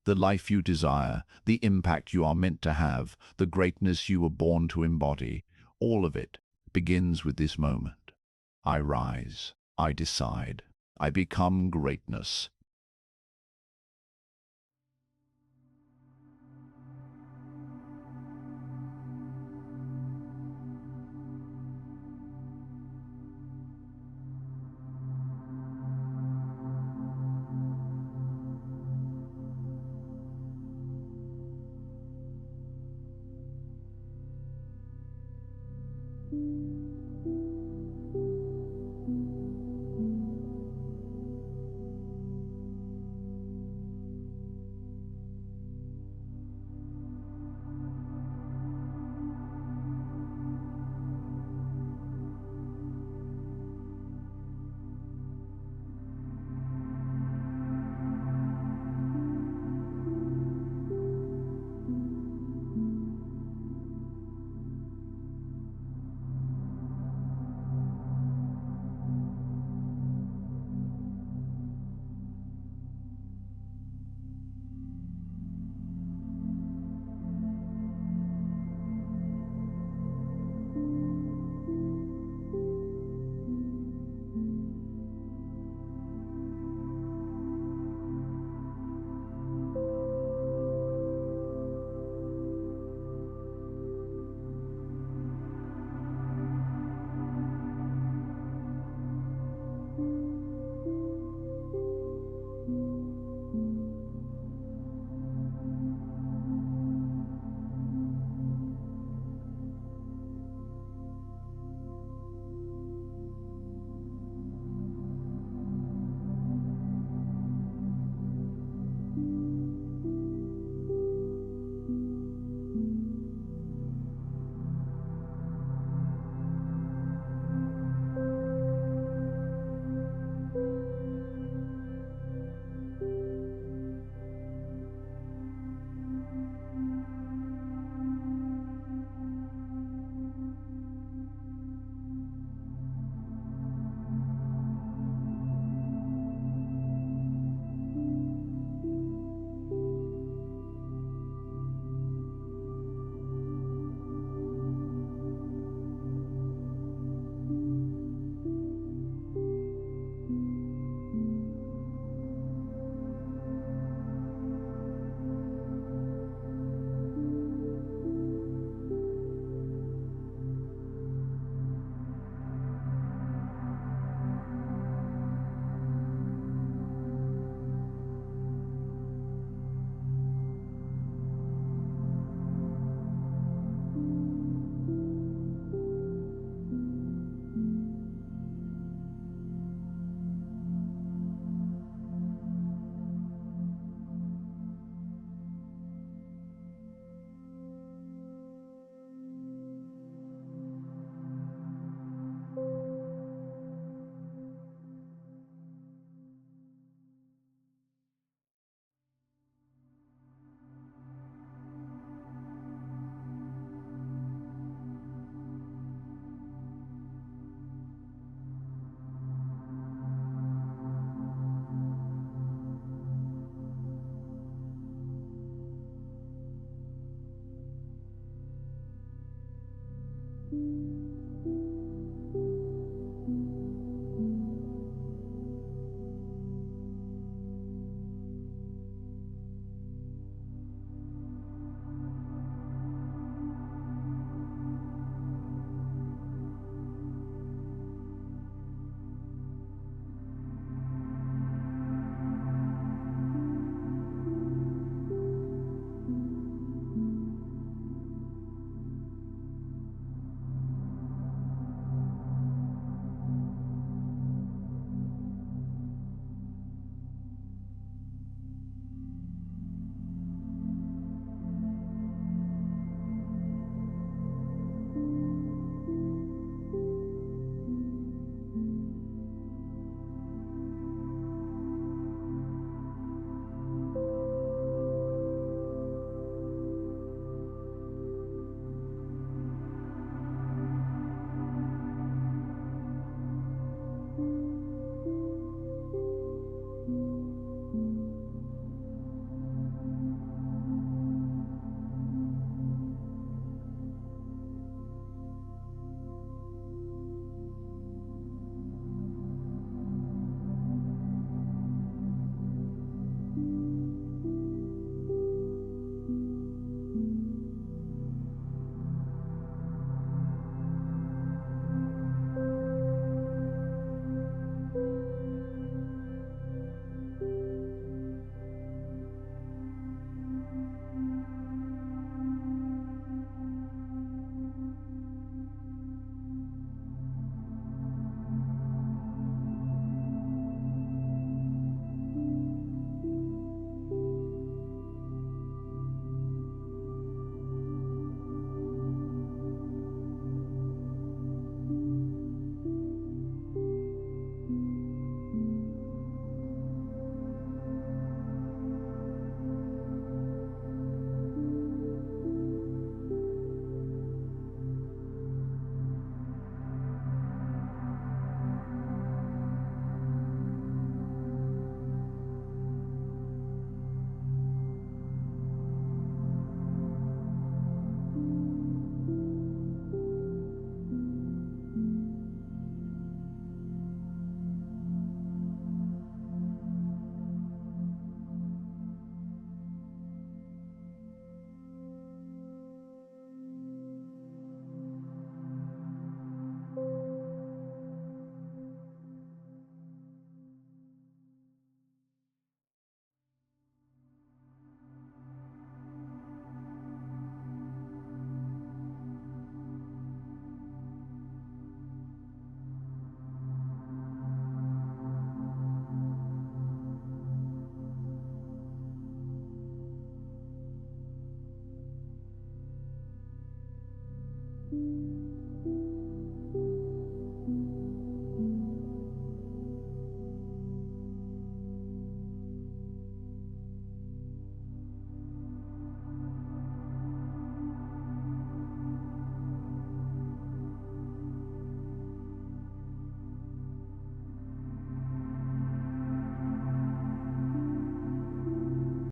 The life you desire, the impact you are meant to have, the greatness you were born to embody, all of it begins with this moment. I rise. I decide. I become greatness.